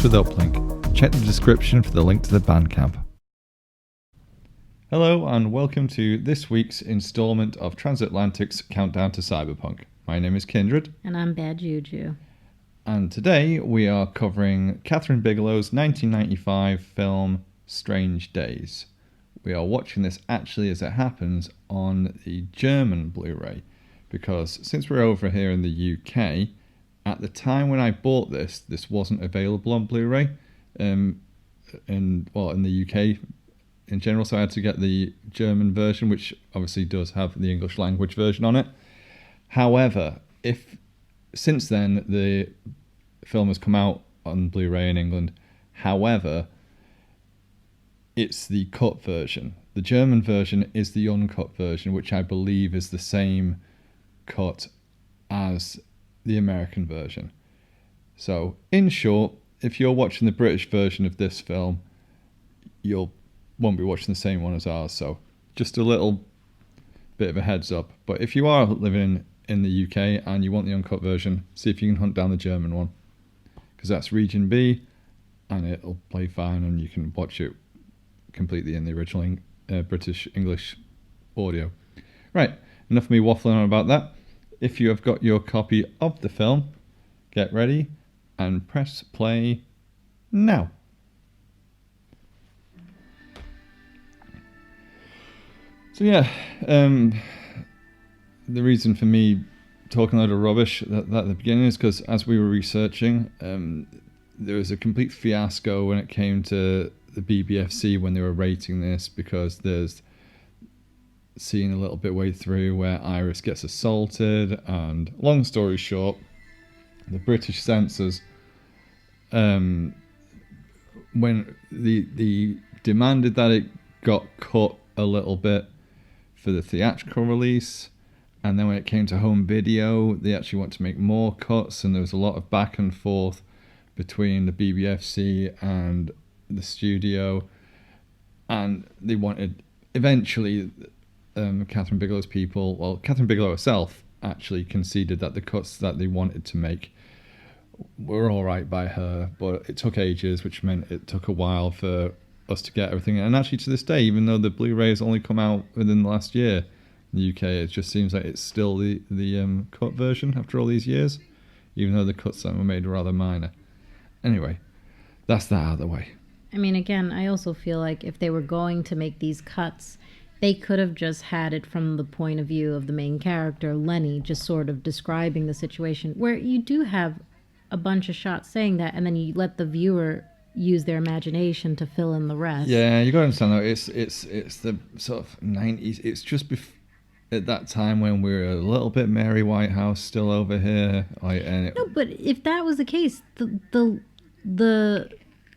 with Uplink. Check the description for the link to the Bandcamp. Hello and welcome to this week's instalment of Transatlantic's Countdown to Cyberpunk. My name is Kindred. And I'm Bad Juju. And today we are covering Catherine Bigelow's 1995 film Strange Days. We are watching this actually as it happens on the German Blu-ray, because since we're over here in the UK, at the time when I bought this wasn't available on Blu-ray in the UK in general, so I had to get the German version, which obviously does have the English language version on it. However, since then the film has come out on Blu-ray in England, however, it's the cut version. The German version is the uncut version, which I believe is the same cut as the American version. So, in short, if you're watching the British version of this film, you won't be watching the same one as ours. So, just a little bit of a heads up. But if you are living in the UK and you want the uncut version, see if you can hunt down the German one, because that's Region B, and it'll play fine, and you can watch it completely in the original British English audio. Right, enough of me waffling on about that. If you have got your copy of the film, get ready and press play now. So yeah, the reason for me talking a lot of rubbish at the beginning is because as we were researching, there was a complete fiasco when it came to the BBFC when they were rating this, because there's scene a little bit way through where Iris gets assaulted, and long story short, the British censors, when the demanded that it got cut a little bit for the theatrical release, and then when it came to home video, they actually want to make more cuts, and there was a lot of back and forth between the BBFC and the studio, and they wanted eventually Catherine Bigelow's people, well, Catherine Bigelow herself actually conceded that the cuts that they wanted to make were all right by her, but it took ages, which meant it took a while for us to get everything. And actually to this day, even though the Blu-ray has only come out within the last year in the UK, it just seems like it's still the cut version after all these years, even though the cuts that were made are rather minor. Anyway, that's that out of the way. I mean, again, I also feel like if they were going to make these cuts, they could have just had it from the point of view of the main character, Lenny, just sort of describing the situation, where you do have a bunch of shots saying that, and then you let the viewer use their imagination to fill in the rest. Yeah, you got to understand though, it's the sort of 90s. It's just at that time when we were a little bit Mary Whitehouse still over here. No, but if that was the case, the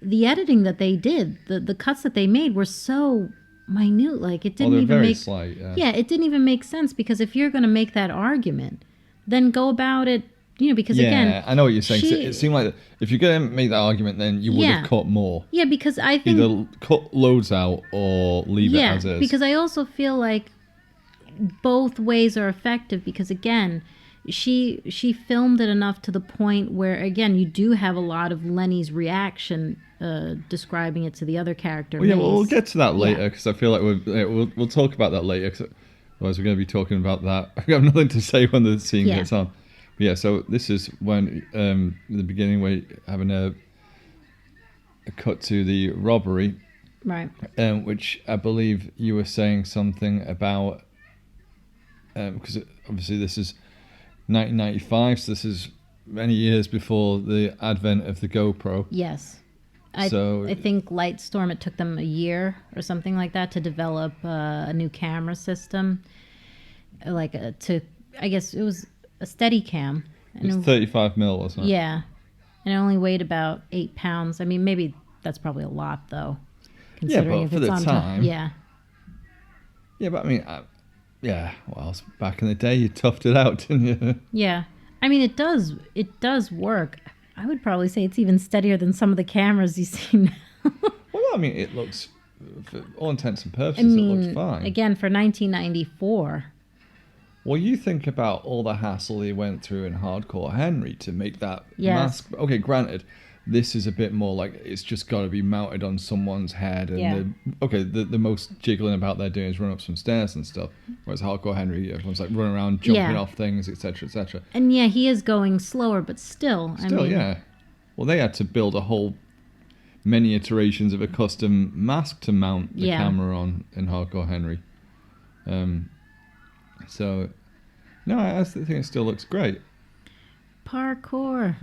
editing that they did, the cuts that they made were so minute, like it didn't even make slight, it didn't even make sense, because if you're going to make that argument, then go about it, because again, I know what you're saying. It seemed like if you're going to make that argument, then you would have cut more. Yeah, because I think either cut loads out or leave it as is. Because I also feel like both ways are effective, because again, she filmed it enough to the point where, again, you do have a lot of Lenny's reaction describing it to the other character. Well, we'll get to that later, because I feel like we'll talk about that later, cause otherwise we're going to be talking about that. I have nothing to say when the scene gets on. But yeah, so this is when the beginning we're having a cut to the robbery, right? Which I believe you were saying something about, because obviously this is 1995, so this is many years before the advent of the GoPro. Yes. I think Lightstorm, it took them a year or something like that to develop a new camera system. I guess it was a Steadicam. It's 35mm, wasn't it? Yeah. And it only weighed about 8 pounds. I mean, maybe that's probably a lot, though. Considering but if for it's the on time. Yeah. Yeah, but I mean, well, back in the day, you toughed it out, didn't you? Yeah. I mean, it does work. I would probably say it's even steadier than some of the cameras you see now. Well, I mean, it looks, for all intents and purposes, it looks fine. Again, for 1994. Well, you think about all the hassle he went through in Hardcore Henry to make that mask. Okay, granted, This is a bit more like it's just got to be mounted on someone's head, and Yeah. the most jiggling about they're doing is run up some stairs and stuff. Whereas Hardcore Henry, everyone's like running around, jumping Yeah. off things, etc., etc. And yeah, he is going slower, but still, Still, yeah. Well, they had to build a whole many iterations of a custom mask to mount the Yeah. camera on in Hardcore Henry. So, no, I think it still looks great. Parkour.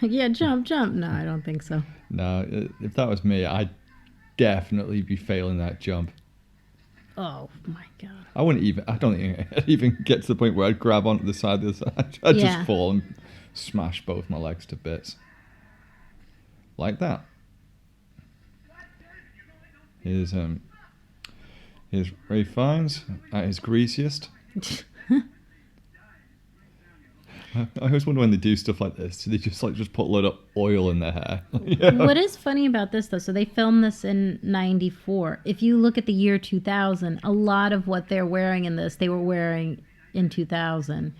Yeah, jump. No, I don't think so. No, if that was me, I'd definitely be failing that jump. Oh my god. I don't think I'd even get to the point where I'd grab onto the side of the side. I'd Yeah. just fall and smash both my legs to bits. Like that. Here's Ray Fiennes at his greasiest. I always wonder when they do stuff like this, do they just put a lot of oil in their hair? Yeah. What is funny about this though, so they filmed this in 94. If you look at the year 2000, a lot of what they're wearing in this, they were wearing in 2000.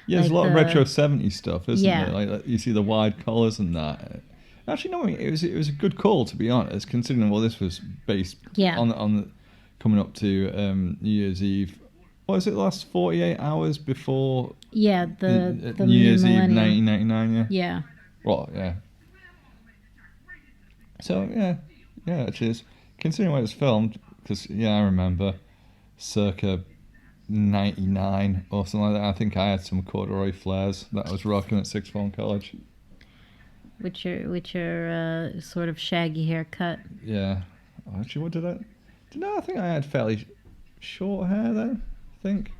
Yeah, there's Like a lot of the- retro 70s stuff, isn't Yeah. there? Like you see the wide collars and that. Actually, no, it was a good call, to be honest, considering this was based Yeah. on coming up to New Year's Eve. What is it, the last 48 hours before Yeah, the New Year's Eve millennium. 1999, yeah? Yeah. Well, yeah. So, yeah, actually, considering when it was filmed, because, I remember circa 99 or something like that. I think I had some corduroy flares that I was rocking at sixth form college. Which are sort of shaggy haircut. Yeah. Actually, what did I... I think I had fairly short hair then, I think.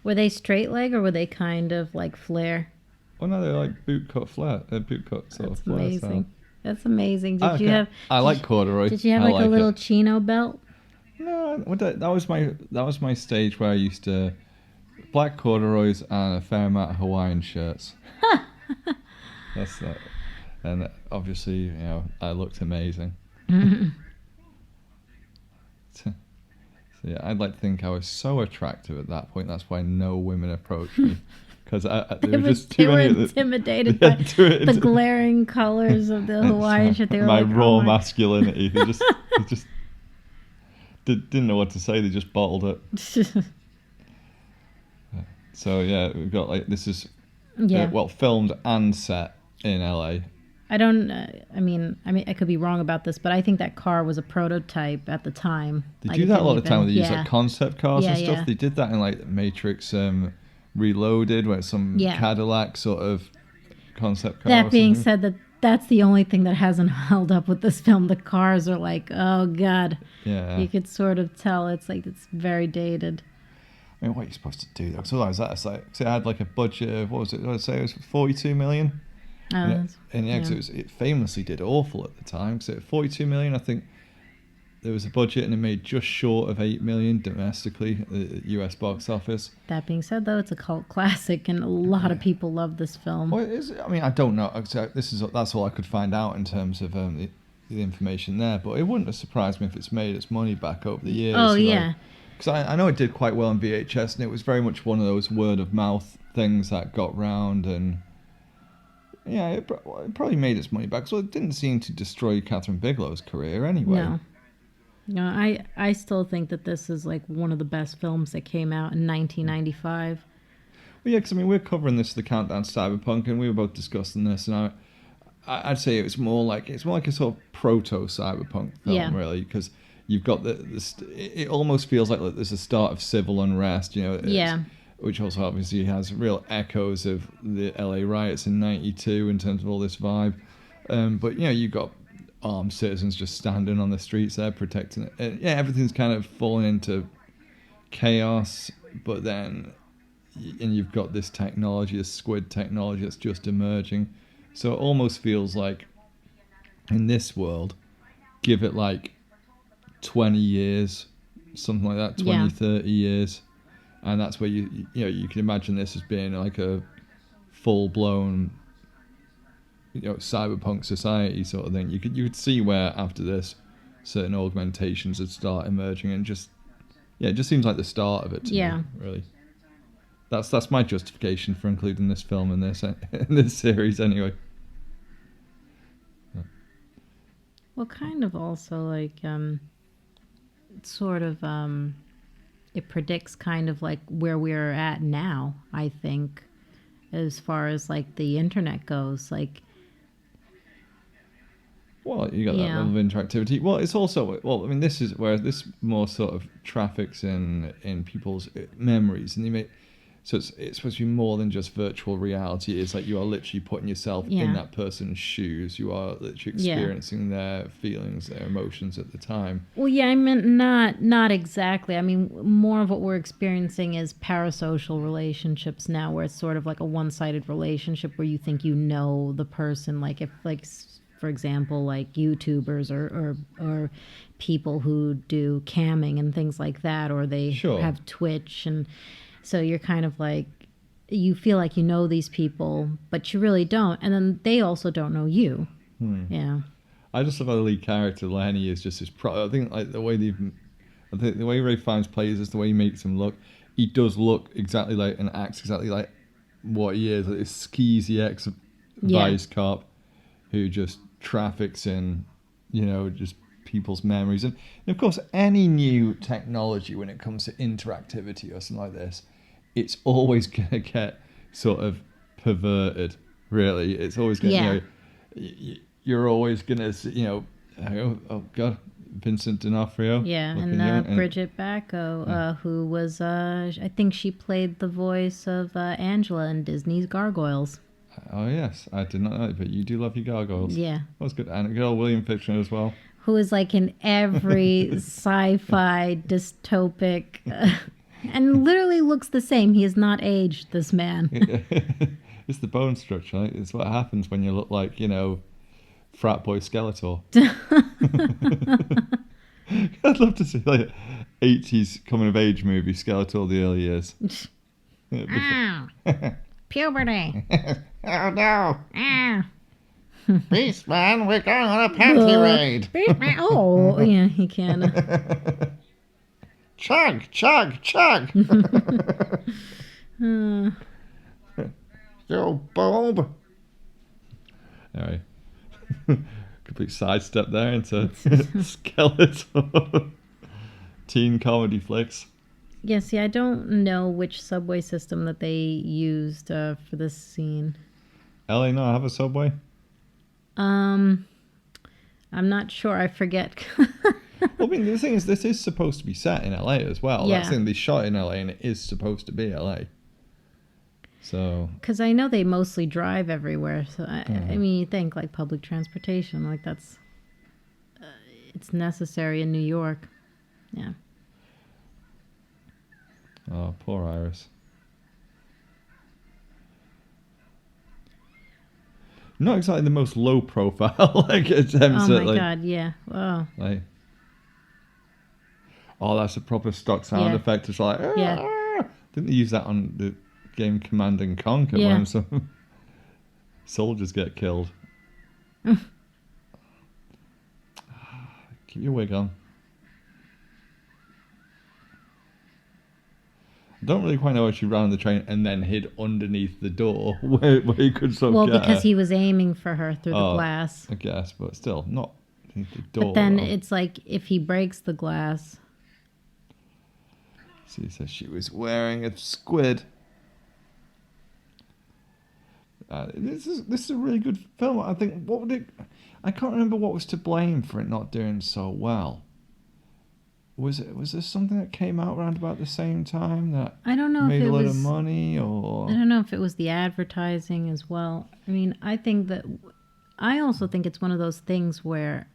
Were they straight leg or were they kind of like flare? Oh no, they're like boot cut sort That's of flares. amazing. That's amazing. Did you have? I like corduroy. Did you have I like a little it. chino belt? No, that was my stage where I used to black corduroys and a fair amount of Hawaiian shirts. That's that. And obviously, I looked amazing. So yeah, I'd like to think I was so attractive at that point. That's why no women approached me, because there were just too they were many. intimidated by the glaring colors of the Hawaiian shirt. They were my like, raw oh my. masculinity. They just didn't know what to say. They just bottled it. So yeah, we've got this is Yeah. filmed and set in LA. I don't. I mean, I could be wrong about this, but I think that car was a prototype at the time. They Like, do it that a didn't lot of the time when they use yeah. like concept cars and Yeah, stuff. yeah. They did that in like Matrix Reloaded, where it's some Yeah. Cadillac sort of concept car. That or being something. said, that's the only thing that hasn't held up with this film. The cars are like, oh god, Yeah. you could sort of tell it's very dated. I mean, what are you supposed to do though? So that's like, so it had like a budget of, what was it? I'd say it was 42 million. And yeah, 'cause it famously did awful at the time. So 42 million, I think there was a budget, and it made just short of 8 million domestically at the US box office. That being said, though, it's a cult classic, and a lot of people love this film. Well, I mean, I don't know. So that's all I could find out in terms of the information there. But it wouldn't have surprised me if it's made its money back over the years. Oh yeah, because I know it did quite well on VHS, and it was very much one of those word of mouth things that got round, and yeah, it probably made its money back. So it didn't seem to destroy Catherine Bigelow's career anyway. No, I still think that this is like one of the best films that came out in 1995. Well, yeah, because I mean, we're covering this, the Countdown to Cyberpunk, and we were both discussing this, and I'd say it's more like a sort of proto Cyberpunk film, Yeah. really, because you've got it almost feels like there's a start of civil unrest, Yeah. which also obviously has real echoes of the LA riots in '92 in terms of all this vibe. But you've got armed citizens just standing on the streets there protecting it. And, everything's kind of falling into chaos, but then you've got this technology, this squid technology that's just emerging. So it almost feels like in this world, give it like 20 years, something like that, 20, Yeah. 30 years. And that's where you can imagine this as being like a full-blown cyberpunk society sort of thing. You could see where after this certain augmentations would start emerging, and it just seems like the start of it to Yeah. me, really. That's my justification for including this film in this series anyway. Well, kind of also like sort of it predicts kind of like where we're at now, I think, as far as like the internet goes. Like, Well, you got that yeah, level of interactivity. Well, it's also this is where this more sort of traffics in people's memories, and it's supposed to be more than just virtual reality. It's like you are literally putting yourself in Yeah. that person's shoes. You are literally Yeah. experiencing their feelings, their emotions at the time. well, yeah, I meant not exactly. I mean, more of what we're experiencing is parasocial relationships now, where it's sort of like a one-sided relationship where you think you know the person. Like if for example, like YouTubers or people who do camming and things like that, or they Sure. have Twitch, and so you're kind of like, you feel like you know these people, but you really don't, and then they also don't know you. Yeah. I just love how the lead character Lenny is just this I think like the way the way Ray Fiennes plays is the way he makes him look. He does look exactly like and acts exactly like what he is, like this skeezy ex vice cop who just traffics in, just people's memories. And of course, any new technology when it comes to interactivity or something like this, it's always going to get sort of perverted, really. It's always going to, you're always going to, oh God, Vincent D'Onofrio. Yeah, and Bridget Bacco, who was, I think she played the voice of Angela in Disney's Gargoyles. Oh, yes. I did not know it, but you do love your gargoyles. Yeah. That was good. And a good old William Fichtner as well. Who is like in every sci-fi dystopic... and literally looks the same. He has not aged, this man. It's the bone structure. Right? It's what happens when you look like, frat boy Skeletor. I'd love to see like 80s coming of age movie Skeletor the early years. Puberty. Oh no. Ah. Beastman, we're going on a panty raid. Beastman. Oh, yeah, he can. Chug, chug, chug. You bulb. Anyway. Complete sidestep there into Skeletor. Teen comedy flicks. Yeah, see, I don't know which subway system that they used for this scene. LA not have a subway? I'm not sure. I forget. Well, I mean, the thing is, this is supposed to be set in LA as well. Yeah. That's the thing, they shot in LA and it is supposed to be LA. So. Because I know they mostly drive everywhere. So, I mean, you think like public transportation, like that's, it's necessary in New York. Yeah. Oh, poor Iris. Not exactly the most low profile attempts oh my god, yeah. Oh. Oh, that's a proper stock sound effect. It's like, didn't they use that on the game Command and Conquer when some soldiers get killed? Keep your wig on. I don't really quite know how she ran the train and then hid underneath the door where he could sort of get because her. he was aiming for her through the glass. I guess, but still, not underneath the door. But then it's like, if he breaks the glass. See, so she was wearing a squid. This is a really good film. I think, I can't remember what was to blame for it not doing so well. Was there something that came out around about the same time that I don't know made if it a lot was, of money, or I don't know if it was the advertising as well. I mean, I also think it's one of those things where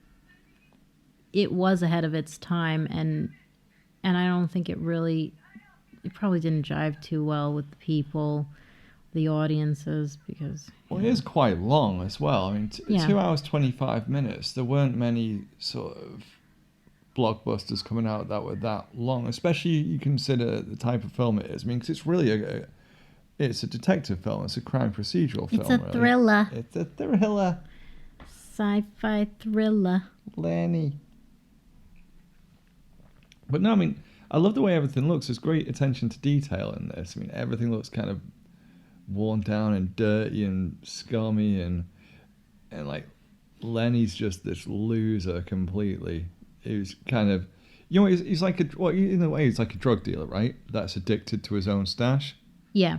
it was ahead of its time, and I don't think it probably didn't jive too well with the people, the audiences, because it is quite long as well. I mean, 2 hours 25 minutes. There weren't many sort of blockbusters coming out that were that long, especially you consider the type of film it is. I mean, because it's really it's a detective film. It's a crime procedural film. It's a thriller. It's a thriller. Sci-fi thriller. Lenny. But no, I mean, I love the way everything looks. There's great attention to detail in this. I mean, everything looks kind of worn down and dirty and scummy, and like Lenny's just this loser completely. He's kind of, he's like in a way he's like a drug dealer, right? That's addicted to his own stash. Yeah.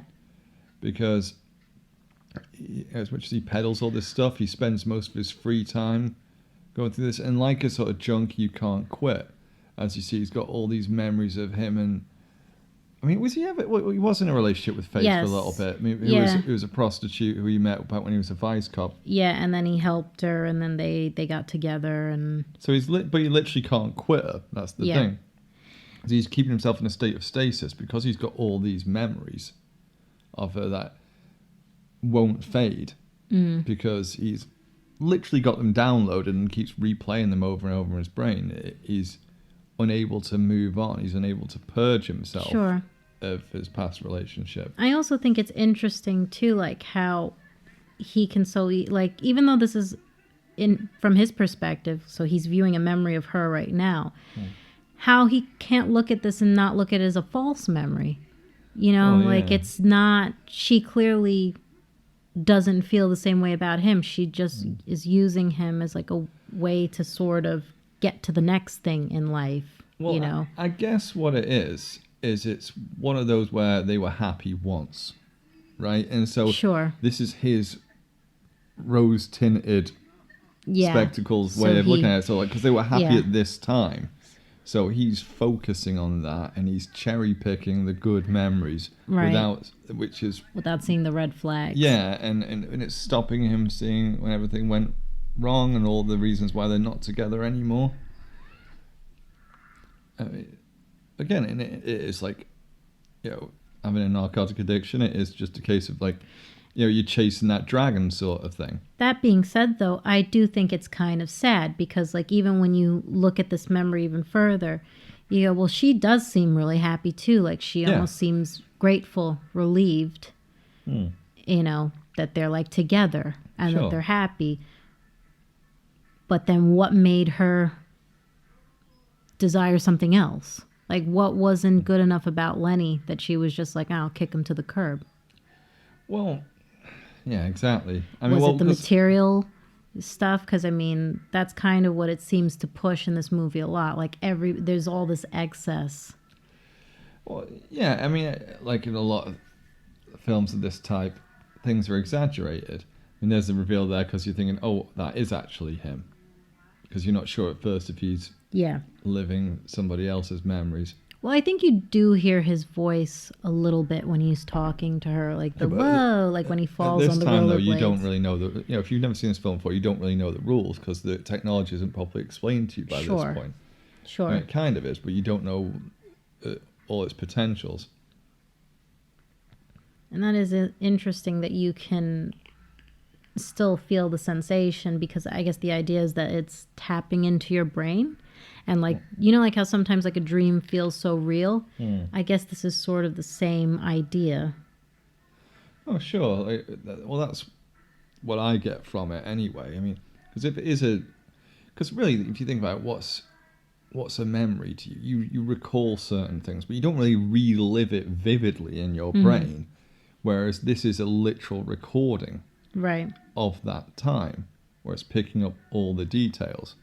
Because as much as he peddles all this stuff, he spends most of his free time going through this. And like a sort of junkie, you can't quit. As you see, he's got all these memories of him and. I mean, was he ever? Well, he was in a relationship with Faith for a little bit. I mean, he was a prostitute who he met back when he was a vice cop. Yeah, and then he helped her, and then they got together, and so but he literally can't quit her. That's the thing. He's keeping himself in a state of stasis because he's got all these memories of her that won't fade because he's literally got them downloaded and keeps replaying them over and over in his brain. He's unable to move on. He's unable to purge himself of his past relationship. I also think it's interesting too, like how he can like, even though this is from his perspective, so he's viewing a memory of her right now, how he can't look at this and not look at it as a false memory. Like it's not, she clearly doesn't feel the same way about him. She just is using him as like a way to sort of get to the next thing in life. Well, I guess what it is it's one of those where they were happy once, right? And so this is his rose-tinted spectacles way of looking at it. So like, because they were happy at this time. So he's focusing on that and he's cherry-picking the good memories without seeing the red flags. Yeah, and it's stopping him seeing when everything went wrong and all the reasons why they're not together anymore. I mean, again, it is like, having a narcotic addiction. It is just a case of like, you're chasing that dragon sort of thing. That being said, though, I do think it's kind of sad because, like, even when you look at this memory even further, you go, well, she does seem really happy too. Like, she almost seems grateful, relieved, that they're like together and that they're happy. But then what made her desire something else? Like, what wasn't good enough about Lenny that she was just like, I'll kick him to the curb? Well, yeah, exactly. I mean, was it the material stuff? Because, I mean, that's kind of what it seems to push in this movie a lot. Like, there's all this excess. Well, yeah, I mean, like in a lot of films of this type, things are exaggerated. I mean, there's a reveal there because you're thinking, oh, that is actually him. Because you're not sure at first if he's living somebody else's memories. Well, I think you do hear his voice a little bit when he's talking to her, like whoa, like when he falls on the rollerblades. At this time, though, you don't really know if you've never seen this film before, you don't really know the rules because the technology isn't properly explained to you by this point. Sure. I mean, it kind of is, but you don't know all its potentials. And that is interesting that you can still feel the sensation because I guess the idea is that it's tapping into your brain. And like, like how sometimes like a dream feels so real? I guess this is sort of the same idea. Oh, sure. Well, that's what I get from it anyway. I mean, because if it is because really, if you think about it, what's a memory to you? You recall certain things, but you don't really relive it vividly in your brain. Whereas this is a literal recording of that time, where it's picking up all the details.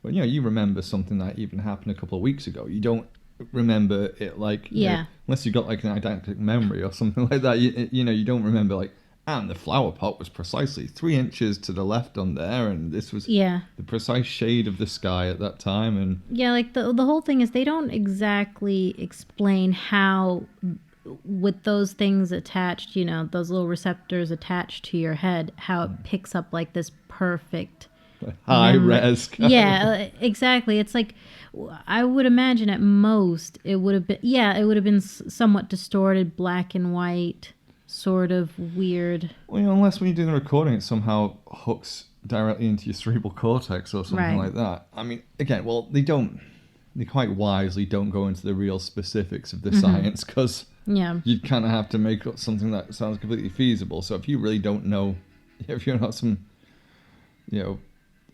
But, you remember something that even happened a couple of weeks ago. You don't remember it like, unless you've got like an eidetic memory or something like that. You don't remember like, and the flower pot was precisely 3 inches to the left on there, and this was the precise shade of the sky at that time. And like the whole thing is they don't exactly explain how, with those things attached, those little receptors attached to your head, how it picks up like this perfect high res. Exactly. It's like, I would imagine at most it would have been somewhat distorted, black and white, sort of weird. Well, unless when you're doing the recording, it somehow hooks directly into your cerebral cortex or something like that. I mean, again, they quite wisely don't go into the real specifics of the science because you kind of have to make up something that sounds completely feasible. So if you really don't know, if you're not some,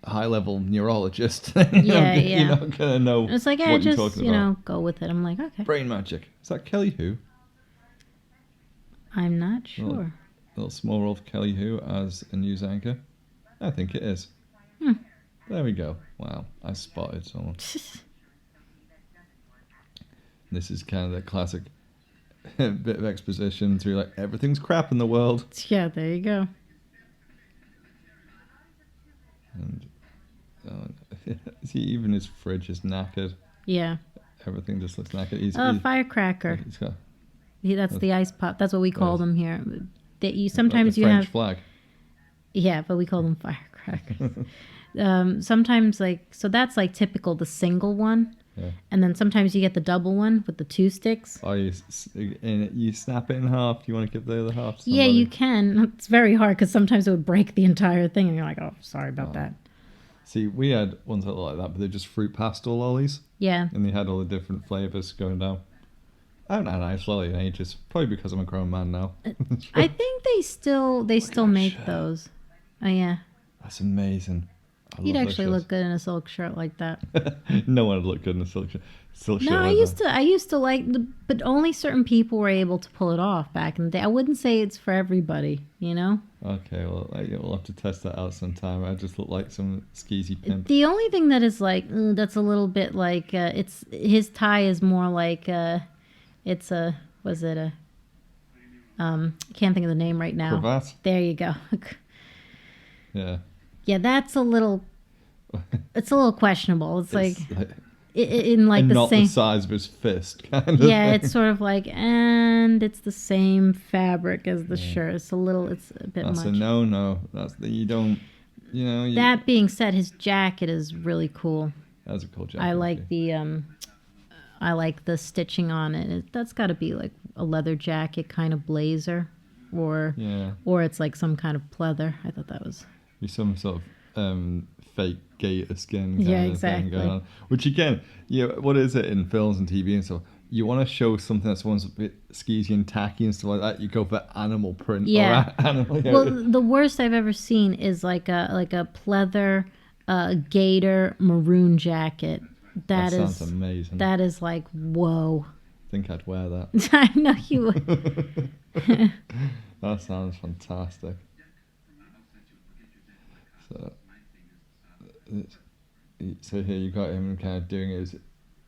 high-level neurologist. Yeah, You're not gonna know It's like, what yeah, you're just, talking you about. know, go with it. I'm like, okay. Brain magic. Is that Kelly Who? I'm not sure. Little small role for Kelly Who as a news anchor. I think it is. Hmm. There we go. Wow, I spotted someone. This is kind of the classic bit of exposition through like everything's crap in the world. Yeah, there you go. And see, even his fridge is knackered. Yeah. Everything just looks knackered. Firecracker. He's got That's the ice pop. That's what we call them here. That you like sometimes the you French have. flag. Yeah, but we call them firecrackers. Sometimes so that's like typical the single one, Yeah. and then sometimes you get the double one with the 2 sticks. Oh, you snap it in half. You want to give the other half to somebody? Yeah, you can. It's very hard because sometimes it would break the entire thing, and you're like, oh, sorry about that. See, we had ones that were like that, but they're just fruit pastel lollies, Yeah. and they had all the different flavors going down. I haven't had an ice lolly in ages, probably because I'm a grown man now. I think they still make shirt. those. Oh yeah. That's amazing. I You'd love those actually shirts. look good in a silk shirt like that. No one would look good in a silk shirt. No, I used to like, but only certain people were able to pull it off back in the day. I wouldn't say it's for everybody, you know. Okay, well, we'll have to test that out sometime. I just look like some skeezy pimp. The only thing that is like that's a little bit like it's his tie is more like it's a I can't think of the name right now. Cravat? There you go. Yeah. Yeah, that's a little. It's a little questionable. It's like like in like and the not same. the size of his fist, kind of. Yeah, thing. it's sort of like, and it's the same fabric as the shirt. It's a bit That's much. a no. You don't. That being said, his jacket is really cool. That's a cool jacket. I like the stitching on it. That's got to be like a leather jacket kind of blazer, or it's like some kind of pleather. I thought that was be some sort of fake gator skin kind Yeah, of exactly. thing going on. Which again, what is it in films and TV and stuff? You want to show something that's a bit skeezy and tacky and stuff like that. You go for animal print. Yeah. Or animal. Well, the worst I've ever seen is like a pleather gator maroon jacket. That sounds amazing. That is like, whoa. I think I'd wear that. I know you would. That sounds fantastic. So here you got him kind of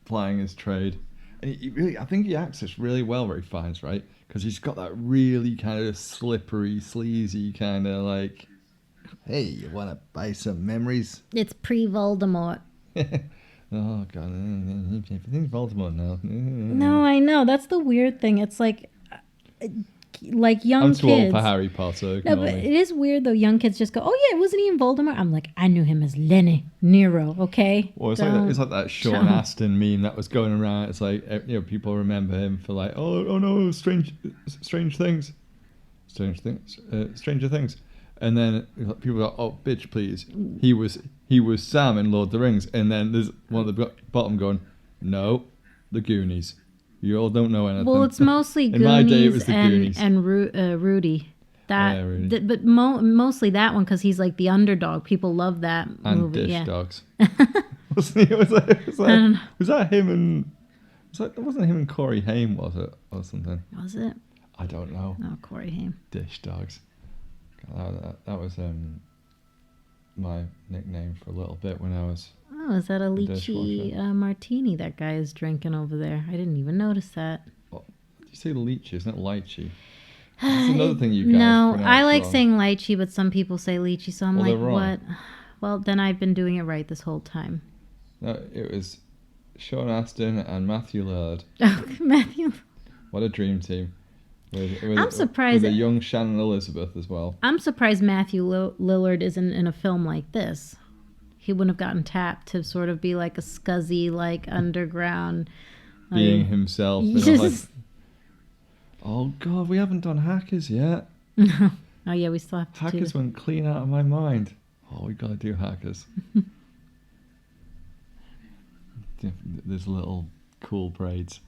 plying his trade, and I think he acts this really well where he finds, right, because he's got that really kind of slippery, sleazy kind of like, hey, you want to buy some memories? It's pre-Voldemort. Oh god, everything's Voldemort now. No, I know. That's the weird thing. It's like young I'm kids. too old for Harry Potter. No, but it is weird though. Young kids just go, "Oh yeah, wasn't he in Voldemort?" I'm like, I knew him as Lenny Nero. Okay. Well, it's like that Sean Astin meme that was going around. It's like people remember him for like, oh no, strange things, Stranger Things, and then people go, oh bitch, please, he was Sam in Lord of the Rings, and then there's one at the bottom going, no, the Goonies. You all don't know anything. Well, it's mostly In my day, it was Goonies the Goonies. and Rudy. Rudy. But mostly that one because he's like the underdog. People love that And movie. Dish Yeah. Dogs. Was that him and... That wasn't him and Corey Haim, was it? Or something? Was it? I don't know. Oh, Corey Haim. Dish Dogs. That was my nickname for a little bit when I was... Oh, is that a lychee dishwasher. martini that guy is drinking over there? I didn't even notice that. Did you say lychee? Isn't it lychee? That's another thing you guys No, pronounce I like wrong. saying lychee, but some people say lychee, so I'm Well, like, they're wrong. what? Well, then I've been doing it right this whole time. No, it was Sean Astin and Matthew Lillard. Oh, Matthew. What a dream team. I'm surprised With a young Shannon Elizabeth as well. I'm surprised Matthew Lillard isn't in a film like this. He wouldn't have gotten tapped to sort of be like a scuzzy, like underground. Being himself. You know, like, oh God, we haven't done Hackers yet. Oh yeah, we still have to Hackers do went clean out of my mind. Oh, we gotta do Hackers. There's little cool braids.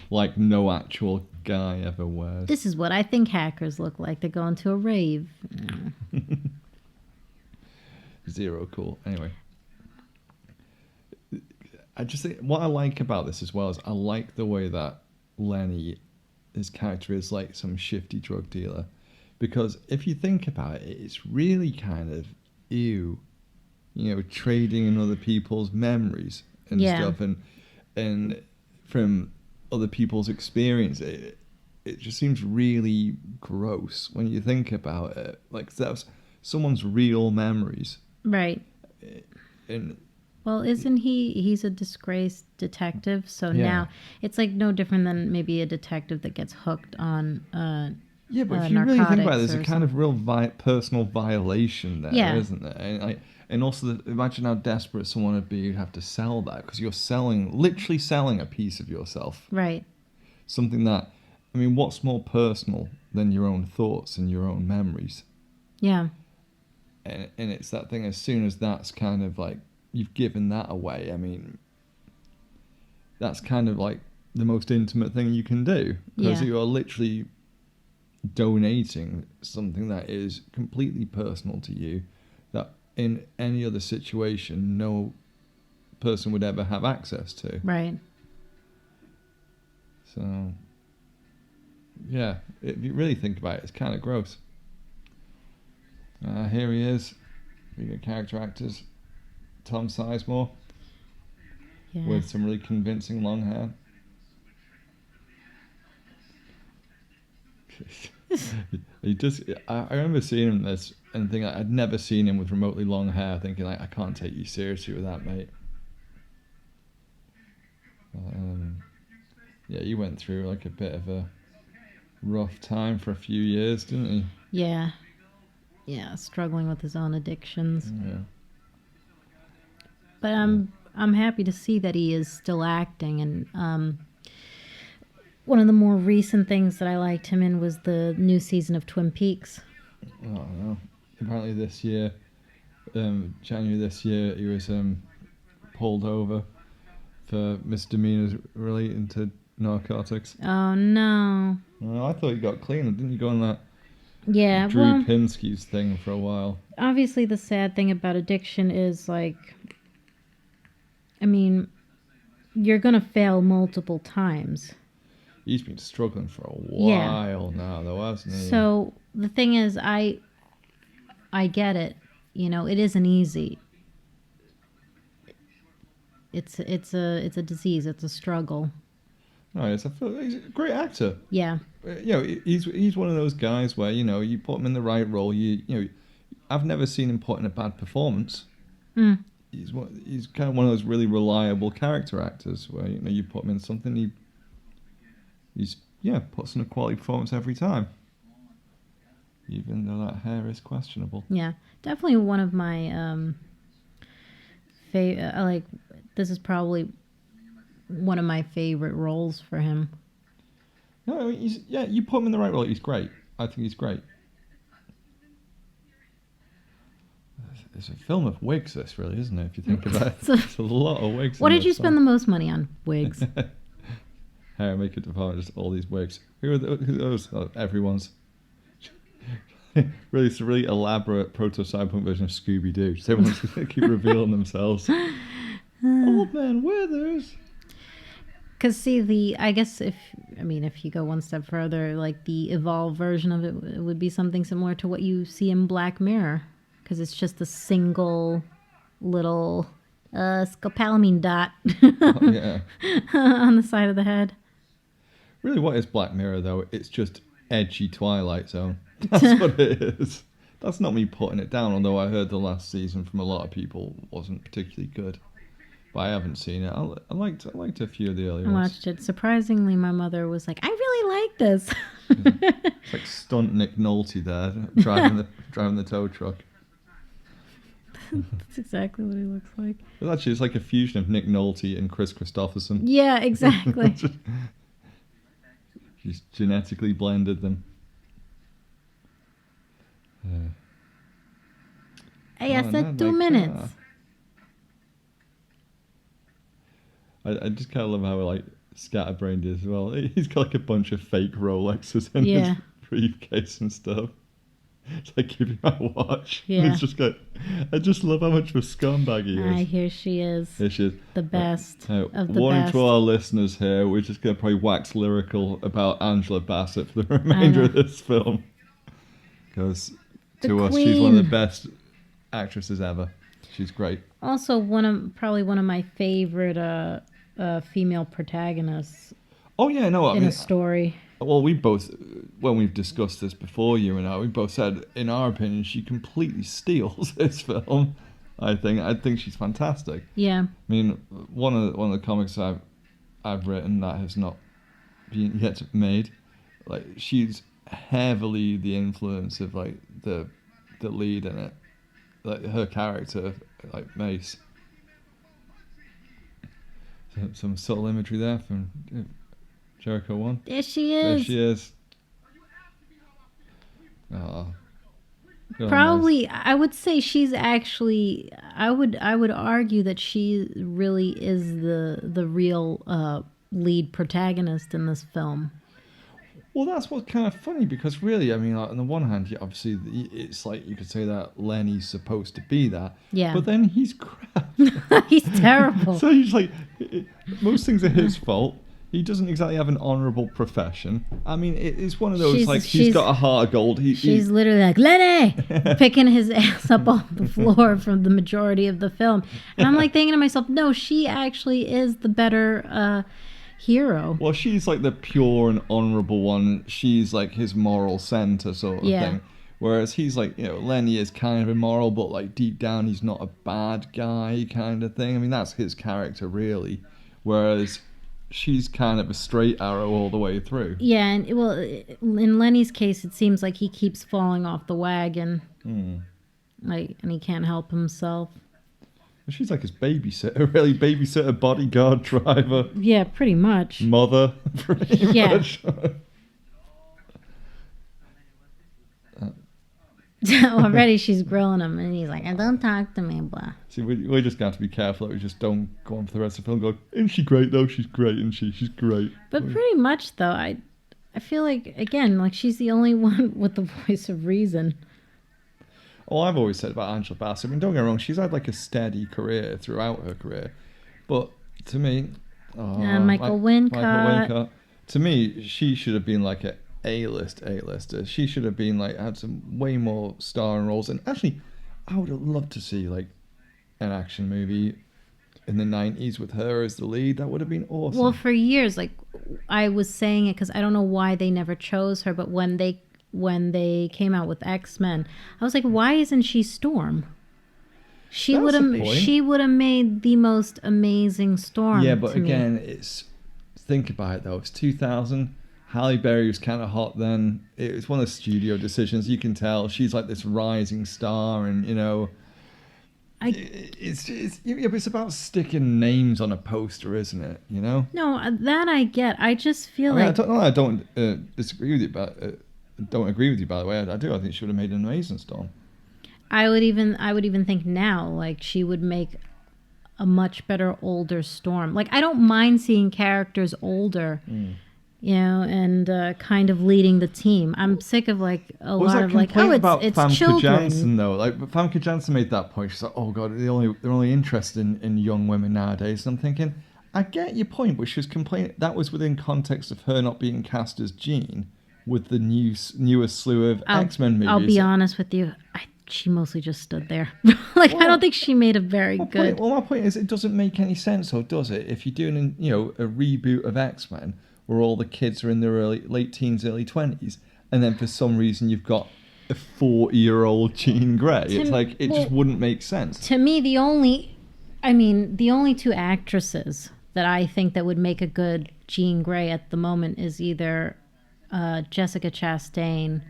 Like no actual guy ever wears. This is what I think hackers look like. They go into a rave. zero cool. Anyway, I just think what I like about this as well is I like the way that Lenny, his character, is like some shifty drug dealer, because if you think about it, it's really kind of ew, trading in other people's memories and stuff, and from other people's experience. It just seems really gross when you think about it. Like that's someone's real memories. Right. And well, isn't he's a disgraced detective, so now it's like no different than maybe a detective that gets hooked on yeah, but if you really think about it, there's a kind of real personal violation there, isn't there? And also, imagine how desperate someone would be. You'd have to sell that because you're literally selling a piece of yourself. Right. Something that, I mean, what's more personal than your own thoughts and your own memories? Yeah. And it's that thing, as soon as that's kind of like, you've given that away, I mean, that's kind of like the most intimate thing you can do. Because you are literally donating something that is completely personal to you, that in any other situation no person would ever have access to. Right. So, yeah, if you really think about it, it's kind of gross. Here he is, being character actors, Tom Sizemore, with some really convincing long hair. I remember seeing him in this and thinking I'd never seen him with remotely long hair, thinking like, I can't take you seriously with that, mate. Yeah, he went through like a bit of a rough time for a few years, didn't he? Yeah, struggling with his own addictions. Yeah. But I'm happy to see that he is still acting, and one of the more recent things that I liked him in was the new season of Twin Peaks. Oh no! Apparently this year, January this year, he was pulled over for misdemeanors relating to narcotics. Oh no! Well, I thought he got clean. Didn't you go on that? Yeah, Drew Pinsky's thing for a while. Obviously, the sad thing about addiction is like, I mean, you're gonna fail multiple times. He's been struggling for a while now, though, hasn't he? So the thing is, I get it. It isn't easy. It's a disease. It's a struggle. No, he's a great actor. Yeah. He's one of those guys where you put him in the right role. I've never seen him put in a bad performance. He's kind of one of those really reliable character actors where you put him in something, he's puts in a quality performance every time, even though that hair is questionable. Yeah, definitely one of my like, this is probably one of my favorite roles for him. No, you put him in the right role. He's great. I think he's great. It's a film of wigs, this really, isn't it? If you think about it, it's a lot of wigs. What did you spend the most money on? Wigs. Hair and makeup department, just all these wigs. Who are those? Oh, everyone's. Really, it's a really elaborate proto-cyberpunk version of Scooby-Doo. Just everyone's going to keep revealing themselves. Old man Withers. Because see, I guess if you go one step further, like the evolved version of it would be something similar to what you see in Black Mirror, because it's just a single little scopolamine dot on the side of the head. Really, what is Black Mirror though? It's just edgy Twilight Zone. That's what it is. That's not me putting it down, although I heard the last season from a lot of people wasn't particularly good. But I haven't seen it. I liked a few of the early ones. I watched it. Surprisingly, my mother was like, I really like this. It's like stunt Nick Nolte there, driving the tow truck. That's exactly what he looks like. But actually, it's like a fusion of Nick Nolte and Chris Christopherson. Yeah, exactly. She's genetically blended them. Hey, I said 2 minutes. I just kind of love how like scatterbrained is as well. He's got like a bunch of fake Rolexes in his briefcase and stuff. It's like, give me my watch. And Yeah. it's just like, I just love how much of a scumbag he is. Here she is. Here she is. The best of the warning best. to our listeners here, we're just going to probably wax lyrical about Angela Bassett for the remainder of this film. Because to us, she's one of the best actresses ever. She's great. Also, probably one of my favorite female protagonists. Oh yeah, no, I in mean, a story. Well, we both, when we've discussed this before, you and I, we both said, in our opinion, she completely steals this film. I think she's fantastic. Yeah. I mean, one of the comics I've written that has not been yet made, like, she's heavily the influence of like the lead in it, like her character, like Mace. Some subtle imagery there from Jericho 1. There she is. There she is. Oh, probably, I would say she's actually. I would argue that she really is the real lead protagonist in this film. Well, that's what's kind of funny, because really, I mean, like, on the one hand, yeah, obviously, it's like you could say that Lenny's supposed to be that. Yeah. But then he's crap. He's terrible. So he's like, most things are his fault. He doesn't exactly have an honourable profession. I mean, it's one of those, he's got a heart of gold. She's literally like, Lenny! Picking his ass up off the floor from the majority of the film. And I'm like thinking to myself, no, she actually is the better hero. Well, she's like the pure and honourable one. She's like his moral centre sort of thing. Whereas he's like, Lenny is kind of immoral, but like deep down he's not a bad guy kind of thing. I mean, that's his character really. Whereas she's kind of a straight arrow all the way through. Yeah, and well, in Lenny's case, it seems like he keeps falling off the wagon. And he can't help himself. She's like his babysitter, really, babysitter, bodyguard, driver. Yeah, pretty much. Mother, pretty much. Already she's grilling him, and he's like, don't talk to me, blah. See, we just got to be careful that we just don't go on for the rest of the film and go, isn't she great, though? She's great, isn't she? She's great. But pretty much, though, I feel like, again, like she's the only one with the voice of reason. Oh, I've always said about Angela Bassett, I mean, don't get me wrong, she's had like a steady career throughout her career. But to me... Michael Wincott. To me, she should have been like a A-lister. She should have been like, had some way more starring roles. And actually, I would have loved to see like an action movie in the 90s with her as the lead. That would have been awesome. Well, for years, like, I was saying it because I don't know why they never chose her, but when they came out with X-Men, I was like, why isn't she Storm? She would have made the most amazing Storm. Yeah, but again, think about it though. It's 2000. Halle Berry was kind of hot then. It was one of the studio decisions. You can tell she's like this rising star, and it's about sticking names on a poster, isn't it? No, that I get. I just feel like I don't disagree with you, but don't agree with you. By the way, I do. I think she would have made an amazing Storm. I would even think now, like, she would make a much better older Storm. Like, I don't mind seeing characters older. And kind of leading the team. I'm sick of like a lot of like, it's Famke children. Janssen though. Like Famke Janssen made that point. She's like, oh god, they're only interested in young women nowadays. And I'm thinking, I get your point, but she was complaining that was within context of her not being cast as Jean with the newest slew of X-Men movies. I'll be honest with you. She mostly just stood there. I don't think she made a very good. My point is, it doesn't make any sense, though, does it? If you're doing a reboot of X-Men, where all the kids are in their late teens, early 20s, and then for some reason you've got a 40-year-old Jean Grey. Just wouldn't make sense. To me, the only two actresses that I think that would make a good Jean Grey at the moment is either Jessica Chastain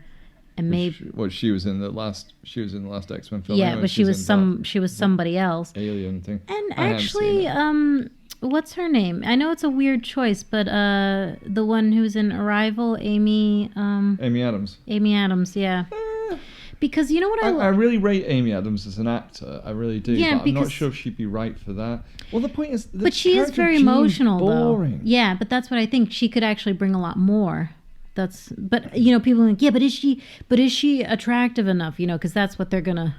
and maybe she was in the last X-Men film. Yeah, but she was somebody else. Alien thing. And actually, what's her name? I know it's a weird choice, but the one who's in Arrival, Amy Adams. Amy Adams, yeah. Because you know what I really rate Amy Adams as an actor. I really do. Yeah, but I'm not sure if she'd be right for that. Well, the point is, she is very emotional, though. Yeah, but that's what I think. She could actually bring a lot more. But you know, people are like, yeah, but is she attractive enough? You know, because that's what they're gonna.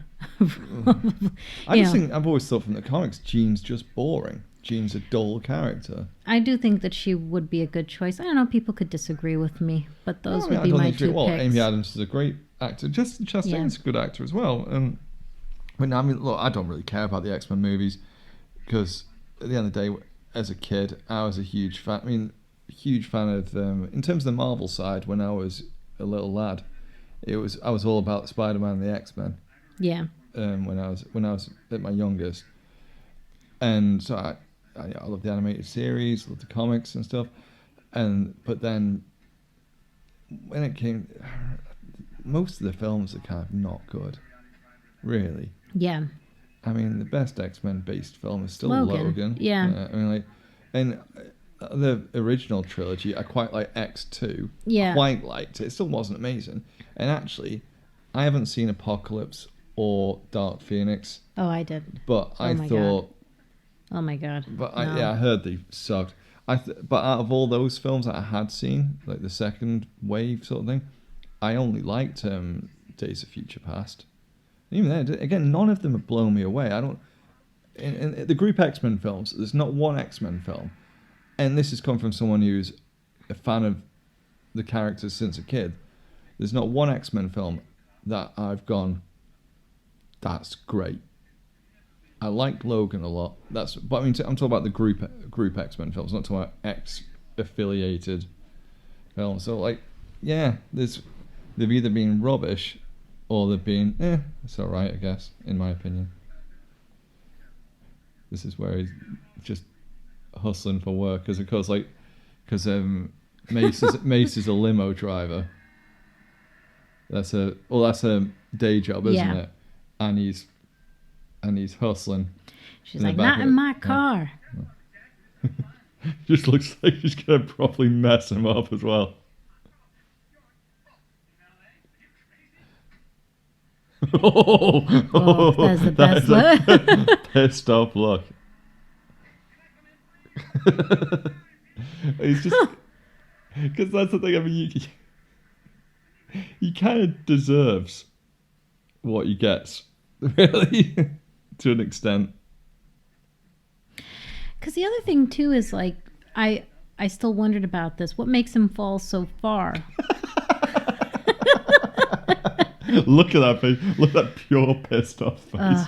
I just think I've always thought from the comics, Jean's just boring. Jean's a dull character. I do think that she would be a good choice. I don't know, people could disagree with me, but those would be my two picks. Amy Adams is a great actor. Jessica Chastain's a good actor as well. But I mean, look, I don't really care about the X-Men movies because at the end of the day, as a kid, I was a huge fan. I mean, huge fan of them. In terms of the Marvel side, when I was a little lad, I was all about Spider-Man and the X-Men. Yeah. When I was at my youngest, and so I love the animated series, love the comics and stuff, but then when it came, most of the films are kind of not good, really. Yeah. I mean, the best X-Men based film is still Logan. Yeah. I mean, and the original trilogy, I quite like X2. Yeah. Quite liked it. It still wasn't amazing, and actually, I haven't seen Apocalypse or Dark Phoenix. Oh, I did. But I thought. Oh my god. But I heard they sucked. But out of all those films that I had seen, like the second wave sort of thing, I only liked Days of Future Past. Even then, again, none of them have blown me away. I don't. In the group X-Men films, there's not one X-Men film, and this has come from someone who's a fan of the characters since a kid. There's not one X-Men film that I've gone, that's great. I like Logan a lot. But I mean, I'm talking about the group X-Men films, not talking about X-affiliated films. So like, yeah, they've either been rubbish or they've been, it's all right, I guess, in my opinion. This is where he's just hustling for work, because Mace is a limo driver. That's a day job, isn't it? And he's hustling. She's like, not in my car. Just looks like she's gonna probably mess him up as well. That's the best look. Pissed off look. He's just, because that's the thing. I mean, he kind of deserves what he gets, really, to an extent. Because the other thing too is like, I still wondered about this. What makes him fall so far? Look at that face. Look at that pure pissed off face.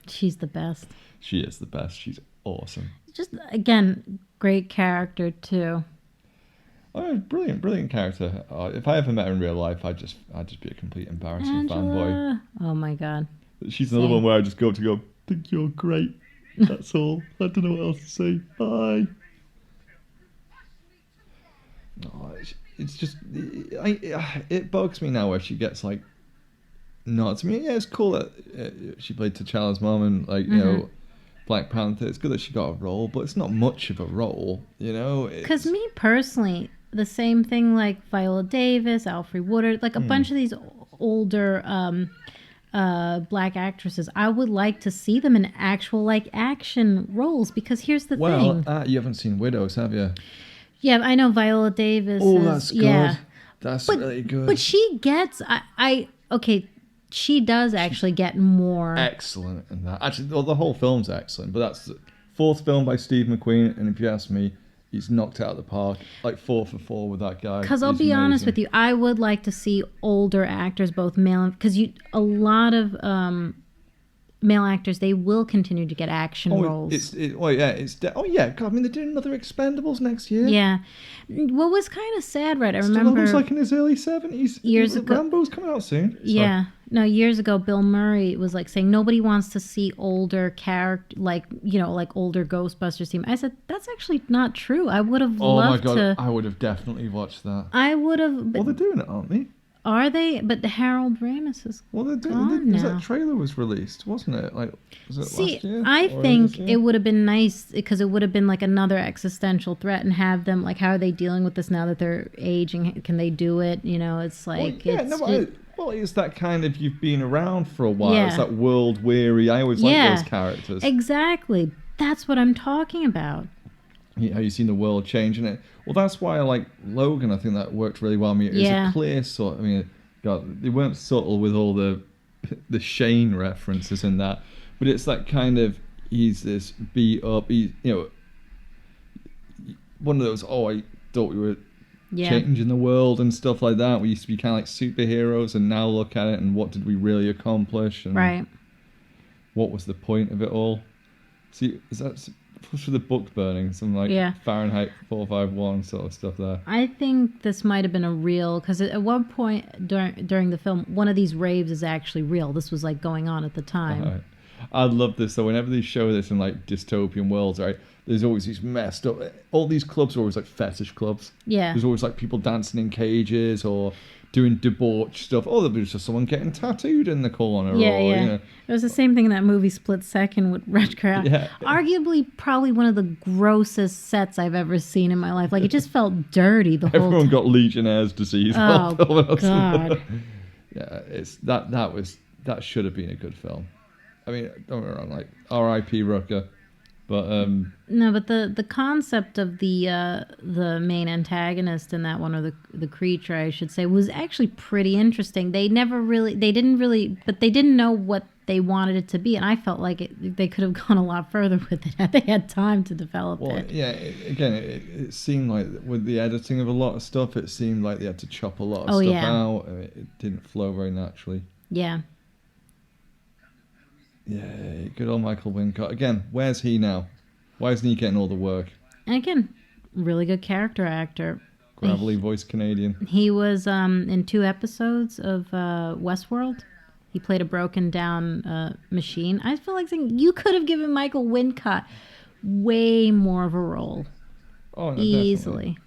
She's the best. She is the best. She's awesome. Just, again, great character too. Oh, brilliant character. If I ever met her in real life, I'd just be a complete embarrassing fanboy. Oh my god. She's another one where I just go to go, think you're great. That's all. I don't know what else to say. Bye. No, it's just, it bugs me now where she gets like nods. I mean, yeah, it's cool that she played T'Challa's mom and like you know, Black Panther. It's good that she got a role, but it's not much of a role, you know. Because me personally, the same thing like Viola Davis, Alfre Woodard, like a bunch of these older black actresses, I would like to see them in actual like action roles, because here's the thing. Well, you haven't seen Widows, have you? Yeah, I know Viola Davis. Oh, that's good. Yeah. That's really good. But she gets, she does actually get more. Excellent in that. Actually, the whole film's excellent, but that's the fourth film by Steve McQueen, and if you ask me, he's knocked it out of the park. Like 4 for 4 with that guy. Because I'll be honest with you, I would like to see older actors, both male and... Because a lot of male actors, they will continue to get action roles. God, I mean, they're doing another Expendables next year. Yeah. What was kind of sad, right? I remember... Stallone's like in his early 70s. Years ago. Rambo's coming out soon. Sorry. Yeah. No, years ago, Bill Murray was like saying nobody wants to see older character, like, you know, like older Ghostbusters team. I said, that's actually not true. I would have loved to... Oh my God, I would have definitely watched that. I would have... Well, they're doing it, aren't they? Are they? But the Harold Ramis is gone now. That trailer was released, wasn't it? Like, was it last year? I think it would have been nice, because it would have been like another existential threat, and have them, like, how are they dealing with this now that they're aging? Can they do it? You know, it's like... it's that kind of, you've been around for a while. Yeah. It's that world weary. I always like those characters. Exactly. That's what I'm talking about. how you've seen the world change in it. Well, that's why I like Logan. I think that worked really well. I mean, it was Yeah. a clear sort. I mean, God, they weren't subtle with all the Shane references in that, but it's that kind of he's this beat up. One of those. Oh, I thought we were Yeah. changing the world and stuff like that. We used to be kind of like superheroes, and now look at it and what did we really accomplish? And Right. what was the point of it all? See, is that for the book burning? Some like Yeah. Fahrenheit 451 sort of stuff there. I think this might have been a real, because at one point during the film, one of these raves is actually real. This was like going on at the time. Right. I love this. So whenever they show this in like dystopian worlds, right, there's always these messed up. All these clubs are always like fetish clubs. Yeah. There's always like people dancing in cages or doing debauch stuff. Oh, there's just someone getting tattooed in the corner. Yeah, or, yeah. You know. It was the same thing in that movie Split Second with Rutger Hauer. Yeah. Arguably, probably one of the grossest sets I've ever seen in my life. Like, it just felt dirty the whole Everyone time. got Legionnaire's disease. Oh, God. Yeah, it's that should have been a good film. I mean, don't get me wrong, like R.I.P. Rucker, but No, but the concept of the main antagonist in that one, or the creature, I should say, was actually pretty interesting. They didn't know what they wanted it to be, and I felt like they could have gone a lot further with it had they had time to develop it. Yeah, it seemed like with the editing of a lot of stuff, it seemed like they had to chop a lot of stuff out, and it didn't flow very naturally. Yeah. Yeah, good old Michael Wincott. Again, where's he now? Why isn't he getting all the work? And again, really good character actor. Gravelly voice Canadian. He was in 2 episodes of Westworld. He played a broken down machine. I feel like saying you could have given Michael Wincott way more of a role. Oh, no, easily. Definitely.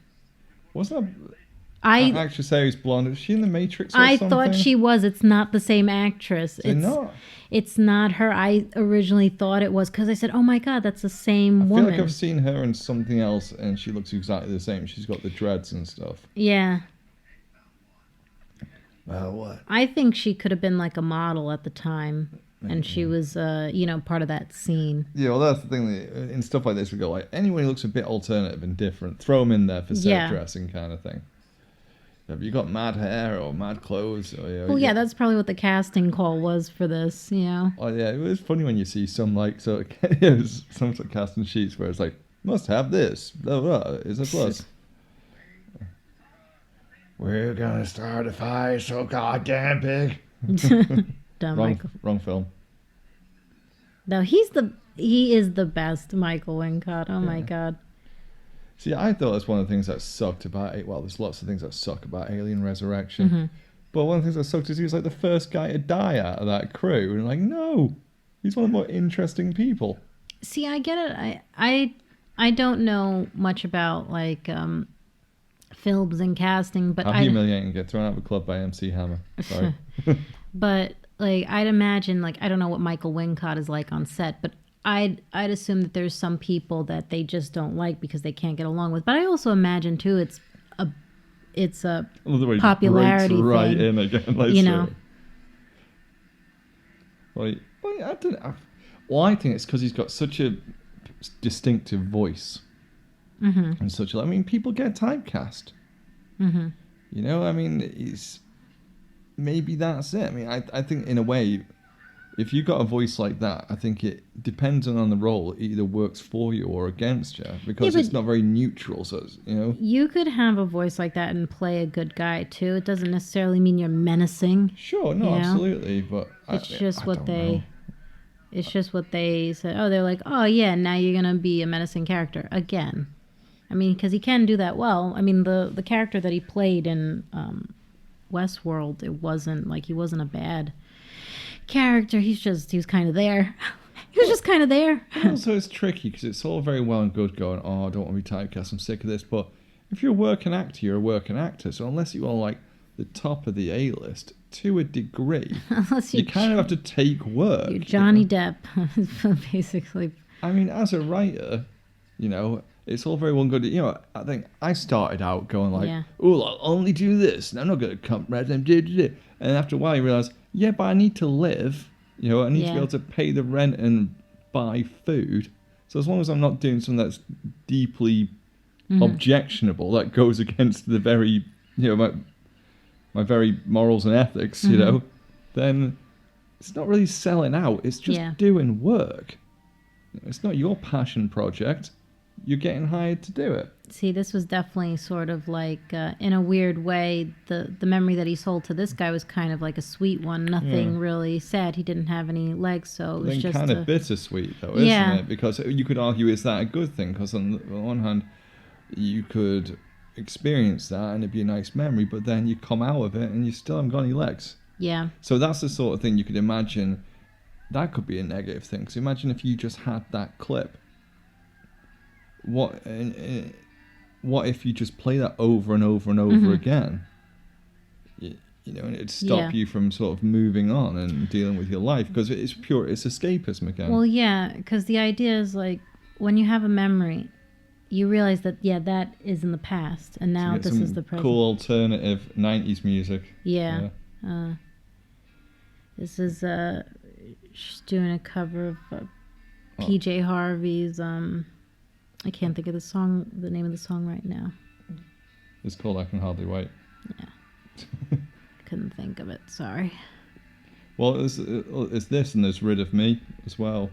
Wasn't that... I actually say he's blonde. Is she in the Matrix or I something? thought she was. It's not the same actress. It's not her. I originally thought it was because I said, "Oh my God, that's the same woman." I feel like I've seen her in something else, and she looks exactly the same. She's got the dreads and stuff. Yeah. Well, what? I think she could have been like a model at the time, and she was, part of that scene. Yeah, well, that's the thing. In stuff like this, we go like anyone who looks a bit alternative and different, throw them in there for set dressing kind of thing. Have you got mad hair or mad clothes? Or, well, yeah, that's probably what the casting call was for this, Oh, yeah, it was funny when you see some, like, some sort of casting sheets where it's like, must have this, blah, blah, is a plus. We're gonna start a fire so goddamn big. Dumb wrong, Michael. Wrong film. No, he is the best Michael Wincott. Oh, my God. See, I thought that's one of the things that sucked about it. Well, there's lots of things that suck about Alien Resurrection. Mm-hmm. But one of the things that sucked is he was like the first guy to die out of that crew. And like, no, he's one of the more interesting people. See, I get it. I don't know much about like films and casting, but How humiliating to get thrown out of a club by MC Hammer. Sorry. But like, I'd imagine, like, I don't know what Michael Wincott is like on set, but I'd assume that there's some people that they just don't like because they can't get along with. But I also imagine too, it's a popularity thing. Right in again, like, you know. Well, I don't know. Well, I think it's because he's got such a distinctive voice, and such. I mean, people get typecast. Mm-hmm. You know, I mean, maybe that's it. I mean, I think in a way, if you got a voice like that, I think it depends on the role. It either works for you or against you because it's not very neutral. So you could have a voice like that and play a good guy too. It doesn't necessarily mean you're menacing. Sure, no, absolutely, but it's just what they said. Oh, they're like, oh yeah, now you're gonna be a menacing character again. I mean, because he can do that well. I mean, the character that he played in Westworld, it wasn't like he wasn't a bad character. He was kind of there. He was just kind of there. Also, it's tricky because it's all very well and good going, oh, I don't want to be typecast, I'm sick of this. But if you're a working actor, you're a working actor. So unless you are like the top of the A-list to a degree, you kind of have to take work. You're Johnny Depp, basically. I mean, as a writer, it's all very well and good. I think I started out going like, oh, I'll only do this, and I'm not going to come right and do. And after a while, you realise, yeah, but I need to live. I need to be able to pay the rent and buy food. So as long as I'm not doing something that's deeply objectionable, that goes against the very, my very morals and ethics, then it's not really selling out. It's just doing work. It's not your passion project. You're getting hired to do it. See, this was definitely sort of like, in a weird way, the memory that he sold to this guy was kind of like a sweet one. Nothing really sad. He didn't have any legs, so it was just kind of bittersweet, though, isn't it? Because you could argue, is that a good thing? Because on the one hand, you could experience that and it'd be a nice memory, but then you come out of it and you still haven't got any legs. Yeah. So that's the sort of thing you could imagine. That could be a negative thing. So imagine if you just had that clip. What if you just play that over and over and over again? And it'd stop you from sort of moving on and dealing with your life, because it's escapism again. Well, yeah, because the idea is like when you have a memory, you realize that that is in the past, and now this is the present. Cool alternative 90s music. Yeah. This is she's doing a cover of PJ Harvey's I can't think of the name of the song right now. It's called I Can Hardly Wait. Yeah. Couldn't think of it, sorry. Well, it's this, and there's Rid of Me as well,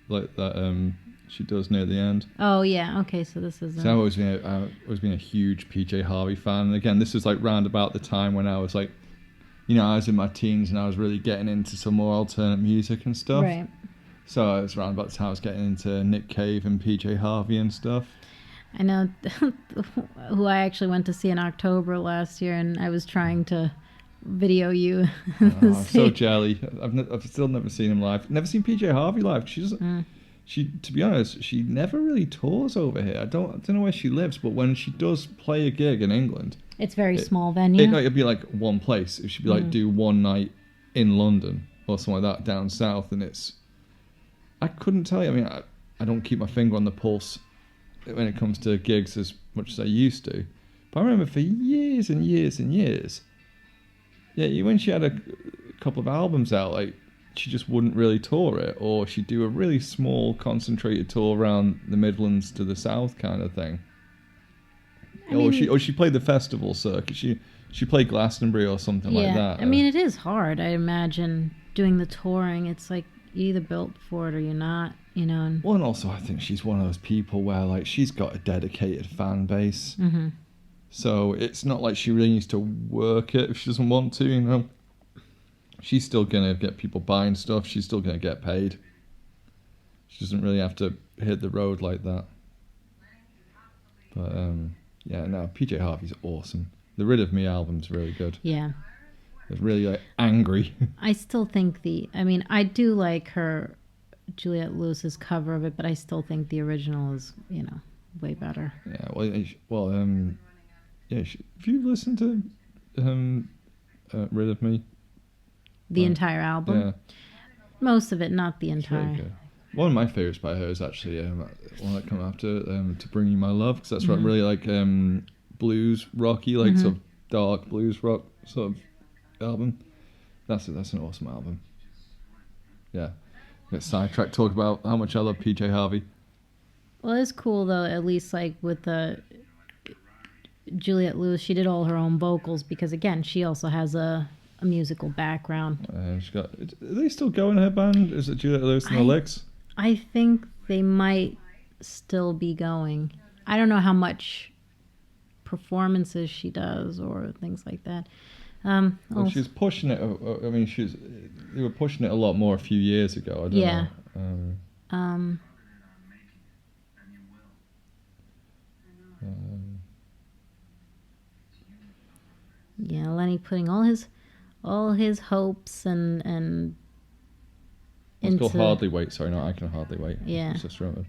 like that she does near the end. Oh yeah, okay, so this is... So I've always been a huge PJ Harvey fan, and again, this was like round about the time when I was like, I was in my teens and I was really getting into some more alternate music and stuff. Right. So it was around about the time I was getting into Nick Cave and PJ Harvey and stuff. I know who I actually went to see in October last year, and I was trying to video you. I'm so jelly. I've still never seen him live. Never seen PJ Harvey live. She, to be honest, she never really tours over here. I don't know where she lives, but when she does play a gig in England, it's very small venue. It'd be like one place. It should be like do one night in London or something like that down south, and I couldn't tell you. I mean, I don't keep my finger on the pulse when it comes to gigs as much as I used to. But I remember for years and years and years, when she had a couple of albums out, like, she just wouldn't really tour it, or she'd do a really small, concentrated tour around the Midlands to the south kind of thing. Or she played the festival circuit. She played Glastonbury or something like that. I mean, it is hard, I imagine, doing the touring. It's like, you're either built for it or you're not, And... Well, and also I think she's one of those people where, like, she's got a dedicated fan base. So it's not like she really needs to work it if she doesn't want to, She's still going to get people buying stuff. She's still going to get paid. She doesn't really have to hit the road like that. But, PJ Harvey's awesome. The Rid of Me album's really good. Yeah. It's really, like, angry. I still think I do like her, Juliette Lewis's cover of it, but I still think the original is, way better. Yeah, if you listen to Rid of Me... The entire album? Yeah. Most of it, not the entire. Really good. One of my favourites by her is actually one that came after, To Bring You My Love, because that's really like blues rocky, like sort of dark blues rock sort of album. That's an awesome album. Yeah. Get sidetracked talk about how much I love PJ Harvey. Well, it's cool though, at least like with the Juliette Lewis, she did all her own vocals because again, she also has a musical background. Are they still going, her band? Is it Juliette Lewis and the Licks? I think they might still be going. I don't know how much performances she does or things like that. Well, she's pushing it. I mean, they were pushing it a lot more a few years ago. I don't know. Yeah, Lenny putting all his hopes and it's called Hardly Wait. Sorry, no, I Can Hardly Wait. Yeah. Just remembered.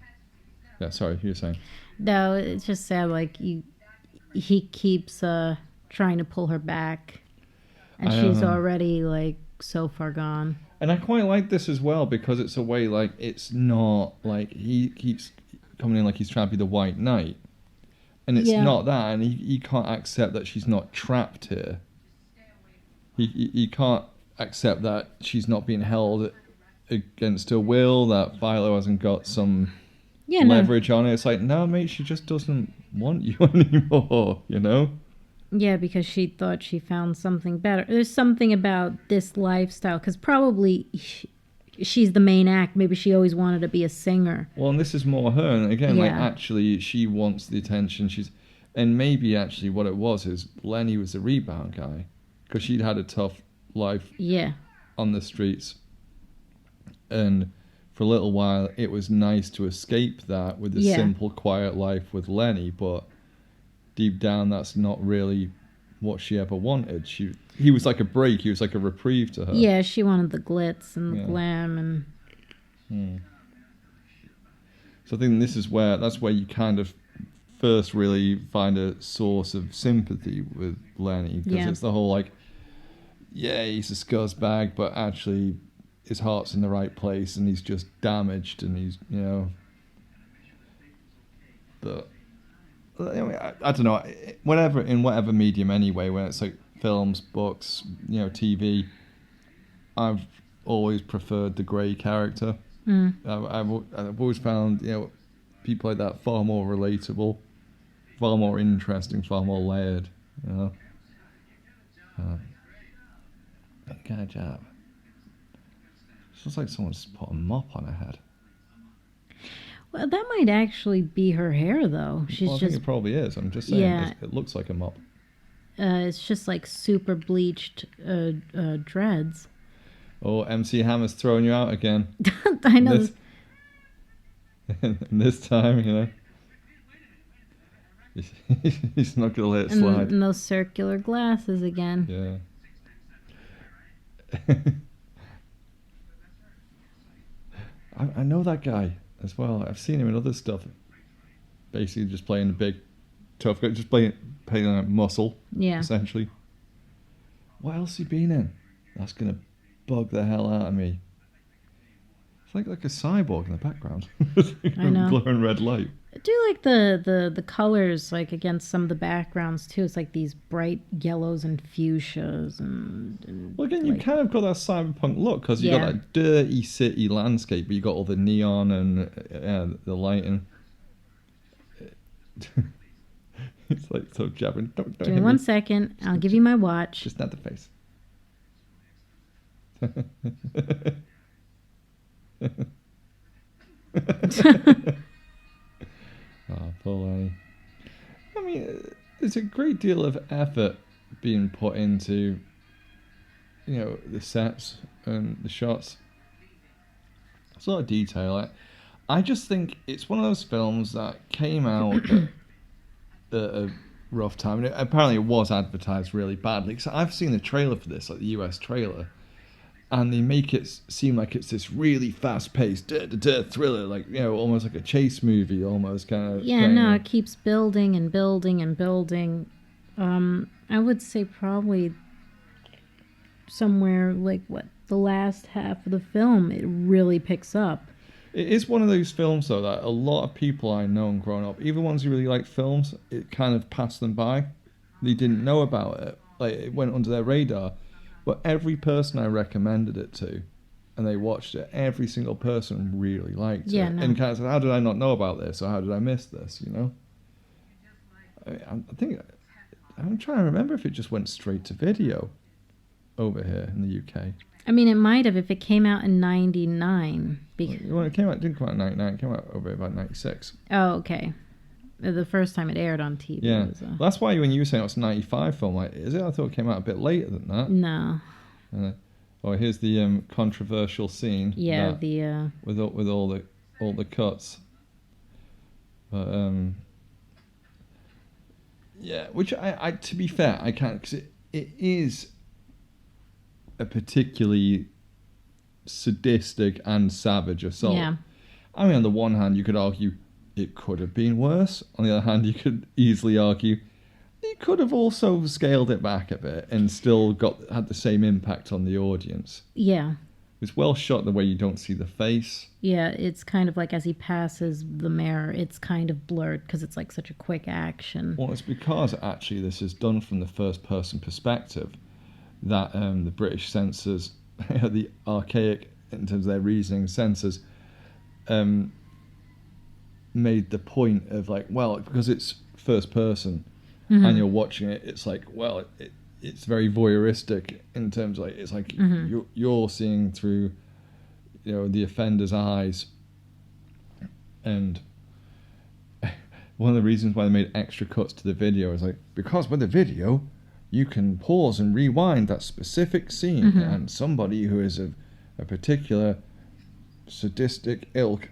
Yeah, sorry, you were saying. No, it's just sad. Like he keeps trying to pull her back, and she's already like so far gone. And I quite like this as well because it's a way like it's not like he keeps coming in like he's trying to be the white knight, and it's not that, and he can't accept that she's not trapped here. He can't accept that she's not being held against her will, that Philo hasn't got some Yeah, no. leverage on it. It's like, no, mate, she just doesn't want you anymore, you know? Yeah, because she thought she found something better. There's something about this lifestyle, because probably she's the main act. Maybe she always wanted to be a singer. Well, and this is more her. And again, like, Yeah. actually, she wants the attention. And maybe actually what it was is Lenny was a rebound guy because she'd had a tough life Yeah. on the streets. And for a little while, it was nice to escape that with a Yeah. simple, quiet life with Lenny. But deep down, that's not really what she ever wanted. He was like a break. He was like a reprieve to her. Yeah, she wanted the glitz and the Yeah. glam and So I think that's where you kind of first really find a source of sympathy with Lenny, because Yeah. it's the whole like, yeah, he's a scuzzbag, but actually his heart's in the right place and he's just damaged and he's, you know. But anyway, I don't know, in whatever medium anyway, when it's like films, books, you know, TV, I've always preferred the grey character. I've always found, you know, people like that far more relatable, far more interesting, far more layered, you know. That kind of job. It looks like someone's put a mop on her head. Well, that might actually be her hair, though. She's Well, I just think it probably is. I'm just saying, Yeah. it looks like a mop. it's just like super bleached dreads. Oh, MC Hammer's throwing you out again. I know. This, and this time, you know, he's not gonna let it slide. And those circular glasses again. Yeah. I know that guy as well. I've seen him in other stuff. Basically, just playing a big, tough guy, just playing a muscle, Yeah. essentially. What else has he been in? That's gonna bug the hell out of me. It's like a cyborg in the background. I know. Glowing red light. I do like the colors, like against some of the backgrounds too. It's like these bright yellows and fuchsias and Well, again, you like, kind of got that cyberpunk look because you Yeah. got that dirty city landscape, but you got all the neon and the lighting. It's like so jabbing. Don't give me hit 1 second. I'll give you my watch. Just not the face. Oh, poor Lenny. I mean, there's a great deal of effort being put into, you know, the sets and the shots. It's a lot of detail. I just think it's one of those films that came out at a rough time. And apparently, it was advertised really badly. So I've seen the trailer for this, like the US trailer, and they make it seem like it's this really fast-paced thriller, like, you know, almost like a chase movie, almost kind of. Yeah, no, it keeps building and building and building. I would say probably somewhere like the last half of the film, it really picks up. It is one of those films, though, that a lot of people I know and growing up, even ones who really like films, it kind of passed them by. They didn't know about it. Like, it went under their radar. But every person I recommended it to, and they watched it, every single person really liked Yeah, it. no. And kind of said, how did I not know about this? Or how did I miss this, you know? I think, I'm trying to remember if it just went straight to video over here in the UK. I mean, it might have if it came out in '99. Well, it didn't come out in 99, it came out over about 96. Oh, okay. The first time it aired on TV. Yeah. Was, That's why when you were saying it's a 95 film, like, is it? I thought it came out a bit later than that. No. Oh, here's the controversial scene. Yeah, that, with all the cuts. But yeah, which I to be fair, I can't, because it is a particularly sadistic and savage assault. Yeah. I mean, on the one hand, you could argue it could have been worse. On the other hand, you could easily argue he could have also scaled it back a bit and still had the same impact on the audience. Yeah. It's well shot the way you don't see the face. Yeah, it's kind of like as he passes the mirror, it's kind of blurred because it's like such a quick action. Well, it's because actually this is done from the first person perspective that the British censors, the archaic in terms of their reasoning censors, made the point of like, well, because it's first person Mm-hmm. and you're watching it, it's like, well, it's very voyeuristic in terms of like, it's like Mm-hmm. you're seeing through, the offender's eyes. And one of the reasons why they made extra cuts to the video is like, because with the video you can pause and rewind that specific scene, Mm-hmm. and somebody who is a particular sadistic ilk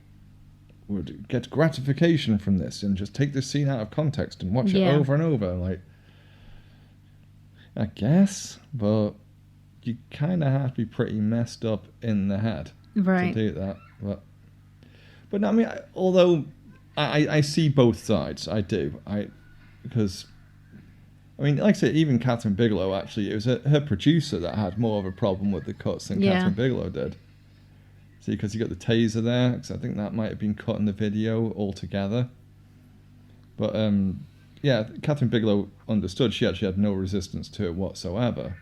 would get gratification from this and just take this scene out of context and watch it over and over. Like, I guess, but you kind of have to be pretty messed up in the head Right. to do that. But no, I mean, although I see both sides, I do. Because, I mean, like I said, even Catherine Bigelow, actually, it was her producer that had more of a problem with the cuts than Catherine Bigelow did. See, because you got the taser there, because I think that might have been cut in the video altogether. But, yeah, Catherine Bigelow understood she actually had no resistance to it whatsoever.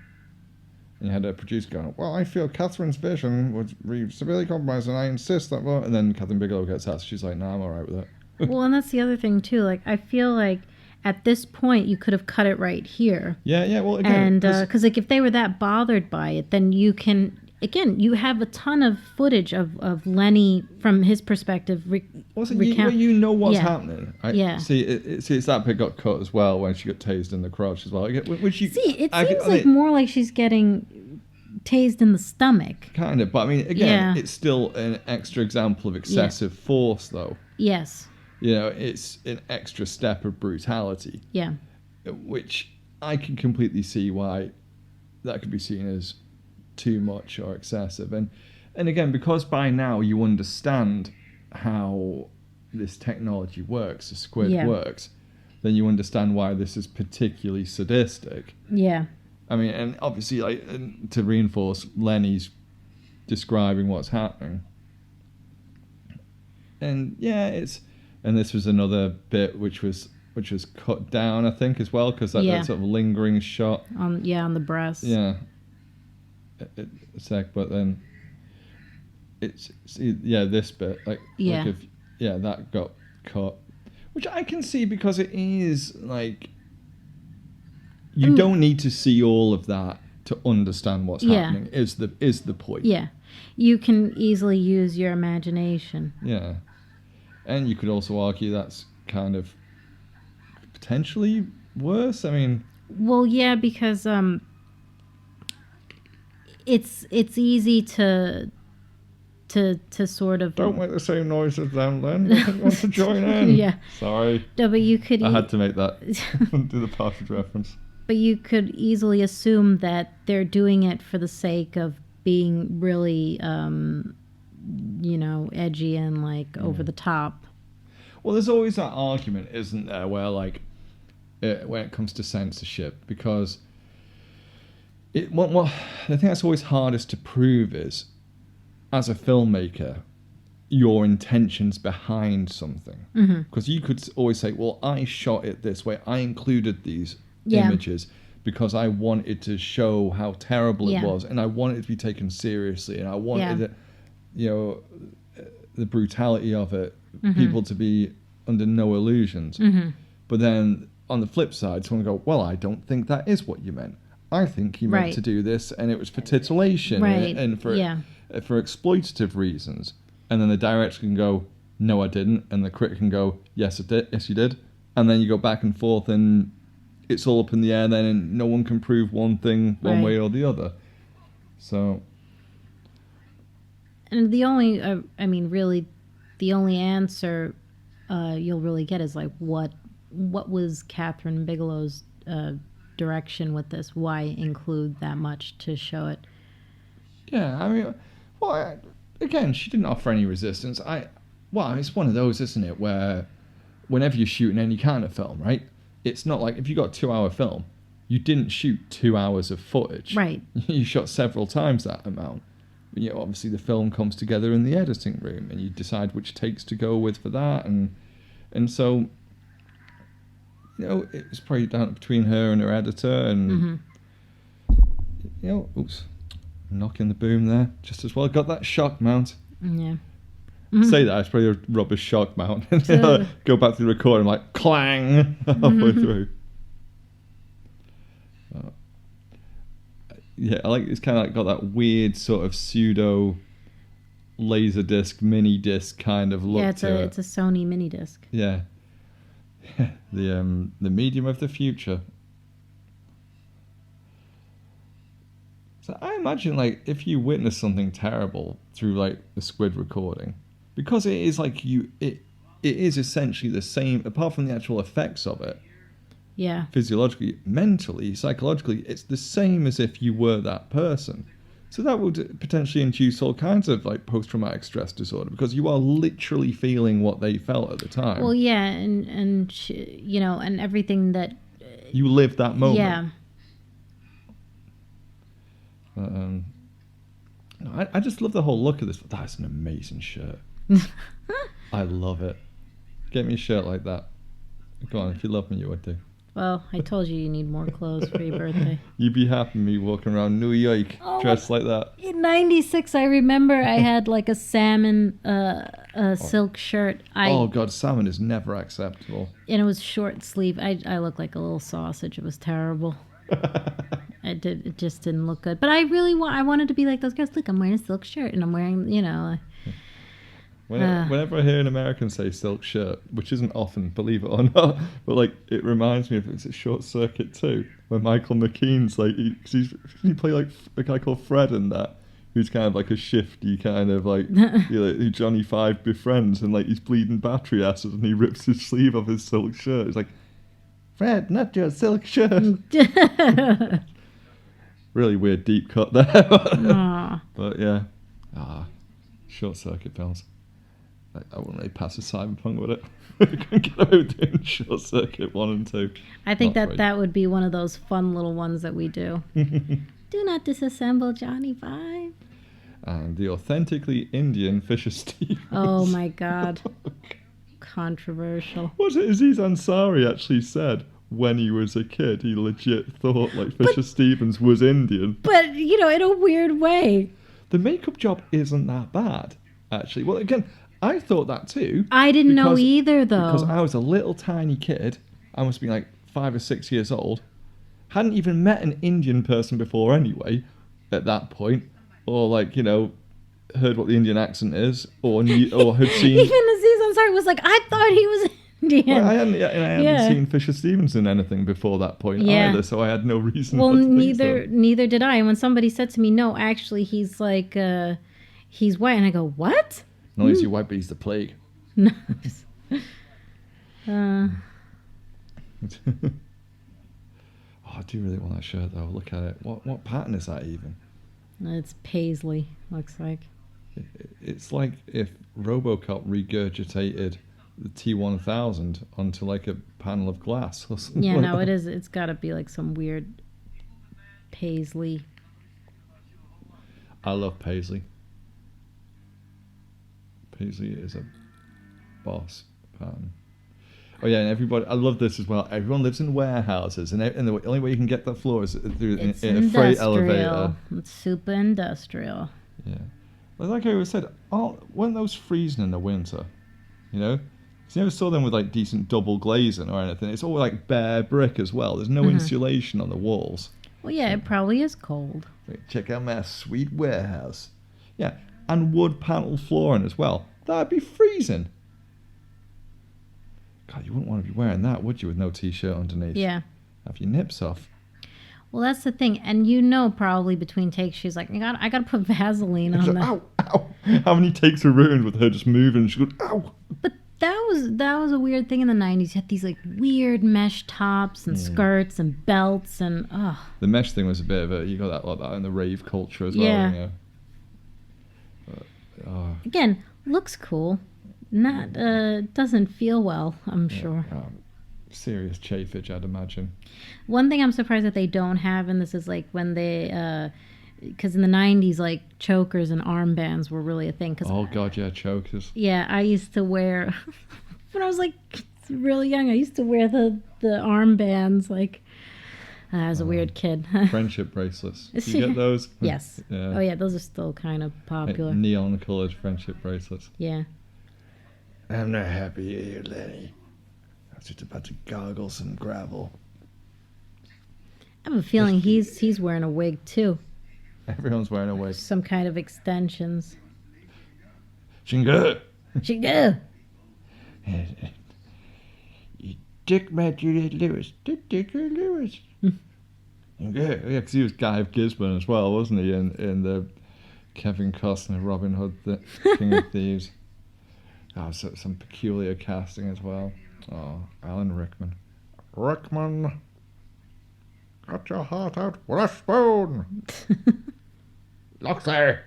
And you had a producer going, well, I feel Catherine's vision was severely compromised, and I insist that... And then Catherine Bigelow gets asked, she's like, no, I'm all right with it. Well, and that's the other thing, too. Like, I feel like at this point, you could have cut it right here. Yeah, well, again... And, because, like, if they were that bothered by it, then you can... Again, you have a ton of footage of Lenny, from his perspective, you know what's happening. Yeah. See, it's that bit got cut as well when she got tased in the crotch as well. Which it seems like more like she's getting tased in the stomach. Kind of, but I mean, again, it's still an extra example of excessive force, though. Yes. It's an extra step of brutality. Yeah. Which I can completely see why that could be seen as too much or excessive. And again, because by now you understand how this technology works, the squid works, then you understand why this is particularly sadistic. Yeah. I mean, and obviously, like, to reinforce, Lenny's describing what's happening. And yeah, and this was another bit which was cut down, I think, as well, because that sort of lingering shot on the breast. Yeah. A sec, but then it's this bit that got cut, which I can see because it is like you don't need to see all of that to understand what's happening. Is the point? Yeah, you can easily use your imagination. Yeah, and you could also argue that's kind of potentially worse. I mean, well, yeah, because it's easy to sort of... Don't make the same noise as them, then. I want to join in. Yeah. Sorry. No, but you could... I had to make that. Do the partridge reference. But you could easily assume that they're doing it for the sake of being really, edgy and, like, over the top. Well, there's always that argument, isn't there, where, like, when it comes to censorship, because... the thing that's always hardest to prove is, as a filmmaker, your intentions behind something. Because you could always say, well, I shot it this way. I included these images because I wanted to show how terrible it was, and I wanted it to be taken seriously, and I wanted it, the brutality of it, people to be under no illusions. But then, on the flip side, someone will go, well, I don't think that is what you meant. I think he meant to do this, and it was for titillation and for exploitative reasons. And then the director can go, no, I didn't. And the critic can go, yes, I did. Yes, you did. And then you go back and forth, and it's all up in the air then, and no one can prove one thing one way or the other. So... And the only, really, the only answer you'll really get is, like, what was Catherine Bigelow's... direction with this? Why include that much to show it? Yeah, I mean, well, again, she didn't offer any resistance. It's one of those, isn't it, where whenever you're shooting any kind of film, right? It's not like if you got a 2-hour film, you didn't shoot 2 hours of footage. Right. You shot several times that amount. Obviously the film comes together in the editing room, and you decide which takes to go with for that, and so. It was probably down between her and her editor, and oops, knocking the boom there just as well. Got that shock mount. Yeah. say that, I spray a rubber shock mount and go back to the recording, like clang halfway through. Yeah, I like it's kind of like got that weird sort of pseudo laser disc, mini disc kind of look to it. It's a Sony mini disc. Yeah, the medium of the future. So I imagine, like, if you witness something terrible through like the squid recording, because it is like it is essentially the same, apart from the actual effects of it. Yeah. Physiologically, mentally, psychologically, it's the same as if you were that person. So that would potentially induce all kinds of like post-traumatic stress disorder, because you are literally feeling what they felt at the time. Well, yeah, and and everything that you live that moment. Yeah. I just love the whole look of this. That's an amazing shirt. I love it. Get me a shirt like that. Go on, if you love me, you would do. Well, I told you need more clothes for your birthday. You'd be happy me walking around New York dressed like that. In '96, I remember I had like a salmon silk shirt. Oh God, salmon is never acceptable. And it was short sleeve. I looked like a little sausage. It was terrible. It just didn't look good. But I really wanted to be like those guys. Look, I'm wearing a silk shirt, and I'm wearing, Whenever I hear an American say silk shirt, which isn't often, believe it or not, but like it reminds me of it's a Short Circuit too, where Michael McKean's like he play like a guy called Fred in that, who's kind of like a shifty kind of like who Johnny Five befriends, and like he's bleeding battery acid, and he rips his sleeve off his silk shirt. He's like, Fred, not your silk shirt. Really weird deep cut there. But yeah, Short Circuit films. I wouldn't really pass a Cyberpunk with it. I couldn't get away with doing Short Circuit 1 and 2. I think that would be one of those fun little ones that we do. Do not disassemble Johnny Five. And the authentically Indian Fisher Stevens. Oh my God. Controversial. What Aziz Ansari actually said when he was a kid, he legit thought like Fisher Stevens was Indian. But, in a weird way. The makeup job isn't that bad, actually. Well, again, I thought that too. I didn't know either, though. Because I was a little tiny kid. I must be like 5 or 6 years old. Hadn't even met an Indian person before anyway, at that point. Or like, heard what the Indian accent is. Or had seen... Even Aziz Ansari was like, I thought he was Indian. Well, I hadn't seen Fisher Stevens in anything before that point either, so I had no reason not to neither did I. And when somebody said to me, no, actually, he's like, he's white. And I go, what? Not only is he white, but he's the plague. No. Oh, I do really want that shirt, though. Look at it. What pattern is that even? It's paisley, looks like. It's like if RoboCop regurgitated the T-1000 onto like a panel of glass or something. Yeah, no, it is. It's got to be like some weird paisley. I love paisley. Paisley is a boss pattern. Oh yeah, and everybody, I love this as well. Everyone lives in warehouses, and the only way you can get that floor is through in a freight elevator. It's super industrial. Yeah, like I always said, weren't those freezing in the winter? You never saw them with like decent double glazing or anything. It's all like bare brick as well. There's no insulation on the walls. Well, yeah, it probably is cold. Check out my sweet warehouse. Yeah, and wood panel flooring as well. That'd be freezing. God, you wouldn't want to be wearing that, would you, with no t-shirt underneath? Yeah. Have your nips off. Well, that's the thing. And probably between takes, she's like, I got to put Vaseline on that. Ow, ow. How many takes were ruined with her just moving? She goes, ow. But that was a weird thing in the 90s. You had these like weird mesh tops and skirts and belts and The mesh thing was a bit of you got that like that in the rave culture as well. Again, looks cool. Not doesn't feel well, I'm sure. Serious chafage, I'd imagine. One thing I'm surprised that they don't have, and this is like when they, because in the 90s, like chokers and armbands were really a thing. Oh God, yeah, chokers. Yeah, I used to wear, when I was like really young, I used to wear the armbands like. I was a weird kid. Friendship bracelets. Do you get those? Yes. Yeah. Oh yeah, those are still kind of popular. Like neon-coloured friendship bracelets. Yeah. I'm not happy here, Lenny. I was just about to gargle some gravel. I have a feeling he's wearing a wig too. Everyone's wearing a wig. Some kind of extensions. Shinga! Chigo! You dick mad Juliette Lewis. Dick Lewis. Yeah, because he was Guy of Gisborne as well, wasn't he? In the Kevin Costner Robin Hood King of Thieves. Oh, so some peculiar casting as well. Oh, Alan Rickman. Rickman, cut your heart out with a spoon. Look there.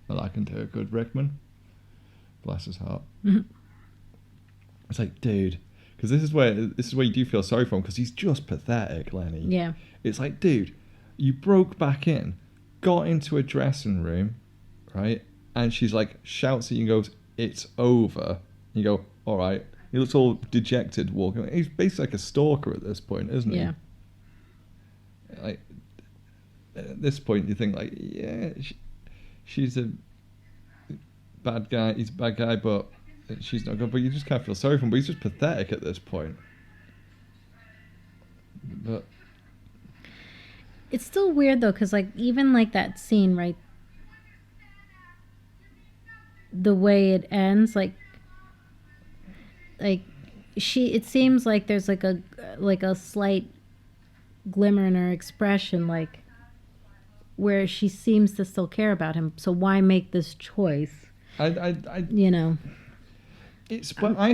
Well, I can do a good Rickman. Bless his heart. It's like, dude, because this is where you do feel sorry for him, because he's just pathetic, Lenny. Yeah. It's like, dude, you broke back in, got into a dressing room, right? And she's like, shouts at you and goes, "It's over." You go, all right. He looks all dejected walking. He's basically like a stalker at this point, isn't he? Yeah. Like, at this point, you think, like, yeah, she's a bad guy. He's a bad guy, but she's not good. But you just can't feel sorry for him. But he's just pathetic at this point. But it's still weird though, because like even like that scene, right? The way it ends, like it seems like there's like a slight glimmer in her expression, like where she seems to still care about him. So why make this choice? But I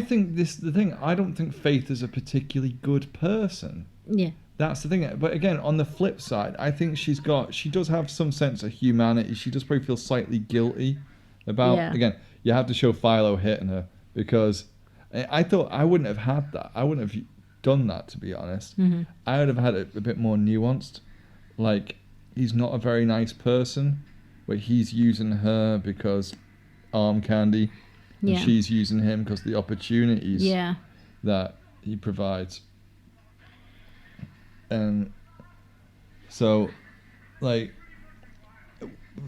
think the thing. I don't think Faith is a particularly good person. Yeah. That's the thing. But again, on the flip side, I think she does have some sense of humanity. She does probably feel slightly guilty about. Yeah. Again, you have to show Philo hitting her, because I thought I wouldn't have had that. I wouldn't have done that, to be honest. Mm-hmm. I would have had it a bit more nuanced. Like, he's not a very nice person, but he's using her because arm candy, and she's using him because the opportunities that he provides. And so, like,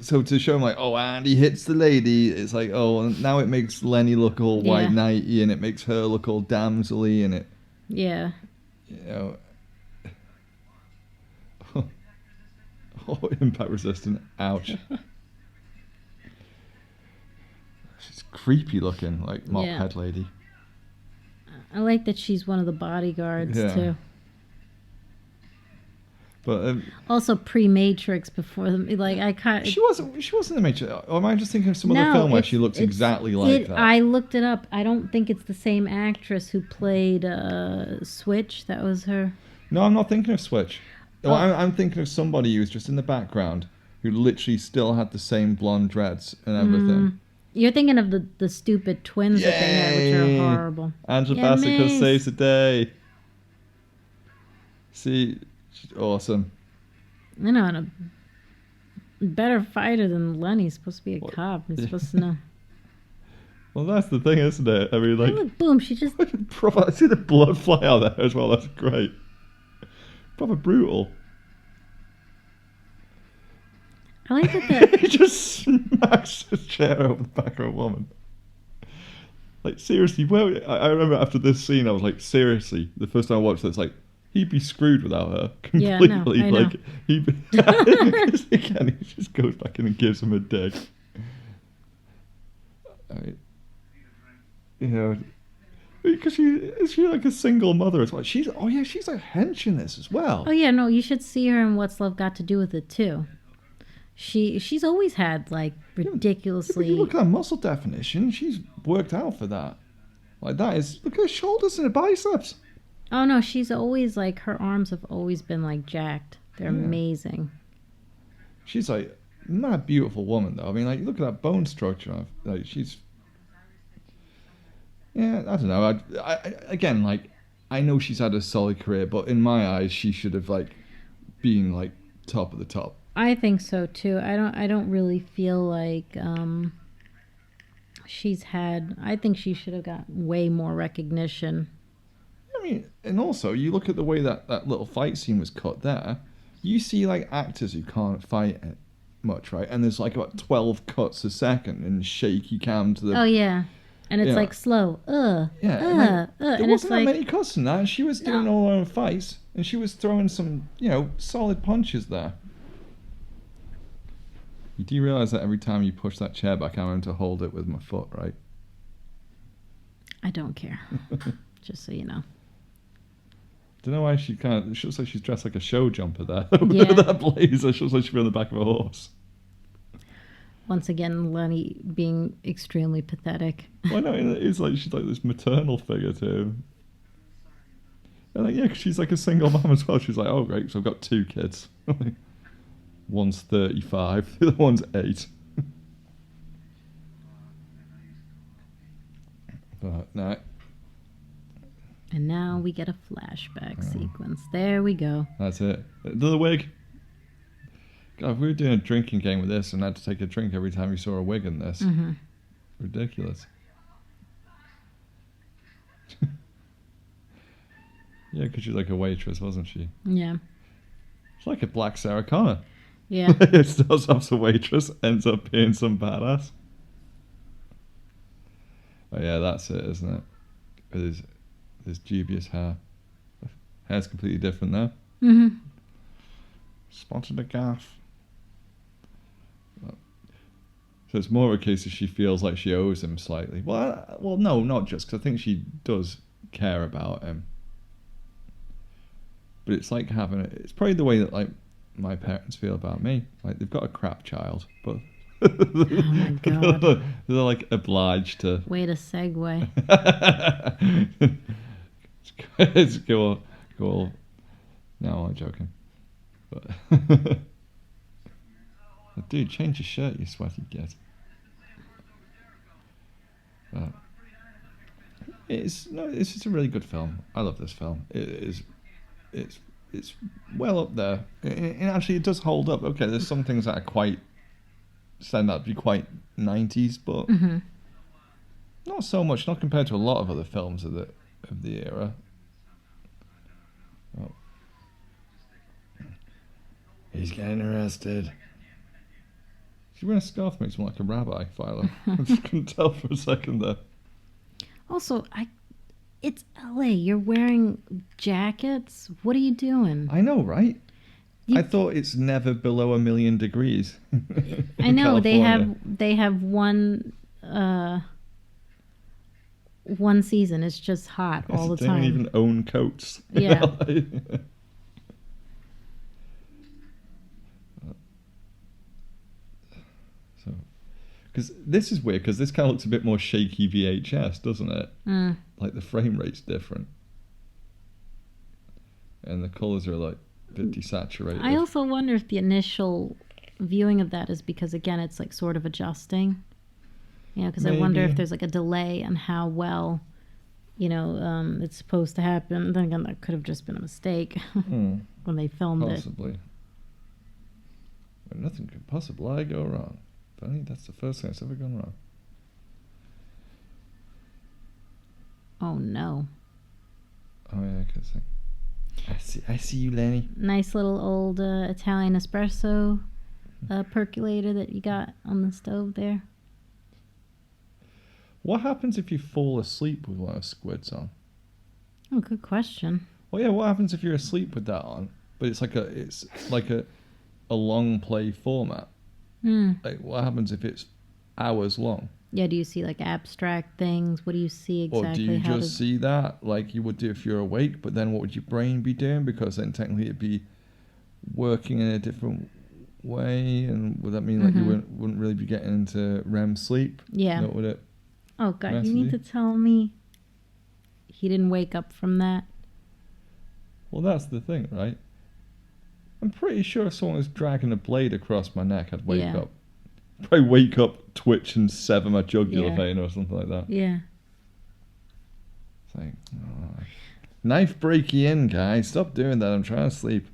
to show him, like, oh, Andy hits the lady, it's like, oh, now it makes Lenny look all white knighty, and it makes her look all damsel-y, and it, you know, oh, impact resistant, ouch. She's creepy looking, like mop head lady. I like that she's one of the bodyguards too. But also pre-Matrix before them, like I kind. She wasn't the Matrix. Or am I just thinking of some other film where she looks exactly like that? I looked it up. I don't think it's the same actress who played Switch. That was her. No, I'm not thinking of Switch. Oh. I'm thinking of somebody who was just in the background who literally still had the same blonde dreads and everything. You're thinking of the stupid twins that they had, which are horrible. Angela Bassett saves the day. See, she's awesome. I know, and a better fighter than Lenny's supposed to be a cop. He's supposed to know. Well, that's the thing, isn't it? I mean, like, look, boom, she just. I see the blood fly out there as well. That's great. Proper brutal. I like that. He just smacks his chair over the back of a woman. Like, seriously, I remember after this scene, I was like, seriously, the first time I watched this, like, he'd be screwed without her completely. Yeah, no, I know. Again, he just goes back in and gives him a dig. Because is she like a single mother as well? She's a hench in this as well. Oh yeah, no, you should see her in What's Love Got to Do with It too. She's always had like ridiculously. Yeah, look at her muscle definition. She's worked out for that. Like that is look at her shoulders and her biceps. Oh no, she's always like her arms have always been like jacked. They're amazing. She's like mad beautiful woman though. I mean, like look at that bone structure. Like she's. Yeah, I don't know. I again, like I know she's had a solid career, but in my eyes, she should have like been like top of the top. I think so too. I don't really feel like she's had. I think she should have got way more recognition. I mean, and also you look at the way that little fight scene was cut there. You see like actors who can't fight much, right? And there's like about 12 cuts a second and shaky cam to the. Oh yeah. And it's Yeah. like slow. Yeah, there And it's wasn't that like, many cuts in that. She was doing No. all her own fights, and she was throwing some, solid punches there. You do realize that every time you push that chair back, I'm going to hold it with my foot, right? I don't care. Just so you know. Don't know why she looks like she's dressed like a show jumper there. Yeah. That blazer. She looks like she'd be on the back of a horse. Once again, Lenny being extremely pathetic. Well, no, it's like she's like this maternal figure to him. And like, yeah, 'cause she's like a single mom as well. She's like, oh great, so I've got 2 kids. One's 35, the other one's 8. But no. And now we get a flashback sequence. There we go. That's it. The wig. God, if we were doing a drinking game with this and had to take a drink every time you saw a wig in this. Mm-hmm. Ridiculous. Yeah, because she's like a waitress, wasn't she? Yeah. She's like a black Sarah Connor. Yeah. It starts off as a waitress, ends up being some badass. Oh yeah, that's it, isn't it? With his dubious hair. Hair's completely different now. Mm-hmm. Spotted a gaff. So it's more of a case that she feels like she owes him slightly. Well, no, not just, because I think she does care about him. But it's like having it. It's probably the way that like my parents feel about me. Like they've got a crap child, but Oh my God. they're like obliged to. Way to segue. It's cool. No, I'm joking. But dude, change your shirt, you sweaty git. It's just a really good film. I love this film. It's well up there. And actually, it does hold up. Okay, there's some things that are quite stand out to be quite 90s, but Mm-hmm. not so much. Not compared to a lot of other films of the era. Oh. He's getting arrested. She's wearing a scarf, makes him like a rabbi, Philo. I just couldn't tell for a second there. Also, it's LA. You're wearing jackets. What are you doing? I know, right? You- I thought it's never below 1,000,000 degrees. I know in California. they have one season. It's just hot all the They time. don't even own coats. Yeah. So, because this is weird, because this kind of looks a bit more shaky VHS, doesn't it? Mm. Like the frame rate's different, and the colors are like a bit desaturated. I also wonder if the initial viewing of that is because, again, it's like sort of adjusting. You know, because I wonder Maybe. if there's like a delay on how well, it's supposed to happen. Then again, that could have just been a mistake Hmm, when they filmed it. possibly. But nothing could possibly go wrong. But I think that's the first thing that's ever gone wrong. Oh no! Oh yeah, I can see. I see you, Lenny. Nice little old Italian espresso percolator that you got on the stove there. What happens if you fall asleep with one of Squid's on? Oh, good question. Well, yeah. What happens if you're asleep with that on? But it's like a long play format. Hmm. Like, what happens if it's hours long? Yeah. Do you see like abstract things? What do you see exactly? Or do you How just see that like you would do if you're awake? But then what would your brain be doing? Because then technically it'd be working in a different way, and would that mean like you wouldn't really be getting into REM sleep? Yeah. What would it? Oh God! Rest You of need you? to tell me he didn't wake up from that. Well, that's the thing, right? I'm pretty sure if someone was dragging a blade across my neck, I'd wake Yeah. up. Probably wake up, twitch, and sever my jugular Yeah. vein or something like that. Yeah. It's like, oh, knife break you in, guys. Stop doing that. I'm trying to sleep.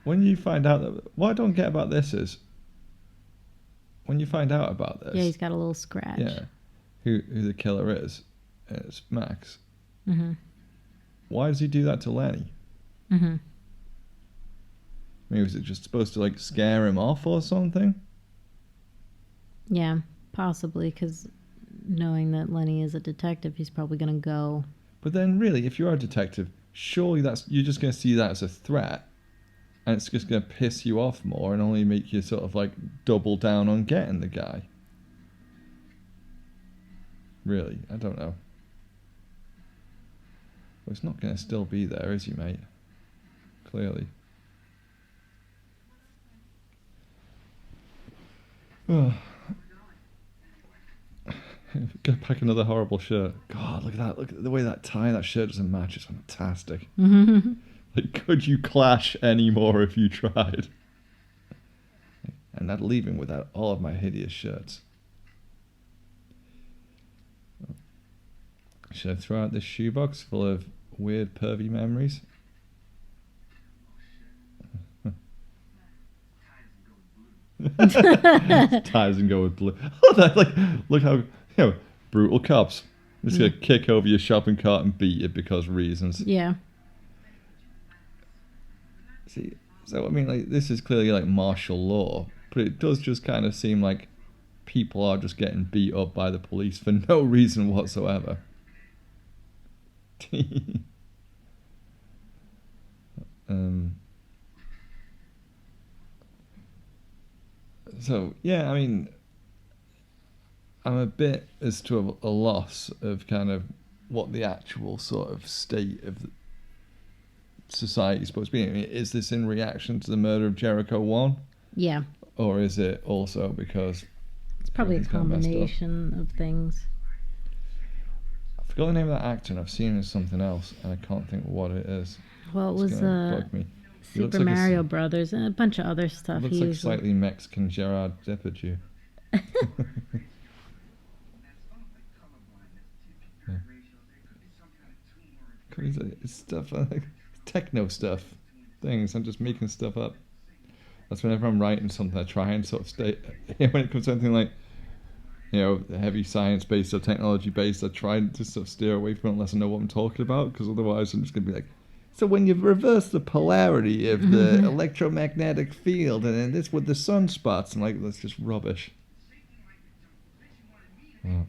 When you find out that, what I don't get about this is, when you find out about this, Yeah. He's got a little scratch. yeah, who the killer is, and it's Max. Mhm. Why does he do that to Lenny? Mhm. I mean, was it just supposed to like scare him off or something? Yeah, possibly, because knowing that Lenny is a detective, he's probably going to go. But then, really, if you're a detective, surely you're just going to see that as a threat, and it's just going to piss you off more and only make you sort of like double down on getting the guy. Really, I don't know. Well, it's not going to still be there, is he, mate? Clearly. Oh. Go pack another horrible shirt. God, look at that. Look at the way that tie, that shirt doesn't match. It's fantastic. Like, could you clash anymore if you tried? And not leaving without all of my hideous shirts. Should I throw out this shoebox full of weird, pervy memories? Ties and go with blue. Oh, that, like, look how, brutal cops. Just gonna kick over your shopping cart and beat you because reasons. Yeah. See, so I mean, like, this is clearly like martial law, but it does just kind of seem like people are just getting beat up by the police for no reason whatsoever. So yeah, I mean, I'm a bit as to a loss of kind of what the actual sort of state of society is supposed to be. I mean, is this in reaction to the murder of Jericho 1? Yeah. Or is it also because it's probably a combination of things. I forgot the name of that actor, and I've seen him in something else, and I can't think what it is. Well, it was bug me. Super Mario Brothers and a bunch of other stuff. Looks like slightly Mexican Gerard Depardieu. It's stuff like techno stuff, things. I'm just making stuff up. That's whenever I'm writing something, I try and sort of stay. When it comes to something like, heavy science based or technology based, I try to sort of steer away from it unless I know what I'm talking about, because otherwise I'm just going to be like, so when you reverse the polarity of the electromagnetic field, and then this with the sunspots, and like, that's just rubbish. Oh.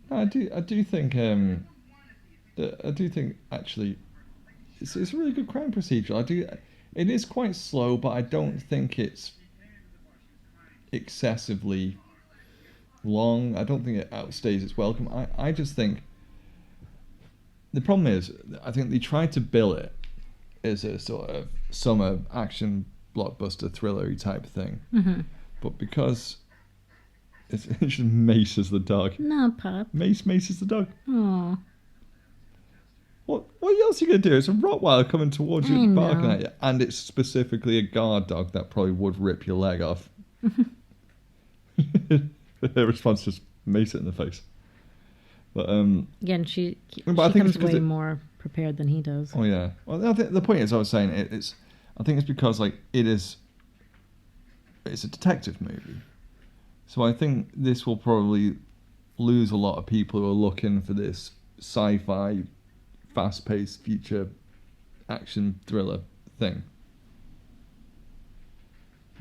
I do think actually it's a really good crime procedural. It is quite slow, but I don't think it's excessively long. I don't think it outstays its welcome. I just think the problem is, I think they tried to bill it as a sort of summer action blockbuster thriller type thing, but because it's just Mace as the dog. No, Pop. Mace is the dog. Aww. What else are you going to do? It's a Rottweiler coming towards you, barking at you, and it's specifically a guard dog that probably would rip your leg off. Her response is Mace it in the face. But again, she comes way more prepared than he does. Oh yeah. Well, I think the point is, I was saying I think it's because like it's a detective movie. So I think this will probably lose a lot of people who are looking for this sci-fi, fast-paced future action thriller thing.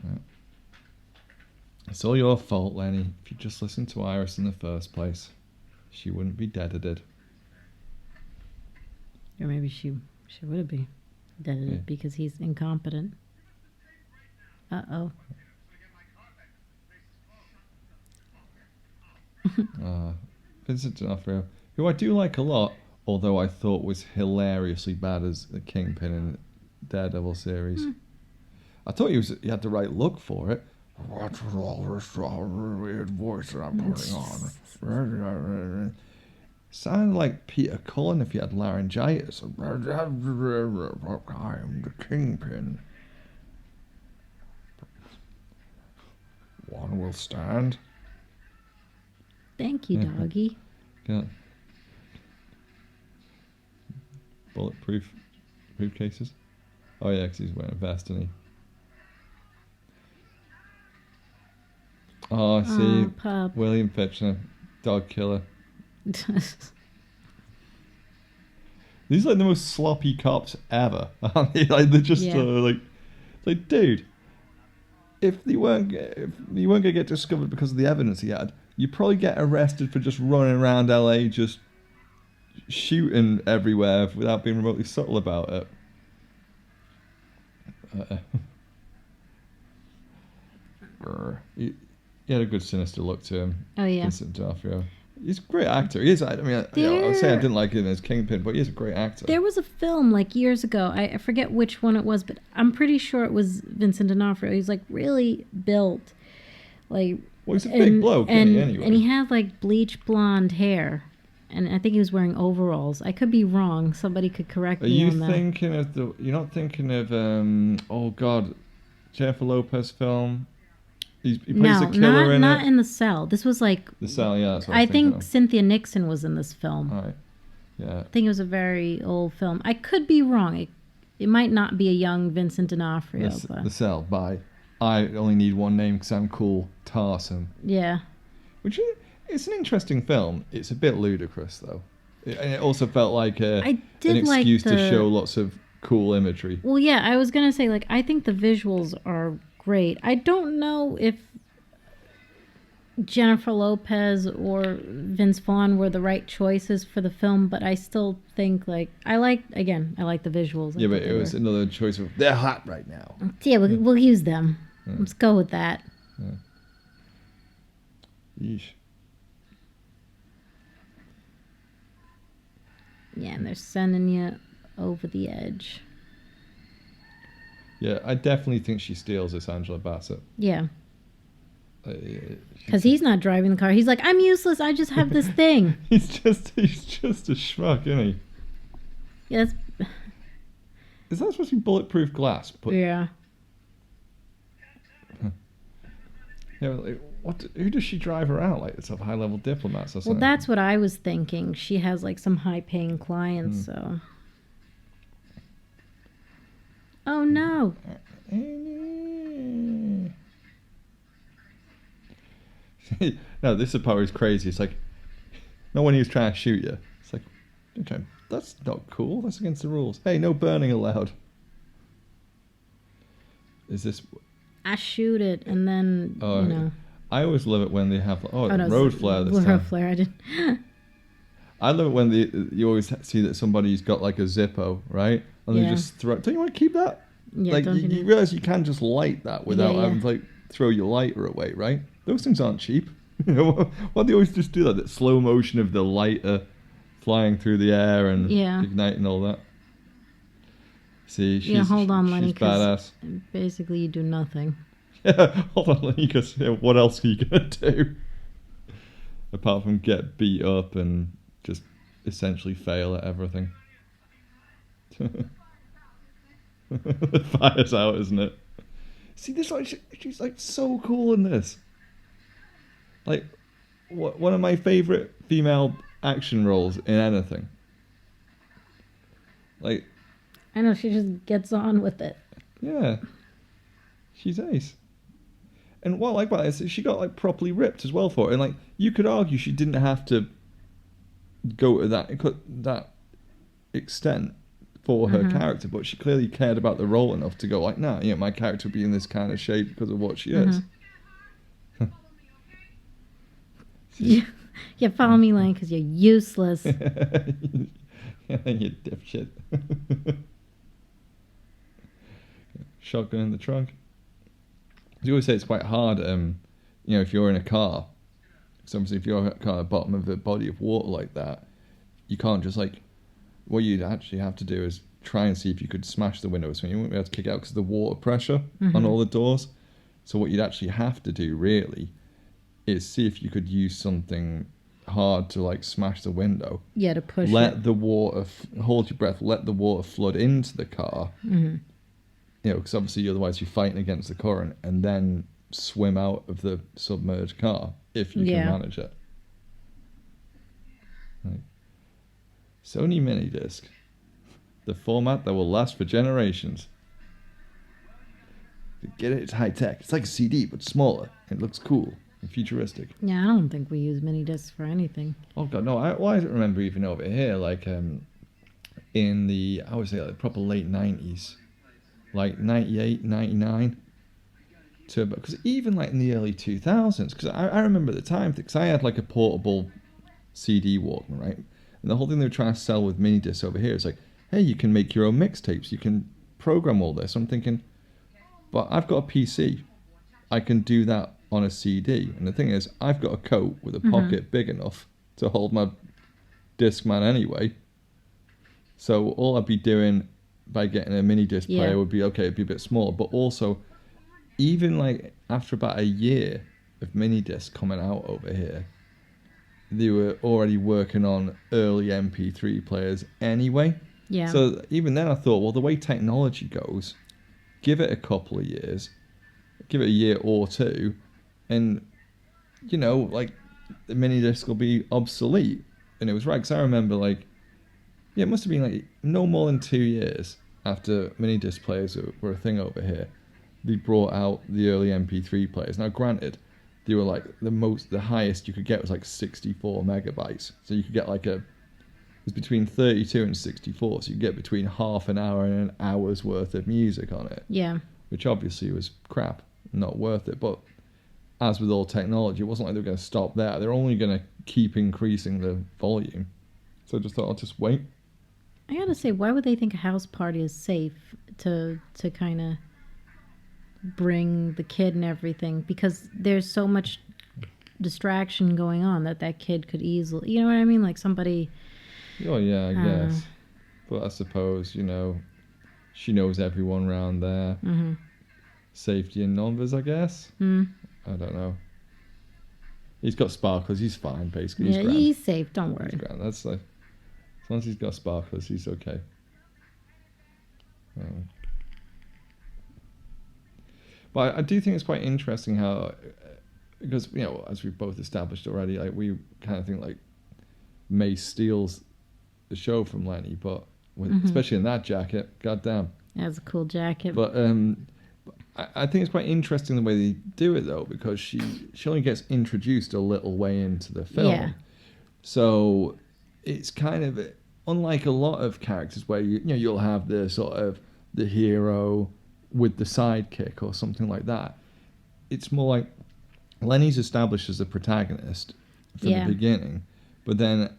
Right. It's all your fault, Lenny. If you just listened to Iris in the first place, she wouldn't be deaded. Or maybe she would be deaded because he's incompetent. Uh-oh. Vincent D'Onofrio, who I do like a lot, although I thought was hilariously bad as the Kingpin in the Daredevil series. I thought he had the right look for it. What's with all this weird voice that I'm putting on? Sounded like Peter Cullen if he had laryngitis. I am the Kingpin. One will stand. Thank you, doggy. Yeah. Bulletproof cases. Oh yeah, because he's wearing a vest, isn't he? Oh, I see. Pup. William Fichtner, dog killer. These are like the most sloppy cops ever, aren't they? Like they're just like, dude. if you weren't gonna get discovered because of the evidence he had, you'd probably get arrested for just running around LA, just shooting everywhere without being remotely subtle about it. He had a good sinister look to him. Oh yeah. Vincent D'Onofrio. He's a great actor. He is. I mean, I would say I didn't like him as Kingpin, but he's a great actor. There was a film like years ago. I forget which one it was, but I'm pretty sure it was Vincent D'Onofrio. He's like really built, like. Well, he's a big bloke, anyway. And he had like bleach blonde hair, and I think he was wearing overalls. I could be wrong. Somebody could correct me on that. Are you thinking of the? You're not thinking of oh God, Jennifer Lopez film. He plays a killer in it. Not in The Cell. This was like The Cell. Yeah, that's what I think of. Cynthia Nixon was in this film. All right. Yeah. I think it was a very old film. I could be wrong. It might not be a young Vincent D'Onofrio. The Cell by I only need one name because I'm cool. Tarsem. Yeah. Which it's an interesting film. It's a bit ludicrous though, and it also felt like an excuse to show lots of cool imagery. Well, yeah, I was gonna say I think the visuals are great. I don't know if Jennifer Lopez or Vince Vaughn were the right choices for the film, but I still think I like the visuals. Yeah, but it was another choice of they're hot right now. Yeah, we'll use them. Yeah. Let's go with that. Yeah. Yeesh. Yeah, and they're sending you over the edge. Yeah, I definitely think she steals this Angela Bassett. Yeah. Because he's not driving the car. He's like, I'm useless. I just have this thing. he's just a schmuck, isn't he? Yeah. Is that supposed to be bulletproof glass? Yeah. Yeah, who does she drive around? Like, it's high-level diplomats or something? Well, that's what I was thinking. She has some high-paying clients, so. Oh no. No, this part is crazy. It's like, not when he was trying to shoot you. It's like, okay, that's not cool. That's against the rules. Hey, no burning allowed. Is this? I shoot it, and then I always love it when they have road flare this time. Road flare. I didn't. I love it when you always see that somebody's got like a Zippo, right? And they just throw. Don't you want to keep that? Yeah. Like you realize you can just light that without having to throw your lighter away, right? Those things aren't cheap. Why do they always just do that? That slow motion of the lighter flying through the air and igniting all that. See, hold on, Lenny, she's badass. Basically, you do nothing. Yeah, hold on, Lenny, because what else are you gonna do apart from get beat up and just essentially fail at everything? The fire's out, isn't it? See, this she's so cool in this. Like, one of my favorite female action roles in anything. Like, I know, she just gets on with it. Yeah, she's ace. And what I like about it is she got properly ripped as well for it. And you could argue she didn't have to go to that extent for her character, but she clearly cared about the role enough to go nah, my character will be in this kind of shape because of what she is. Yeah, follow me, Lane, because you're useless. You dipshit. Shotgun in the trunk. You always say it's quite hard, if you're in a car. Because obviously if you're at the bottom of a body of water like that, you can't just what you'd actually have to do is try and see if you could smash the windows. So you wouldn't be able to kick out because of the water pressure on all the doors. So what you'd actually have to do really is see if you could use something hard to smash the window. Yeah, to push Let the water, hold your breath, let the water flood into the car. Mm-hmm. Because obviously otherwise you're fighting against the current, and then swim out of the submerged car if you can manage it. Right. Sony mini disc, the format that will last for generations. Get it? It's high tech. It's like a CD but smaller. It looks cool and futuristic. Yeah, I don't think we use mini discs for anything. Oh god, no! I don't remember even over here in the I would say proper late 90s. 98, 99. to, because even like in the early 2000s, because I remember at the time, because I had like a portable CD Walkman, right? And the whole thing they were trying to sell with mini discs over here is like, hey, you can make your own mixtapes, you can program all this. I'm thinking, but I've got a PC, I can do that on a CD. And the thing is, I've got a coat with a pocket big enough to hold my Discman anyway. So all I'd be doing by getting a mini disc player would be, okay, it'd be a bit smaller. But also, even like after about a year of mini discs coming out over here, they were already working on early MP3 players anyway. Yeah. So even then I thought, well, the way technology goes, give it a couple of years, give it a year or two, and, you know, like, the mini disc will be obsolete. And it was right, because I remember, like, yeah, it must have been, like, no more than 2 years after mini disc players were a thing over here, they brought out the early MP3 players. Now, granted, they were, like, the highest you could get was, like, 64 megabytes. So you could get, like, it was between 32 and 64, so you could get between half an hour and an hour's worth of music on it. Yeah. Which obviously was crap, not worth it. But as with all technology, it wasn't like they were going to stop there. They're only going to keep increasing the volume. So I just thought I'll just wait. I gotta say, why would they think a house party is safe to kind of bring the kid and everything? Because there's so much distraction going on that kid could easily, you know what I mean? Like somebody... Oh, yeah, I guess. But I suppose, you know, she knows everyone around there. Mm-hmm. Safety in numbers, I guess. Mm. I don't know. He's got sparklers. He's fine, basically. Yeah, he's safe. Don't worry. He's grand. That's like, as long as he's got sparklers, he's okay. But I do think it's quite interesting how, because, you know, as we've both established already, like, we kind of think like Mace steals the show from Lenny, but especially in that jacket, goddamn. That's a cool jacket. But I think it's quite interesting the way they do it, though, because she only gets introduced a little way into the film. Yeah. So it's kind of, unlike a lot of characters where you know you'll have the sort of the hero with the sidekick or something like that. It's more like Lenny's established as the protagonist from the beginning, but then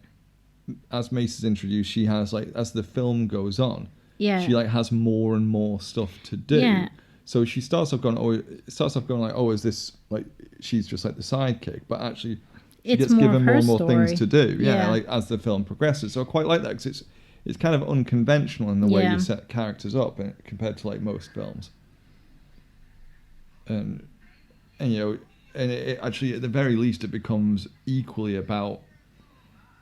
as Mace is introduced, she has, like, as the film goes on, she like has more and more stuff to do. Yeah. So she starts off going, like, oh, is this, like, she's just like the sidekick, but actually she gets given more and more things to do. Yeah, like as the film progresses. So I quite like that, because it's kind of unconventional in the way you set characters up compared to like most films. And you know, and it actually, at the very least, it becomes equally about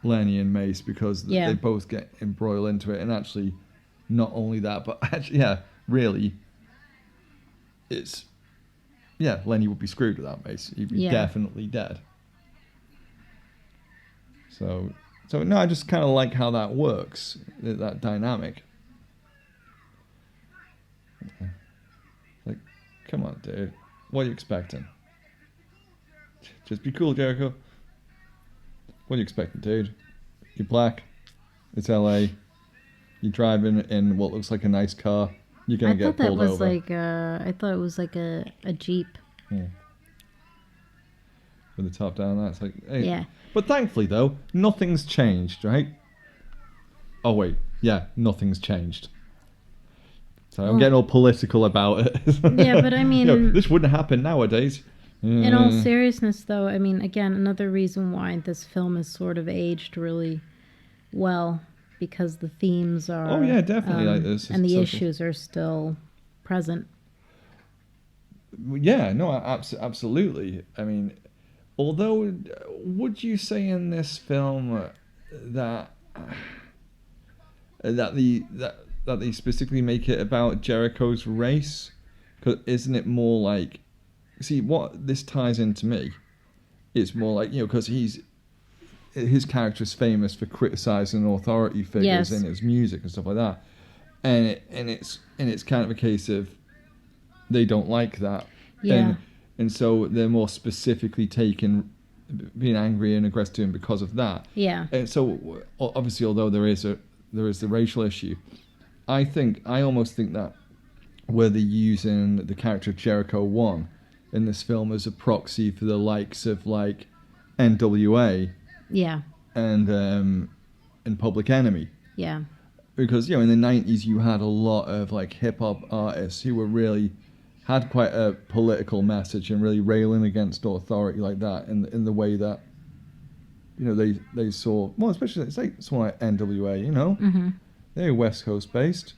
Lenny and Mace, because they both get embroiled into it. And actually, not only that, but actually, really, it's, Lenny would be screwed without Mace. He'd be definitely dead. So no, I just kind of like how that works, that dynamic. Like, come on, dude. What are you expecting? Just be cool, Jericho. What are you expecting, dude? You're black. It's LA. You're driving in what looks like a nice car. You're gonna get pulled over. I thought it was like a Jeep. Yeah. With the top down, that's like, hey. Yeah. But thankfully, though, nothing's changed, right? Oh wait, nothing's changed. So I'm getting all political about it. Yeah, but I mean, you know, this wouldn't happen nowadays. In all seriousness, though, I mean, again, another reason why this film is sort of aged really well, because the themes are... Oh, yeah, definitely. Like this, and the issues are still present. Yeah, no, absolutely. I mean, although, would you say in this film that they specifically make it about Jericho's race? Because isn't it more like... See, what this ties into me, it's more like, you know, because his character is famous for criticizing authority figures in his music and stuff like that, and it's kind of a case of they don't like that, and so they're more specifically being angry and aggressive to him because of that. Yeah. And so obviously, although there is the racial issue, I almost think that where they're using the character of Jericho 1 in this film as a proxy for the likes of like NWA Yeah. and Public Enemy. Yeah. Because, in the 90s you had a lot of like hip hop artists who were really had quite a political message and really railing against authority like that in the way that they saw, well, especially it's like someone like NWA, Mm-hmm. they're West Coast based.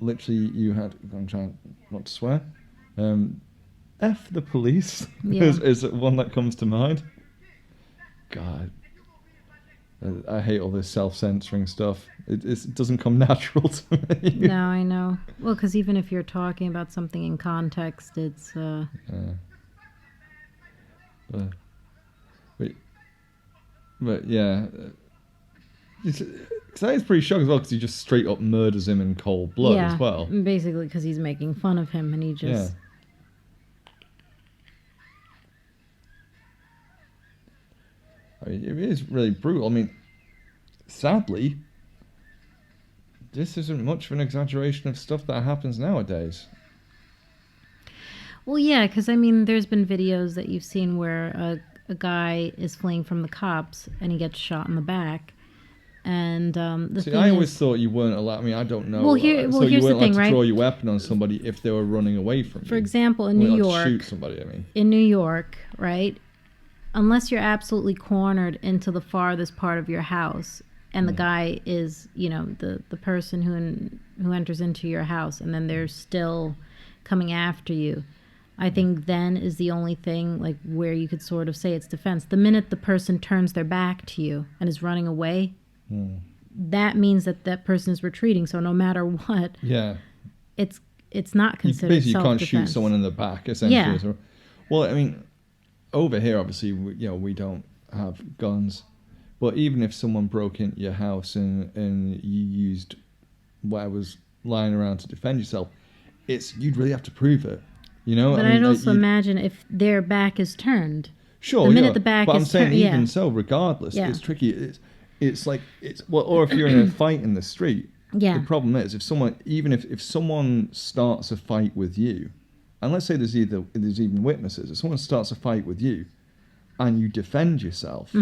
Literally you had, I'm trying not to swear, F the Police Yeah. is one that comes to mind. God, I hate all this self-censoring stuff. It doesn't come natural to me. No, I know. Well, because even if you're talking about something in context, it's But yeah, because that is pretty shocking as well. Because he just straight up murders him in cold blood yeah, as well. basically because he's making fun of him, and he just I mean, it is really brutal. I mean, sadly, this isn't much of an exaggeration of stuff that happens nowadays. Well, yeah, because I mean, there's been videos that you've seen where a guy is fleeing from the cops and he gets shot in the back. And the See, thing I always is, thought you weren't allowed. I mean, I don't know. Well, so you here's weren't the allowed thing, to right? draw your weapon on somebody if they were running away from you. for example, in You New weren't allowed to York, shoot somebody. I mean, in New York, right? Unless you're absolutely cornered into the farthest part of your house, and the guy is, the person who enters into your house, and then they're still coming after you. I think then is the only thing like where you could sort of say it's defense. The minute the person turns their back to you and is running away, that means that that person is retreating. So no matter what, yeah, it's not you considered basically can't self-defense. shoot someone in the back. Essentially, Yeah. Well, I mean, over here, obviously, we don't have guns, but even if someone broke into your house and you used what was lying around to defend yourself, you'd really have to prove it. But I mean, I'd also you'd- imagine if their back is turned. Sure, The minute the back but I'm is saying turned, even yeah. so, regardless, Yeah. it's tricky. It's like or if you're in a fight in the street, Yeah. the problem is if someone starts a fight with you, and let's say there's even witnesses, if someone starts a fight with you, and you defend yourself,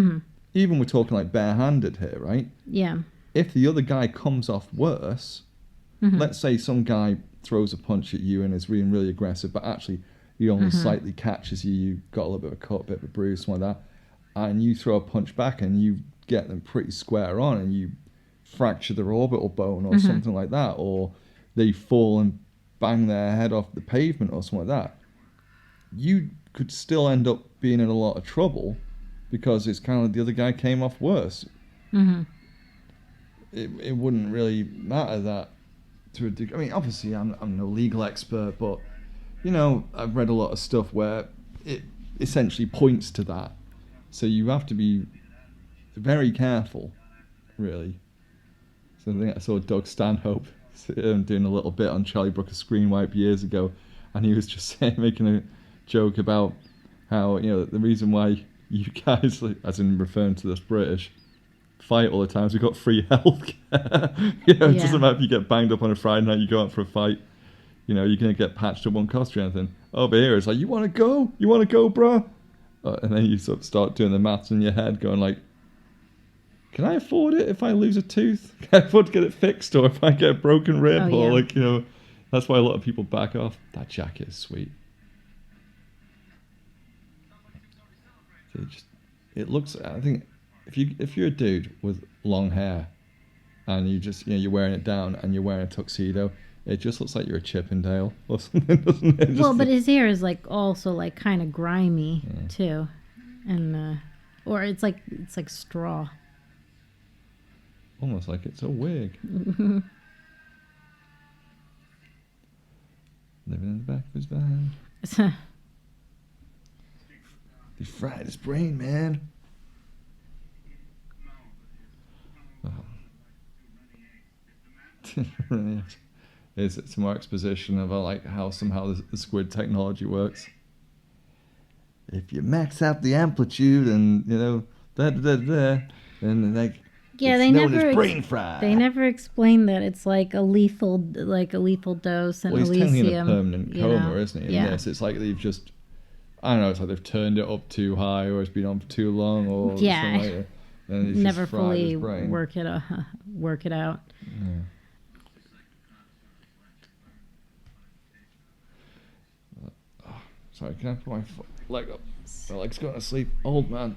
even we're talking like barehanded here, right? Yeah. If the other guy comes off worse, let's say some guy throws a punch at you and is being really aggressive, but actually he only slightly catches you, you got a little bit of a cut, a bit of a bruise, something like that, and you throw a punch back and you get them pretty square on and you fracture their orbital bone or something like that, or they fall and bang their head off the pavement or something like that, you could still end up being in a lot of trouble because it's kind of like the other guy came off worse. It wouldn't really matter that to a degree. I mean, obviously I'm no legal expert, but I've read a lot of stuff where it essentially points to that. So you have to be very careful, really. So I think I saw Doug Stanhope doing a little bit on Charlie Brooker's Screen Wipe years ago, and he was just making a joke about how the reason why you guys, as in referring to us British, fight all the time is we've got free healthcare. It doesn't matter if you get banged up on a Friday night, you go out for a fight, you're gonna get patched up, won't cost you anything. Over here it's like, you want to go, bruh? And then you sort of start doing the maths in your head, going like, can I afford it if I lose a tooth? Can I afford to get it fixed? Or if I get a broken rib? Oh, Or yeah. that's why a lot of people back off. That jacket is sweet. It looks, I think, if you're a dude with long hair and you just, you're wearing it down and you're wearing a tuxedo, it just looks like you're a Chippendale or something, doesn't it? Well, but his hair is like also like kind of grimy too, and or it's like straw. Almost like it's a wig. Living in the back of his van. They fried his brain, man. Oh. It's some more exposition of how somehow the squid technology works. If you max out the amplitude and then Yeah, it's they known never as brain fry. they never explain that it's like a lethal dose and Well, he's technically in a Elysium. permanent you coma, know? isn't he? In Yeah. this, it's like they've just, I don't know, it's like they've turned it up too high, or it's been on for too long, or Yeah. something like that. And it's Never just fried his fully brain. work it out. Yeah. Sorry, can I put my leg up? My leg's going to sleep. Old man.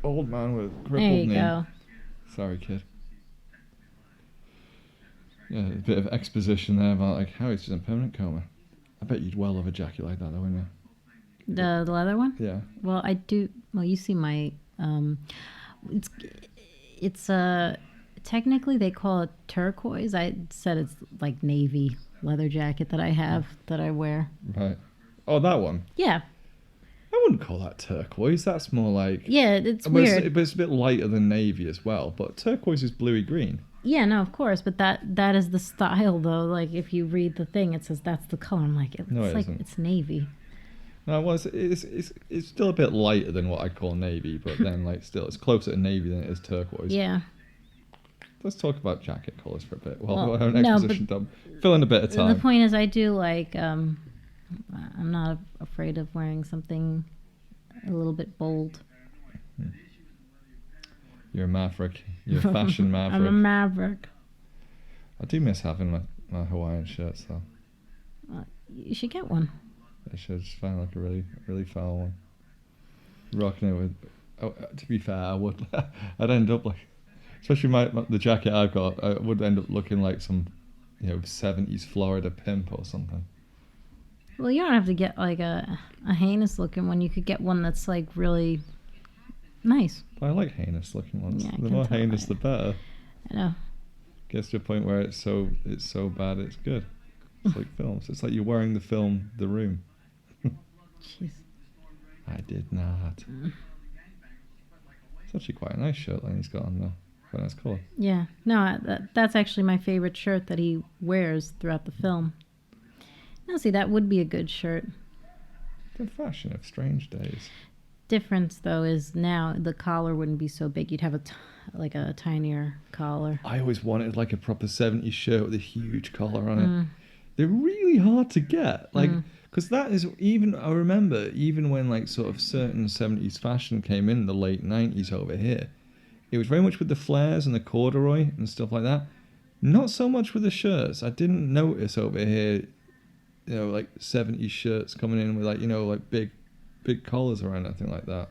Old man with a There crippled you knee. go. Sorry, kid. Yeah, a bit of exposition there about like how he's just in permanent coma. I bet you'd well love a jacket like that, though, wouldn't you? The leather one? Yeah. Well, I do. Well, you see my. It's technically they call it turquoise. I said it's like navy leather jacket that I have that I wear. Right. Oh, that one. Yeah. I wouldn't call that turquoise. That's more like. Yeah, it's But weird. it's a bit lighter than navy as well. But turquoise is bluey green. Yeah, no, of course, but that is the style though. Like if you read the thing, it says that's the color. I'm like, it's No, it like isn't. it's navy. No, well, it's still a bit lighter than what I call navy, but then like still it's closer to navy than it is turquoise. Yeah. Let's talk about jacket colours for a bit. Well, We're an no, exposition done. Fill in a bit of time. The point is, I do like. I'm not afraid of wearing something a little bit bold. You're a maverick. You're a fashion maverick. I'm a maverick. I do miss having my Hawaiian shirts though. You should get one. I should just find like a really foul one. Rocking it with. Oh, to be fair, I would. I'd end up like, especially the jacket I've got. I would end up looking like some, 70s Florida pimp or something. Well, you don't have to get like a heinous looking one. You could get one that's like really nice. But I like heinous looking ones. Yeah, I The can more tell heinous, by the better. I know. Gets to a point where it's so bad it's good. It's like films. It's like you're wearing the film The Room. Jeez. I did not. It's actually quite a nice shirt line he's got on there. Quite a nice colour. Yeah. No, that's actually my favorite shirt that he wears throughout the film. Now, see, that would be a good shirt. The fashion of strange days. Difference though is now the collar wouldn't be so big. You'd have like a tinier collar. I always wanted like a proper 70s shirt with a huge collar on it. They're really hard to get. Like, because that is I remember even when like sort of certain 70s fashion came in the late 90s over here, it was very much with the flares and the corduroy and stuff like that. Not so much with the shirts. I didn't notice over here, like 70s shirts coming in with like, like big collars or anything like that.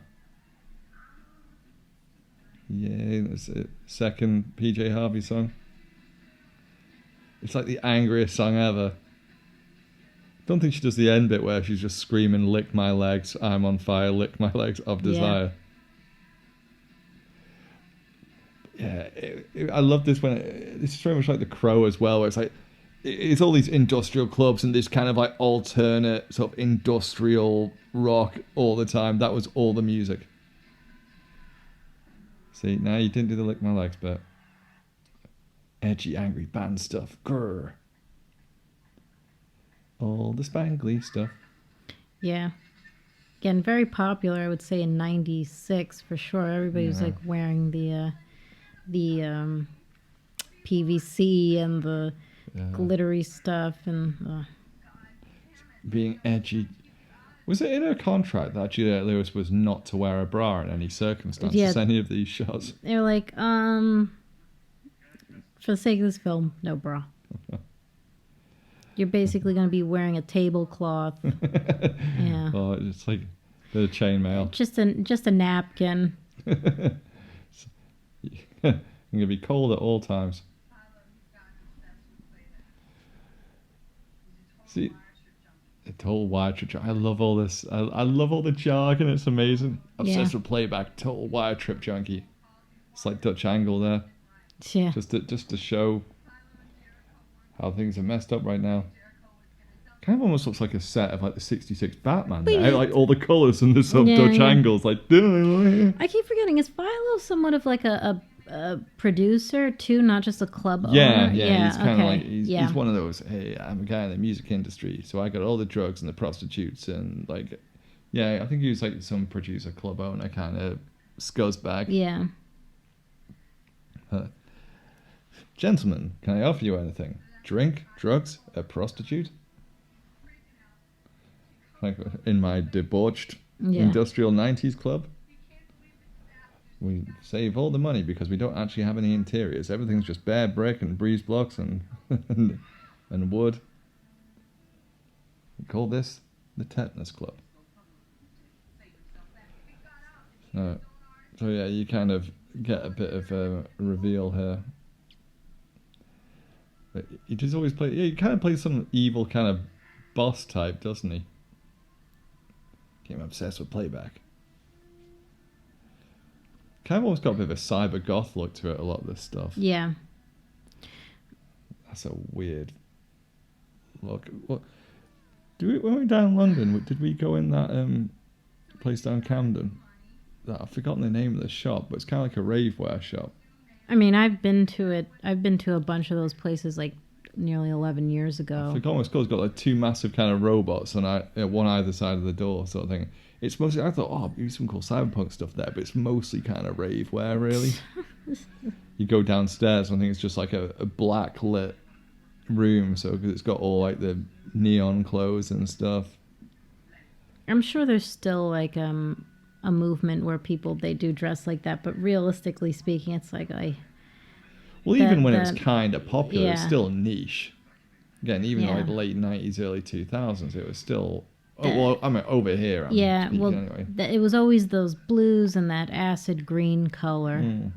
Yeah, that's it. Second PJ Harvey song. It's like the angriest song ever. Don't think she does the end bit where she's just screaming, "Lick my legs, I'm on fire, lick my legs of desire." Yeah, I love this when this is very much like The Crow as well, where it's like it's all these industrial clubs and this kind of like alternate sort of industrial rock all the time. That was all the music. See, now you didn't do the lick my legs bit. Edgy, angry band stuff. Grr. All the spangly stuff. Yeah. Again, very popular, I would say, in '96 for sure. Everybody was like wearing the PVC and the glittery stuff and being edgy. Was it in her contract that Juliette Lewis was not to wear a bra in any circumstances? Yeah. Any of these shots? they were like, for the sake of this film, no bra. You're basically going to be wearing a tablecloth. Yeah. Oh, it's like a bit of chainmail. Just a napkin. You're going to be cold at all times. See, the whole wire trip. I love all this. I love all the jargon. It's amazing. Obsessed with playback. Total wire trip junkie. It's like Dutch angle there. Yeah. Just to show how things are messed up right now. Kind of almost looks like a set of like the '66 Batman. There. Like all the colours and the sort of Dutch angles. Like. I keep forgetting. Is Philo somewhat of like a producer too, not just a club owner? Yeah. He's kind of like he's one of those. Hey, I'm a guy in the music industry, so I got all the drugs and the prostitutes and like, I think he was like some producer, club owner kind of scuzzbag. Yeah. Gentlemen, can I offer you anything? Drink, drugs, a prostitute? Like in my debauched industrial 90s club? We save all the money because we don't actually have any interiors. Everything's just bare brick and breeze blocks and and wood. We call this the Tetanus Club. So yeah, you kind of get a bit of a reveal here. But he just always play. Yeah, he kind of plays some evil kind of boss type, doesn't he? Became obsessed with playback. Kind of almost got a bit of a cyber goth look to it. A lot of this stuff. Yeah. That's a weird look. What? When we were down in London, did we go in that place down Camden? I've forgotten the name of the shop, but it's kind of like a raveware shop. I mean, I've been to it. I've been to a bunch of those places like nearly 11 years ago. I forgot what it's called. It's got like two massive kind of robots on one either side of the door, sort of thing. It's mostly, I thought, oh, maybe some cool Cyberpunk stuff there, but it's mostly kind of raveware, really. You go downstairs, and I think it's just like a black lit room, so because it's got all like the neon clothes and stuff. I'm sure there's still like a movement where people they do dress like that, but realistically speaking, it's like even when it's kind of popular, yeah. it's still niche. Again, even like the late 90s, early 2000s, it was still. Over here. Anyway. It was always those blues and that acid green color. And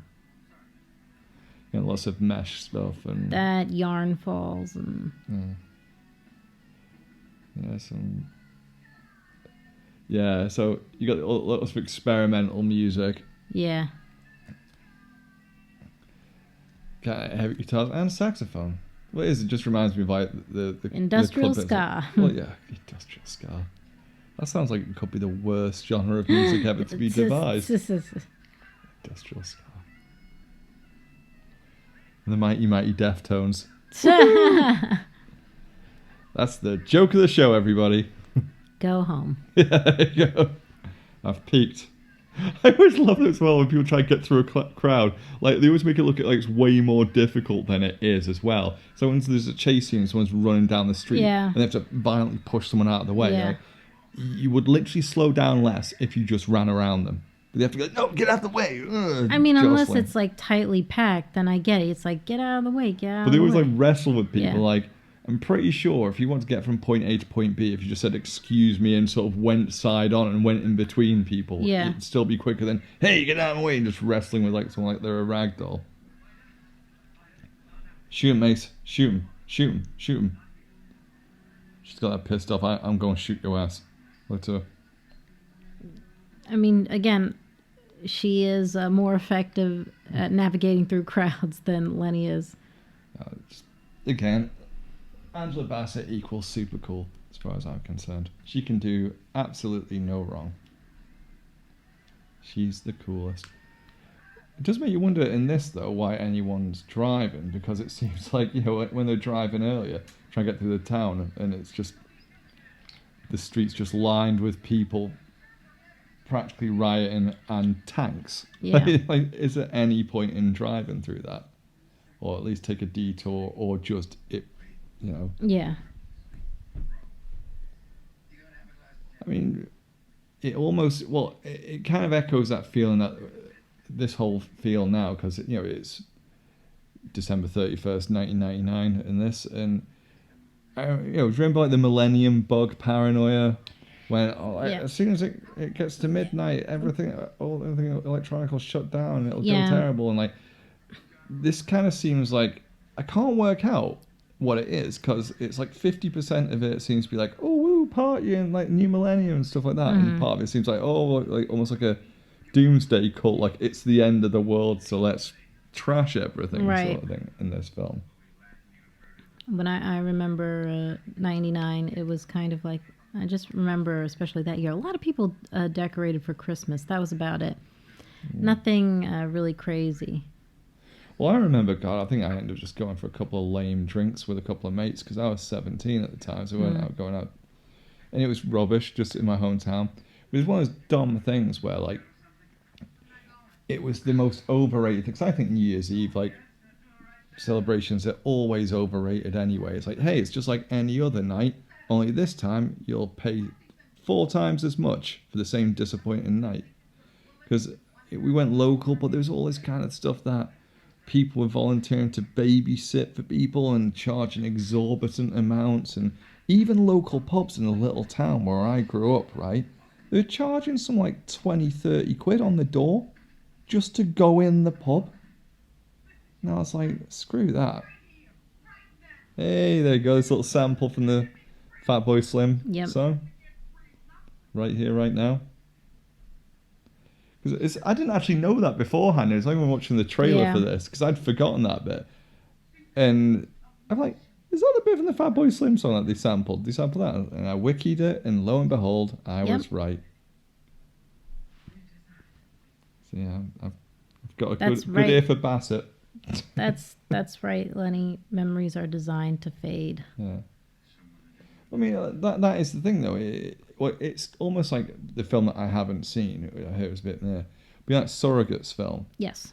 lots of mesh stuff and that yarn falls and. So you got lots of experimental music. Yeah. Kind of heavy guitars and saxophone. What is it? Just reminds me of like the industrial the ska. Well, yeah, industrial ska. That sounds like it could be the worst genre of music ever to be devised. Industrial ska. And the mighty Deftones. That's the joke of the show, everybody. Go home. Yeah, there you go. I've peaked. I always love it as well when people try to get through a crowd. Like, they always make it look like it's way more difficult than it is as well. So when there's a chase scene and someone's running down the street and they have to violently push someone out of the way, like, you would literally slow down less if you just ran around them. But they have to go, no, get out of the way. I mean, unless it's like tightly packed, then I get it. It's like, get out of the way, get out of the way. But they always like wrestle with people. Like, I'm pretty sure if you want to get from point A to point B, if you just said, excuse me, and sort of went side on and went in between people, it'd still be quicker than, hey, get out of the way, and just wrestling with like someone like they're a rag doll. Shoot him, Mace. Shoot him. Shoot him. Shoot him. She's got that pissed off. I'm going to shoot your ass. Look to her. I mean, again, she is more effective at navigating through crowds than Lenny is. Again, Angela Bassett equals super cool, as far as I'm concerned. She can do absolutely no wrong. She's the coolest. It does make you wonder in this, though, why anyone's driving, because it seems like, when they're driving earlier, trying to get through the town, and it's just, the streets just lined with people practically rioting and tanks. Yeah. Like, is there any point in driving through that? Or at least take a detour, or just, Yeah. I mean, it almost, it kind of echoes that feeling that this whole feel now, because, it's December 31st, 1999 in this, and, do you remember like the Millennium Bug paranoia? When as soon as it gets to midnight, everything electronic will shut down, and it'll go terrible, and like, this kind of seems like, I can't work out what it is, because it's like 50% of it seems to be like, oh, woo, party and like new millennium and stuff like that, and part of it seems like, oh, like almost like a doomsday cult, like it's the end of the world, so let's trash everything, sort of thing in this film. When I remember 99, it was kind of like, I just remember, especially that year, a lot of people decorated for Christmas. That was about it. Nothing really crazy. Well, I remember, I think I ended up just going for a couple of lame drinks with a couple of mates, because I was 17 at the time, so we weren't going out. And it was rubbish, just in my hometown. But it was one of those dumb things where, like, it was the most overrated thing. 'Cause I think New Year's Eve, like, celebrations are always overrated anyway. It's like, hey, it's just like any other night, only this time you'll pay 4 times as much for the same disappointing night. Because we went local, but there's all this kind of stuff that people were volunteering to babysit for people and charging exorbitant amounts. And even local pubs in a little town where I grew up, right? They're charging some like 20, 30 quid on the door just to go in the pub. And I was like, screw that. Hey, there you go. This little sample from the Fatboy Slim song. Right here, right now. Because I didn't actually know that beforehand. It was like when watching the trailer for this, because I'd forgotten that bit. And I'm like, is that the bit from the Fatboy Slim song that they sampled? They sampled that. And I wikied it, and lo and behold, I was right. So yeah, I've got a good ear for Bassett. That's right, Lenny. Memories are designed to fade. Yeah. I mean, that is the thing, though. It's almost like the film that I haven't seen. I heard it was a bit there. But that Surrogates film. Yes.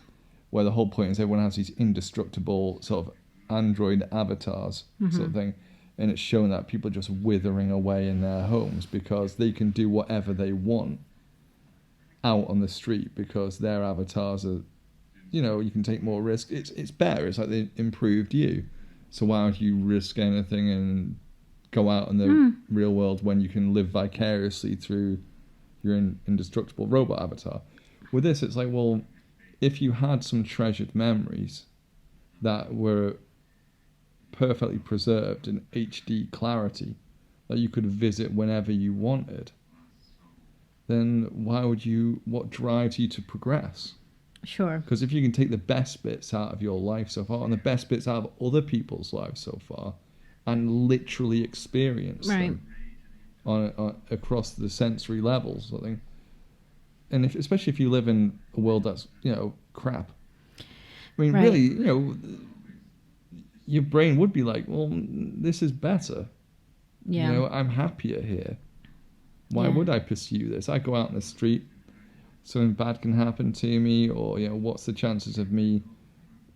Where the whole point is everyone has these indestructible sort of android avatars sort of thing. And it's showing that people are just withering away in their homes because they can do whatever they want out on the street because their avatars are, you can take more risk. It's better. It's like they improved you. So why would you risk anything and go out in the real world when you can live vicariously through your indestructible robot avatar? With this, it's like, well, if you had some treasured memories that were perfectly preserved in HD clarity that you could visit whenever you wanted, then what drives you to progress? Sure. Because if you can take the best bits out of your life so far and the best bits out of other people's lives so far and literally experience them on across the sensory levels, I think. And especially if you live in a world that's, crap. I mean, really, your brain would be like, well, this is better. Yeah. I'm happier here. Why would I pursue this? I go out in the street, something bad can happen to me, or what's the chances of me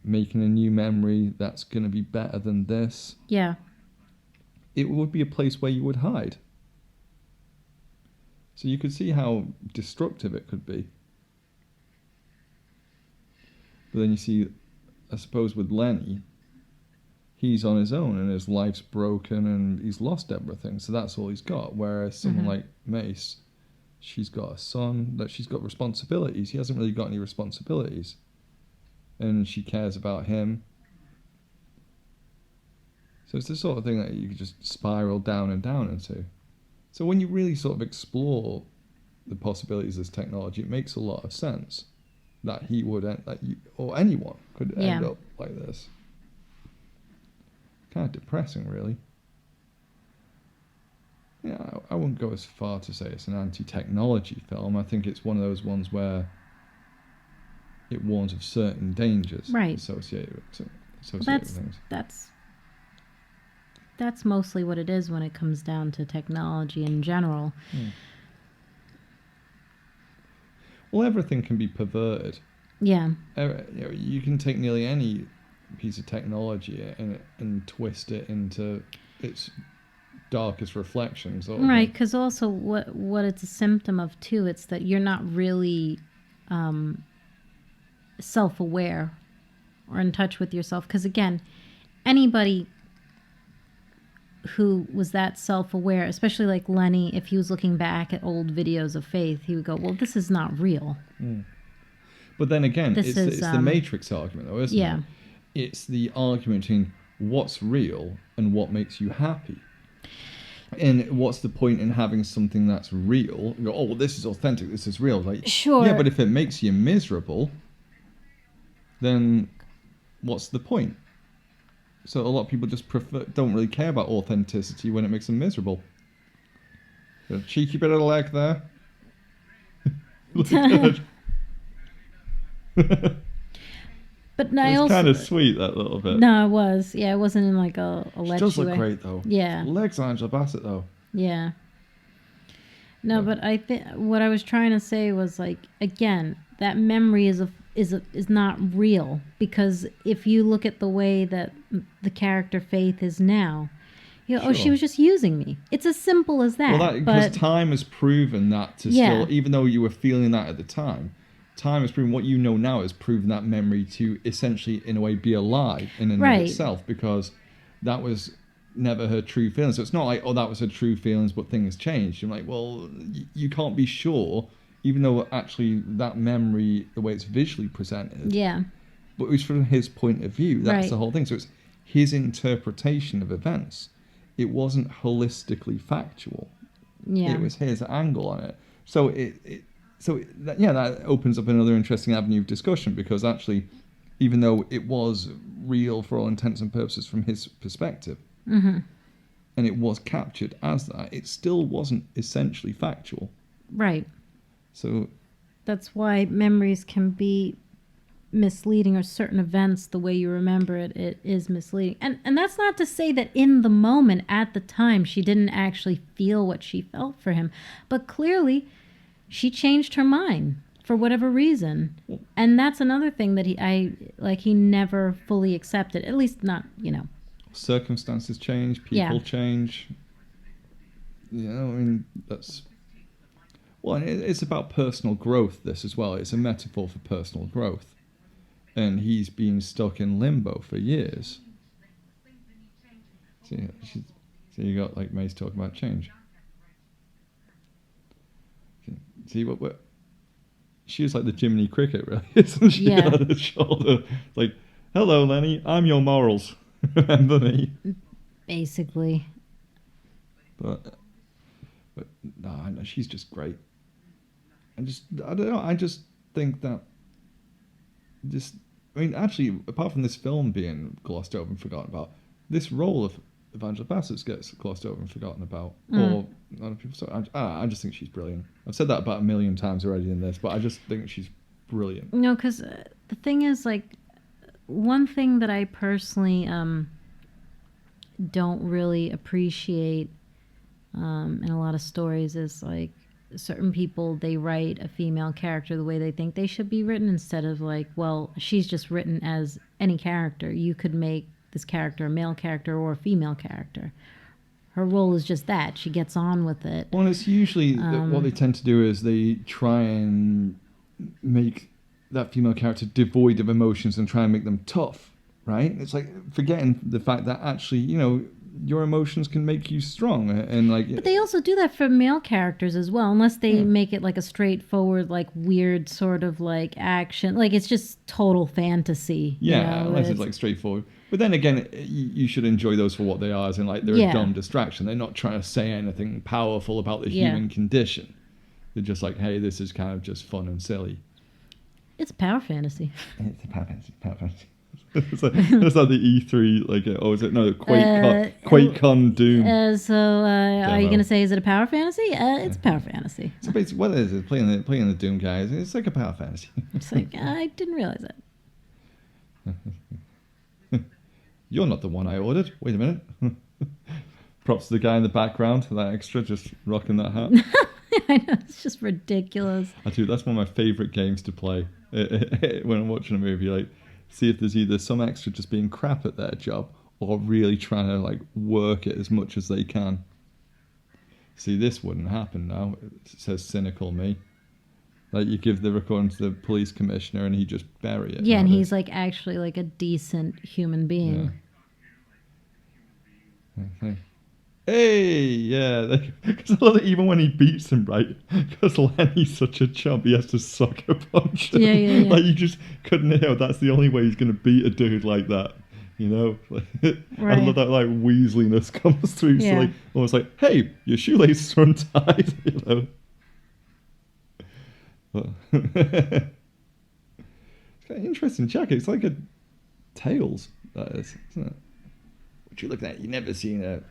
making a new memory that's going to be better than this? Yeah. It would be a place where you would hide. So you could see how destructive it could be. But then you see, I suppose with Lenny, he's on his own and his life's broken and he's lost everything. So that's all he's got. Whereas someone like Mace, she's got a son, that she's got responsibilities. He hasn't really got any responsibilities. And she cares about him. So it's the sort of thing that you could just spiral down and down into. So when you really sort of explore the possibilities of this technology, it makes a lot of sense that he would, or anyone could end up like this. Kind of depressing, really. Yeah, I wouldn't go as far to say it's an anti-technology film. I think it's one of those ones where it warns of certain dangers associated with things. That's mostly what it is when it comes down to technology in general. Well, everything can be perverted. Yeah. You can take nearly any piece of technology and twist it into its darkest reflections. Right, because also what it's a symptom of too, it's that you're not really self-aware or in touch with yourself. Because again, anybody who was that self-aware, especially like Lenny, if he was looking back at old videos of Faith, he would go, well, this is not real. But then again, it's the Matrix argument, though, isn't it? It's the argument between what's real and what makes you happy. And what's the point in having something that's real? You go, oh, well, this is authentic, this is real. Like, sure. Yeah, but if it makes you miserable, then what's the point? So a lot of people just don't really care about authenticity when it makes them miserable. Got a cheeky bit of leg there. But it's kind of sweet, that little bit. No, it was. Yeah, it wasn't in like a She does look great, though. Yeah. Legs on Angela Bassett, though. Yeah. No, but I think what I was trying to say was, like, again, that memory is not real, because if you look at the way that the character Faith is now, oh, she Sure. was just using me. It's as simple as that. Well, because but time has proven that to Yeah. still, even though you were feeling that at the time, time has proven what you know now has proven that memory to essentially, in a way, be alive in and Right. of itself, because that was never her true feelings. So it's not like, oh, that was her true feelings, but things changed. You're like, well, you can't be sure, even though actually that memory, the way it's visually presented, yeah, but it was from his point of view. That's Right. the whole thing. So it's his interpretation of events. It wasn't holistically factual. yeah, It was his angle on it. So that opens up another interesting avenue of discussion, because actually, even though it was real for all intents and purposes from his perspective, mm-hmm. and it was captured as that, it still wasn't essentially factual. Right. So That's why memories can be misleading, or certain events, the way you remember it is misleading. And that's not to say that in the moment, at the time, she didn't actually feel what she felt for him, but clearly she changed her mind for whatever reason. And that's another thing that he never fully accepted, at least not, circumstances change, people Yeah. change. I mean, that's... Well, it's about personal growth, this as well. It's a metaphor for personal growth. And he's been stuck in limbo for years. So you got, like, May's talking about change. See what she was like the Jiminy Cricket, really, isn't she? Yeah. On his shoulder, like, hello, Lenny, I'm your morals. Remember me? Basically. But no, I know she's just great. I don't know. I just think that actually, apart from this film being glossed over and forgotten about, this role of Angela Bassett gets glossed over and forgotten about. Or other people. So I just think she's brilliant. I've said that about 1,000,000 times already in this, but I just think she's brilliant. No, because the thing is, like, one thing that I personally don't really appreciate in a lot of stories is, like, certain people, they write a female character the way they think they should be written, instead of, like, well, she's just written as any character. You could make this character a male character or a female character. Her role is just that. She gets on with it. Well, it's usually what they tend to do is they try and make that female character devoid of emotions and try and make them tough, right? It's like forgetting the fact that actually, your emotions can make you strong, and like. But they also do that for male characters as well, unless they make it like a straightforward, like, weird sort of like action, like it's just total fantasy. Yeah, unless it's like straightforward. But then again, you should enjoy those for what they are, as in, like, they're a dumb distraction. They're not trying to say anything powerful about the human condition. They're just like, hey, this is kind of just fun and silly. It's power fantasy. It's a power fantasy. It's like the E3, like, is it? No, QuakeCon Doom. So, are you going to say, is it a power fantasy? It's a power fantasy. So basically, what is it? Playing the Doom guys. It's like a power fantasy. It's like, I didn't realize that. You're not the one I ordered. Wait a minute. Props to the guy in the background, that extra, just rocking that hat. I know, it's just ridiculous. That's one of my favourite games to play when I'm watching a movie. Like, see if there's either some extra just being crap at their job, or really trying to, like, work it as much as they can. See, this wouldn't happen now. It says cynical me. Like, you give the recording to the police commissioner and he just bury it. Yeah, and he's, like, actually, like, a decent human being. Yeah. Hey, yeah. Because I love that even when he beats him, right? Because Lenny's such a chump, he has to sucker punch him. Yeah. Like, you just couldn't, that's the only way he's going to beat a dude like that. Right. I love that, like, weaseliness comes through. Yeah. So, like, almost like, hey, your shoelaces are untied, But it's got an interesting jacket. It's like a Tails, that is, isn't it? What you looking at? You never seen a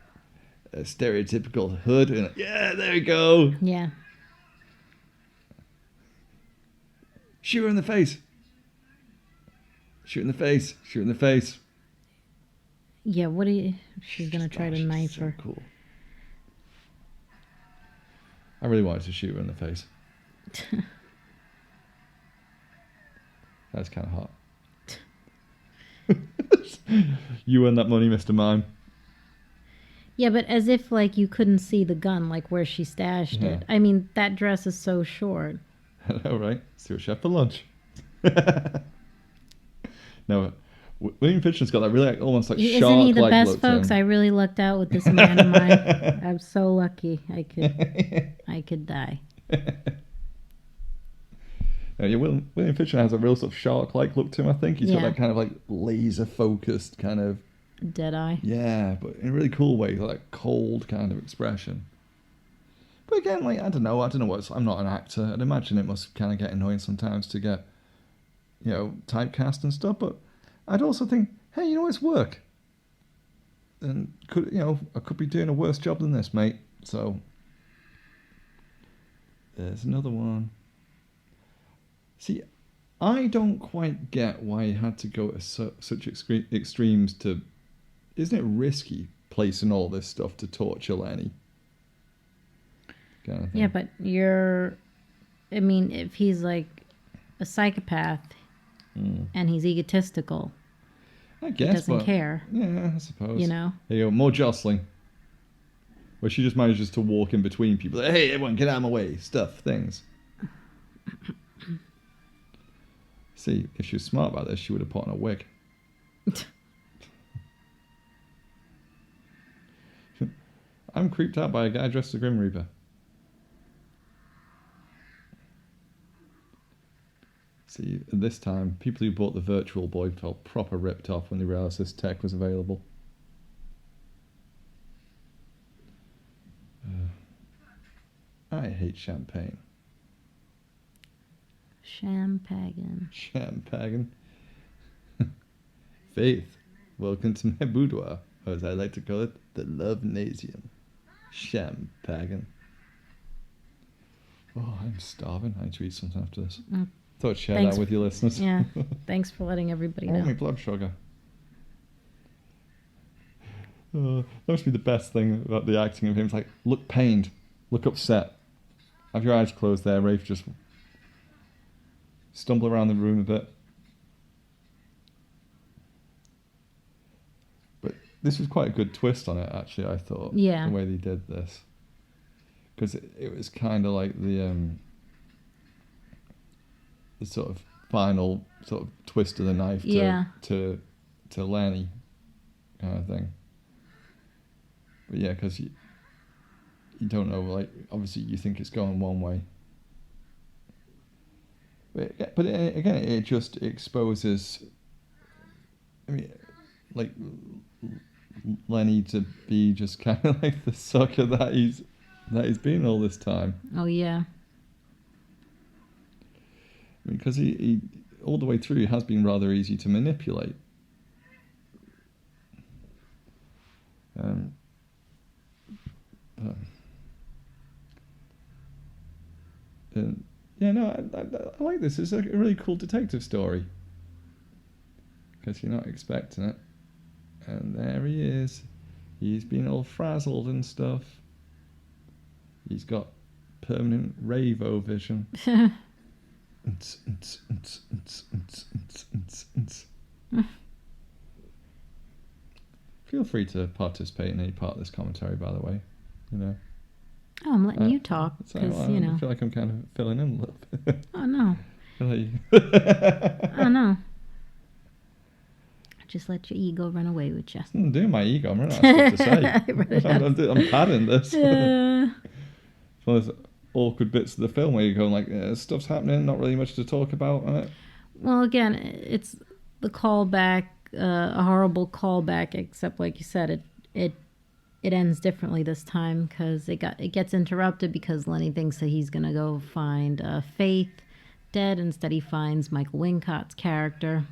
stereotypical hood. And yeah, there we go. Yeah. Shoot her in the face. Shoot in the face. Shoot in the face. Yeah, what do you... She's going to try to knife her. Cool. I really wanted to shoot her in the face. That's kind of hot. You earn that money, Mr. Mime. Yeah, but as if like you couldn't see the gun, like where she stashed Yeah. it. I mean, that dress is so short. All right. See what chef for lunch. No, William Fichtner's got that really almost like Isn't he the shark-like best, look to folks? him. I really lucked out with this man of mine. I'm so lucky. I could die. Yeah, William Fichtner has a real sort of shark-like look to him. I think he's got Yeah. that kind of like laser-focused kind of Dead eye. yeah, but in a really cool way, like cold kind of expression. But again, like I don't know what I'm not an actor. I'd imagine it must kind of get annoying sometimes to get, typecast and stuff. But I'd also think, hey, it's work, and I could be doing a worse job than this, mate. So there's another one. See, I don't quite get why he had to go to such extremes to. Isn't it risky placing all this stuff to torture Lenny? Kind of thing. Yeah, but if he's like a psychopath and he's egotistical, I he guess, doesn't but care. yeah, I suppose. You know? There you go, more jostling. Where she just manages to walk in between people. Like, hey, everyone, get out of my way. Stuff, things. See, if she was smart about this, she would have put on a wig. I'm creeped out by a guy dressed as a Grim Reaper. See, this time, people who bought the Virtual Boy felt proper ripped off when they realised this tech was available. I hate champagne. Champagne. Champagne. Faith, welcome to my boudoir, or as I like to call it, the Love-nasium. Champagne. Oh, I'm starving. I need to eat something after this. Thought I'd share that with your listeners. Yeah, thanks for letting everybody Oh, know. my blood sugar. That must be the best thing about the acting of him. It's like, look pained, look upset. Have your eyes closed there, Rafe. Just stumble around the room a bit. But this was quite a good twist on it, actually, I thought. Yeah. The way they did this. Because it was kind of like the sort of final sort of twist of the knife to Lenny kind of thing. But yeah, because you don't know, like, obviously you think it's going one way. But again, it just exposes, I mean, like, Lenny to be just kind of like the sucker that he's been all this time. Oh, yeah. Because he all the way through, he has been rather easy to manipulate. Yeah, no, I like this. It's a really cool detective story. Because you're not expecting it. And there he is. He's been all frazzled and stuff. He's got permanent Ravo vision. Feel free to participate in any part of this commentary, by the way. Oh, I'm letting you talk because I feel like I'm kind of filling in a little bit. Oh no. Oh no. Just let your ego run away with you. I'm doing my ego. I'm running out of stuff to say. I'm padding this. It's one of those awkward bits of the film where you're going like, stuff's happening, not really much to talk about on it. Well, again, it's the callback, a horrible callback, except like you said, it ends differently this time because it gets interrupted because Lenny thinks that he's gonna go find Faith dead. Instead, he finds Michael Wincott's character.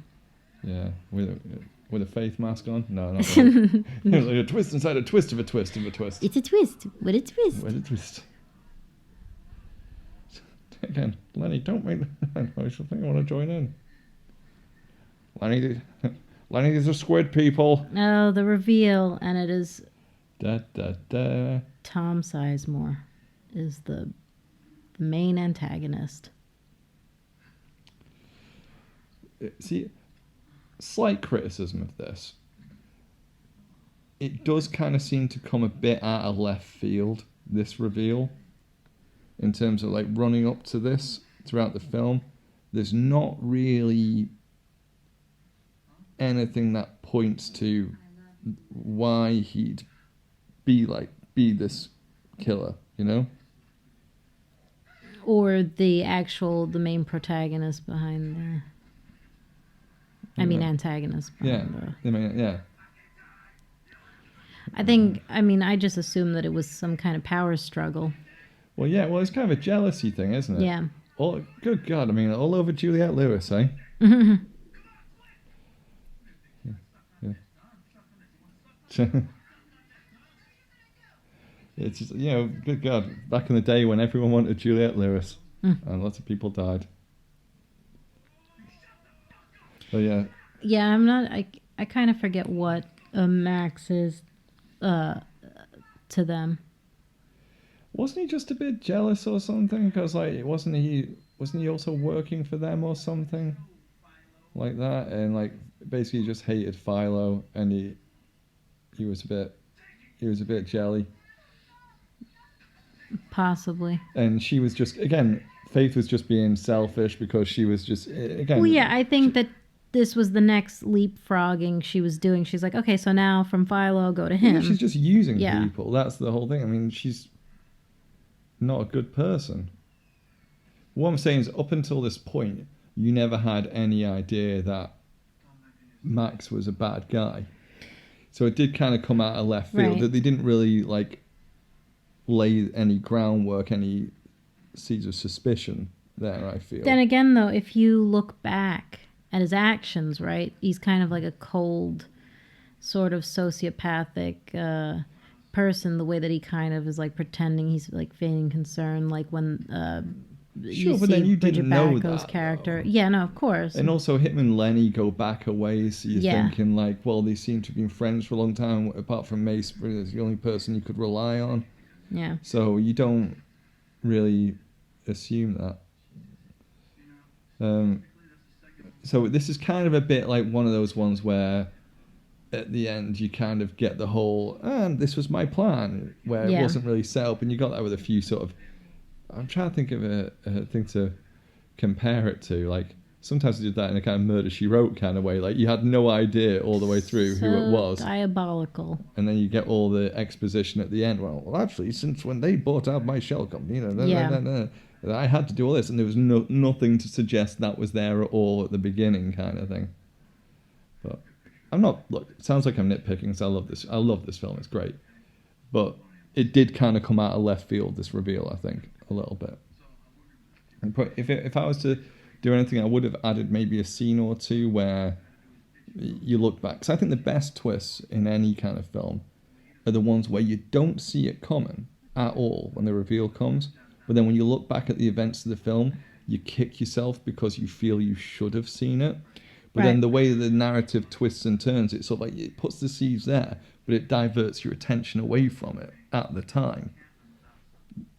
Yeah, with a Faith mask on. No, not really. Like a twist inside a twist of a twist of a twist. It's a twist. What a twist. What a twist. Again, Lenny, don't make I should think I want to join in. Lenny, these are squid people. Oh, the reveal, and it is Da. Tom Sizemore is the main antagonist. see, slight criticism of this. It does kind of seem to come a bit out of left field, this reveal, in terms of like running up to this throughout the film. There's not really anything that points to why he'd be this killer, you know? Or the main protagonist behind the... I mean, antagonist behind Yeah. I just assumed that it was some kind of power struggle. Well, yeah, it's kind of a jealousy thing, isn't it? Yeah. Good God, I mean, all over Juliette Lewis, eh? It's just, good God, back in the day when everyone wanted Juliette Lewis, and lots of people died. So yeah. Yeah, I kind of forget what Max is to them. Wasn't he just a bit jealous or something? Because wasn't he also working for them or something like that? And like basically just hated Philo, and he was a bit jelly. Possibly. And she was just, again, Faith was just being selfish because she was just, again... Well, yeah, I think that this was the next leapfrogging she was doing. She's like, okay, so now from Philo, go to him. Yeah, she's just using people. That's the whole thing. I mean, she's not a good person. What I'm saying is, up until this point, you never had any idea that Max was a bad guy. So it did kind of come out of left field. That they didn't really, lay any groundwork, any seeds of suspicion there, I feel. Then again, though, if you look back at his actions, right, he's kind of like a cold, sort of sociopathic person, the way that he kind of is like pretending he's like feigning concern, like when you but see then you Bridget didn't know Baraco's that, character. though. Yeah, no, of course. And also him and Lenny go back a ways, so you're thinking they seem to have been friends for a long time, apart from Mace, was the only person you could rely on. Yeah. So you don't really assume that. So this is kind of a bit like one of those ones where at the end you kind of get the whole, and this was my plan, where it wasn't really set up, and you got that with a few sort of, I'm trying to think of a thing to compare it to, like sometimes they did that in a kind of Murder, She Wrote kind of way, like you had no idea all the way through who it was. Diabolical. And then you get all the exposition at the end. Well, actually, since when they bought out my shell company, I had to do all this, and there was nothing to suggest that was there at all at the beginning, kind of thing. But I'm not. Look, it sounds like I'm nitpicking. So I love this film. It's great, but it did kind of come out of left field. This reveal, I think, a little bit. And if I was to do anything, I would have added maybe a scene or two where you look back. Because I think the best twists in any kind of film are the ones where you don't see it coming at all when the reveal comes. But then when you look back at the events of the film, you kick yourself because you feel you should have seen it. But then the way the narrative twists and turns, it's sort of like it puts the seeds there, but it diverts your attention away from it at the time.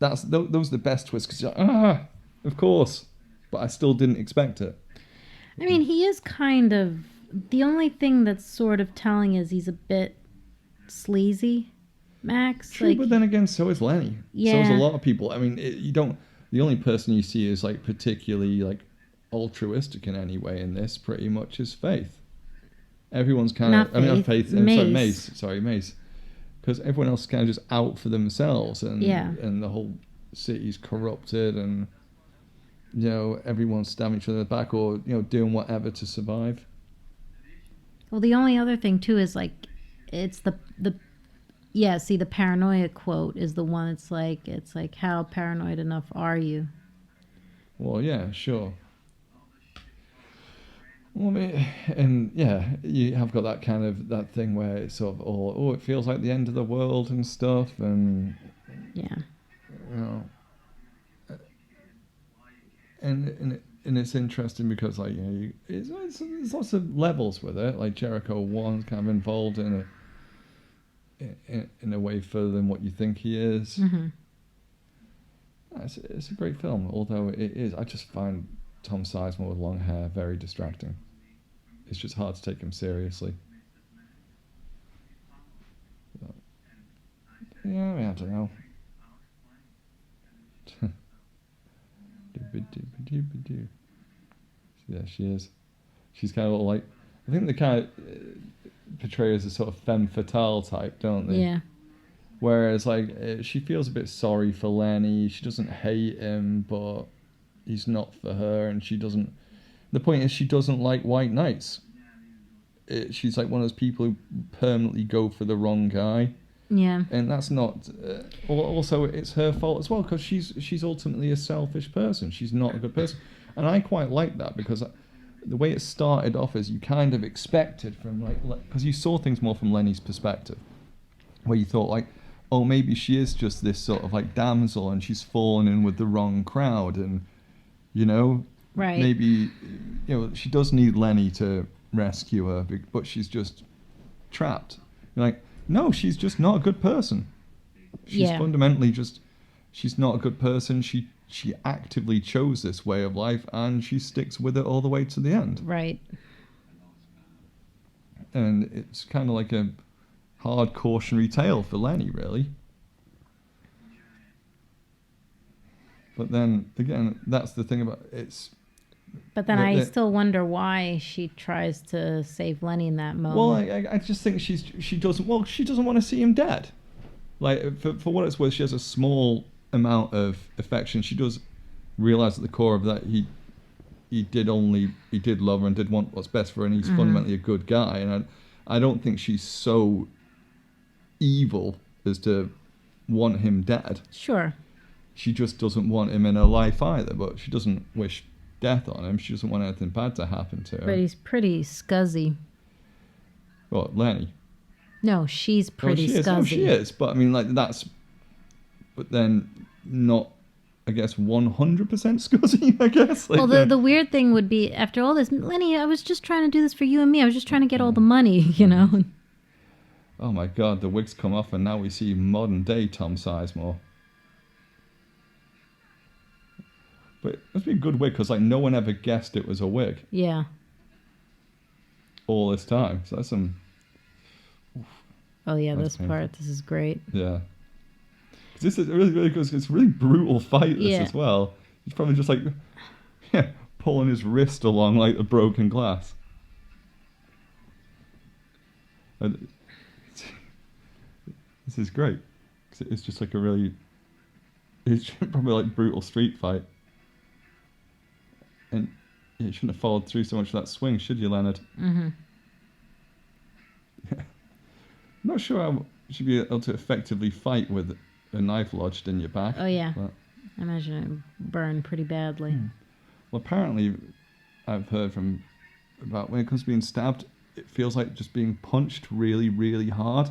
Those are the best twists, because you're like, of course. But I still didn't expect it. I mean, he is kind of... The only thing that's sort of telling is he's a bit sleazy, Max. True, but then again, so is Lenny. Yeah. So is a lot of people. I mean, you don't... The only person you see is, particularly, altruistic in any way in this, pretty much, is Faith. Everyone's kind of... not Faith. Mace. Sorry, Mace. Because everyone else is kind of just out for themselves, and the whole city's corrupted, and... everyone's stabbing each other in the back, or, doing whatever to survive. Well, the only other thing, too, is, it's the paranoia quote is the one it's like, how paranoid enough are you? Well, yeah, sure. Well, I mean, and, you have got that kind of, that thing where it's sort of it feels like the end of the world and stuff, and... Yeah. And it's interesting because there's lots of levels with it. Like Jericho 1's kind of involved in a way further than what you think he is. Mm-hmm. It's a great film, although it is. I just find Tom Sizemore with long hair very distracting. it's just hard to take him seriously. But, yeah, I don't know. Yeah, she is. She's kind of like, I think they kind of portray her as a sort of femme fatale type, don't they? Yeah. Whereas, like, she feels a bit sorry for Lenny. She doesn't hate him, but he's not for her, and she doesn't. The point is, she doesn't like white knights. She's like one of those people who permanently go for the wrong guy. Yeah. And that's not. Also, it's her fault as well, because she's ultimately a selfish person. She's not a good person, and I quite like that, because the way it started off is you kind of expected from because you saw things more from Lenny's perspective, where you thought like, oh, maybe she is just this sort of like damsel, and she's fallen in with the wrong crowd, and Right. maybe she does need Lenny to rescue her, but she's just trapped. You're like, no, she's just not a good person. She's fundamentally just, she's not a good person. She actively chose this way of life, and she sticks with it all the way to the end. Right. And it's kind of like a hard cautionary tale for Lenny, really. But then again, that's the thing about it's. But then I still wonder why she tries to save Lenny in that moment. Well, I just think she doesn't want to see him dead. Like for what it's worth, she has a small amount of affection. She does realize at the core of that he did love her and did want what's best for her, and he's fundamentally a good guy. And I don't think she's so evil as to want him dead. Sure. She just doesn't want him in her life either, but she doesn't wish death on him. She doesn't want anything bad to happen to her. But he's pretty scuzzy. Well, Lenny. No, she's pretty scuzzy. No, she is. But I mean, like that's. But then not, I guess, 100% scuzzy. I guess. Like, well, the weird thing would be after all this, Lenny, I was just trying to do this for you and me. I was just trying to get all the money, you know. Oh my God, the wig's come off, and now we see modern day Tom Sizemore. But it must be a good wig, because like no one ever guessed it was a wig. Yeah. All this time, so that's some. Oh yeah, this part. This is great. Yeah. This is really good, because it's a really brutal fight. This as well. He's probably just like, pulling his wrist along like a broken glass. And this is great. It's just like it's probably like brutal street fight. And you shouldn't have followed through so much of that swing, should you, Leonard? Mm-hmm. I'm not sure how you should be able to effectively fight with a knife lodged in your back. Oh, yeah. But, I imagine it burned pretty badly. Well, apparently, I've heard about when it comes to being stabbed, it feels like just being punched really, really hard,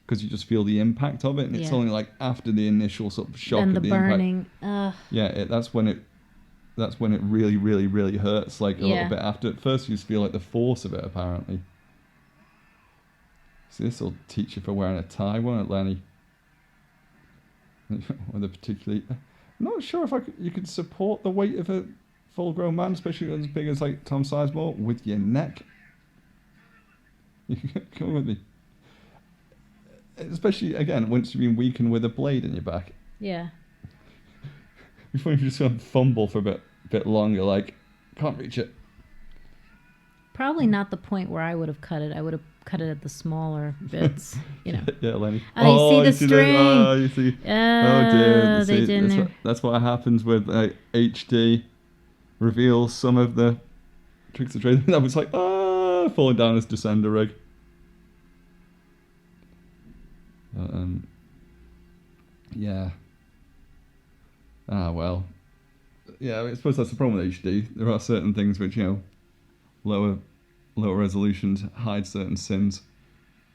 because you just feel the impact of it, and it's only like after the initial sort of shock and of the burning. Ugh. Yeah, that's when it really, really, really hurts. Like a little bit after. At first, you just feel like the force of it. Apparently, so this will teach you for wearing a tie, won't it, Lenny? With a particularly, I'm not sure if you could support the weight of a full-grown man, especially as big as like Tom Sizemore, with your neck. Come with me. Especially again once you've been weakened with a blade in your back. Yeah. It'd be funny if you just sort of fumble for a bit longer, like can't reach it. Probably not the point where I would have cut it. I would have cut it at the smaller bits, you know. Yeah, Lenny. Oh, you see the string. Oh, you see. Oh dear. They didn't. That's what happens with HD. Reveals some of the tricks of trade. That was like, falling down his descender rig. Yeah. Well. Yeah, I suppose that's the problem with HD. There are certain things which, lower resolutions hide certain sins.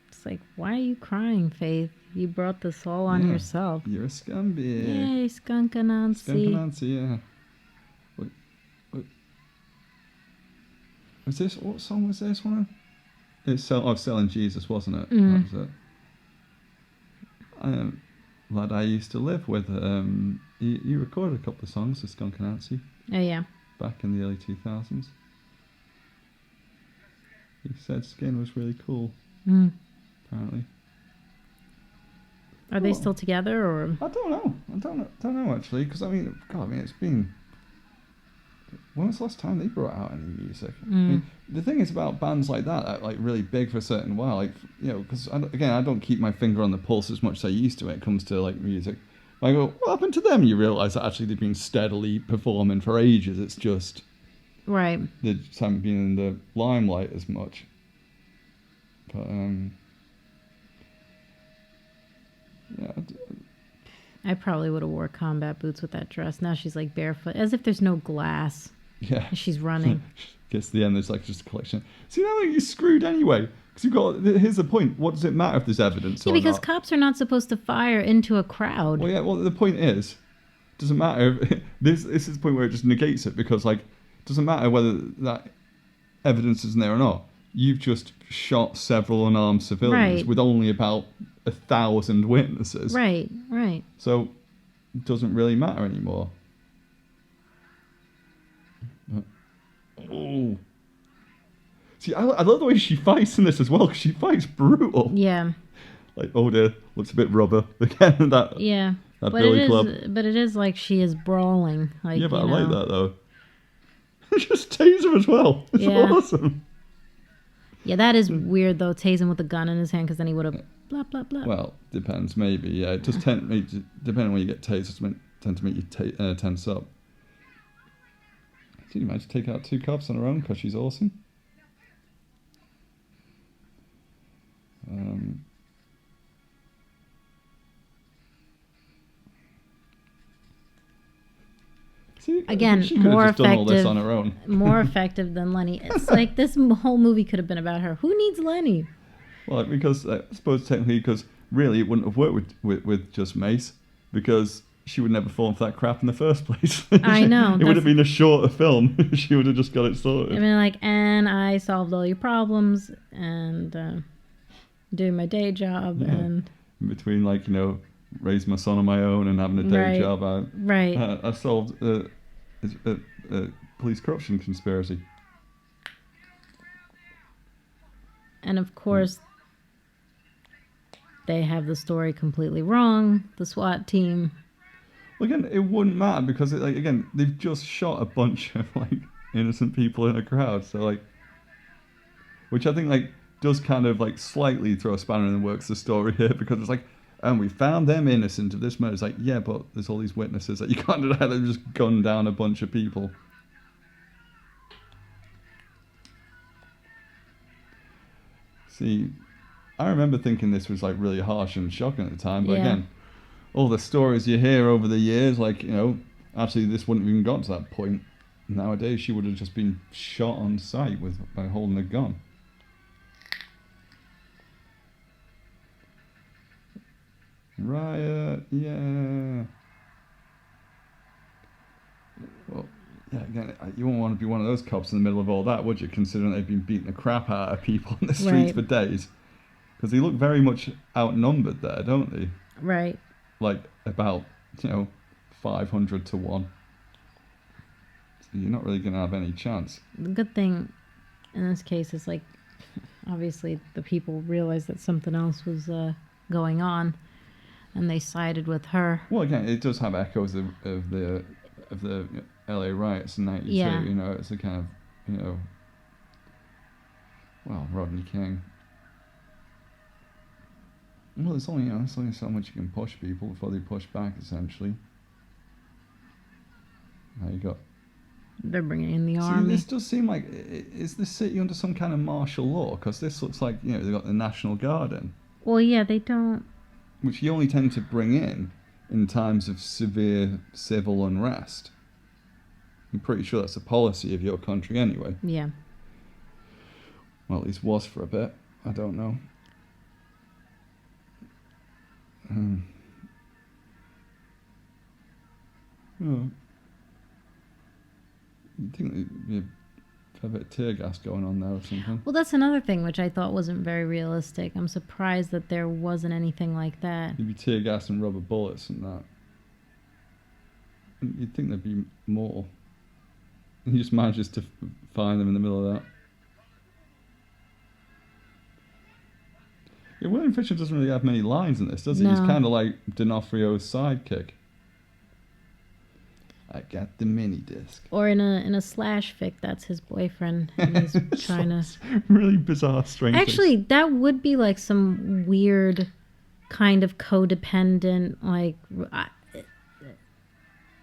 It's like, why are you crying, Faith? You brought this all on yourself. You're a scumbag. Yay, Skunkanancy. Skunkanancy, yeah. What was this? What song was this one? It's Selling Jesus, wasn't it? That was it. Lad I used to live with. You recorded a couple of songs for Skunkanancy. Oh, yeah. Back in the early 2000s. He said skin was really cool, Mm. apparently. Are they still together, or? I don't know. Don't know actually, because I mean, it's been. When was the last time they brought out any music? I mean, the thing is about bands like that, like really big for a certain while, like because I don't keep my finger on the pulse as much as I used to when it comes to like music. I go, what happened to them? You realise that actually they've been steadily performing for ages. It's just Right. they just haven't been in the limelight as much. But yeah. I probably would have wore combat boots with that dress. Now she's like barefoot, as if there's no glass. Yeah. And she's running. Gets to the end, there's like just a collection. See, now you're screwed anyway. Because you've got. Here's the point. What does it matter if there's evidence? Yeah, or because not? cops are not supposed to fire into a crowd. Well, yeah. Well, the point is, doesn't matter. This is the point where it just negates it because like, doesn't matter whether that evidence isn't there or not. You've just shot several unarmed civilians Right. with only about 1,000 witnesses. Right. Right. So, it doesn't really matter anymore. Oh. See, I love the way she fights in this as well, because she fights brutal. Yeah. Like, oh dear, looks a bit rubber. Again, that Yeah. that But Billy it Club. is. But it is like she is brawling. Like, Yeah, but I you like know. that though. Just tase him as well. It's Yeah. awesome. Yeah, that is weird though. Tasing with a gun in his hand, because then he would have blah blah blah. Well, depends, maybe. Yeah, it does depending on when you get tased, it's tend to make you tense up. Can you imagine take out 2 cops on her own because she's awesome? See, Again, she could have more just done all this effective. on her own. More effective than Lenny. It's like this whole movie could have been about her. Who needs Lenny? Well, because I suppose technically, because really it wouldn't have worked with just Mace, because she would never fall for that crap in the first place. I know, It would have that's- been a shorter film. She would have just got it I sorted. mean, like, and I solved all your problems and doing my day job Yeah. and In between, like, raising my son on my own and having a day Right. job, right. I solved a police corruption conspiracy. And of course, they have the story completely wrong. The SWAT team. Well, again, it wouldn't matter because, again, they've just shot a bunch of innocent people in a crowd. So which I think does kind of slightly throw a spanner in the works of the story here, because it's and we found them innocent of this murder. It's yeah, but there's all these witnesses that you can't deny. They've just gunned down a bunch of people. See, I remember thinking this was really harsh and shocking at the time, but Yeah. again, all the stories you hear over the years, actually this wouldn't have even got to that point. Nowadays, she would have just been shot on sight by holding a gun. Riot, yeah. Well, yeah, again, you wouldn't want to be one of those cops in the middle of all that, would you? Considering they've been beating the crap out of people in the streets Right. for days. Because they look very much outnumbered there, don't they? Right. About 500 to 1. So you're not really going to have any chance. The good thing in this case is obviously the people realized that something else was going on, and they sided with her. Well, again, it does have echoes of the LA riots in '92. Yeah. It's a kind of Rodney King. Well, it's only so much you can push people before they push back. Essentially, now you got. They're bringing in the See, army. this does seem like is this city under some kind of martial law? Because this looks like they've got the National Guard in, Well, yeah, they don't. which you only tend to bring in times of severe civil unrest. I'm pretty sure that's a policy of your country anyway. Yeah. Well, at least was for a bit. I don't know. Oh. You'd think there'd be a bit of tear gas going on there or something. Well, that's another thing which I thought wasn't very realistic. I'm surprised that there wasn't anything like that. There'd be tear gas and rubber bullets and that. And you'd think there'd be more. And he just manages to find them in the middle of that. Yeah, William Fisher doesn't really have many lines in this, does he? No. He's kind of like D'Onofrio's sidekick. I got the mini disc. Or in a slash fic, that's his boyfriend, and he's trying to. Really bizarre, strange. Actually, that would be like some weird, kind of codependent. Like,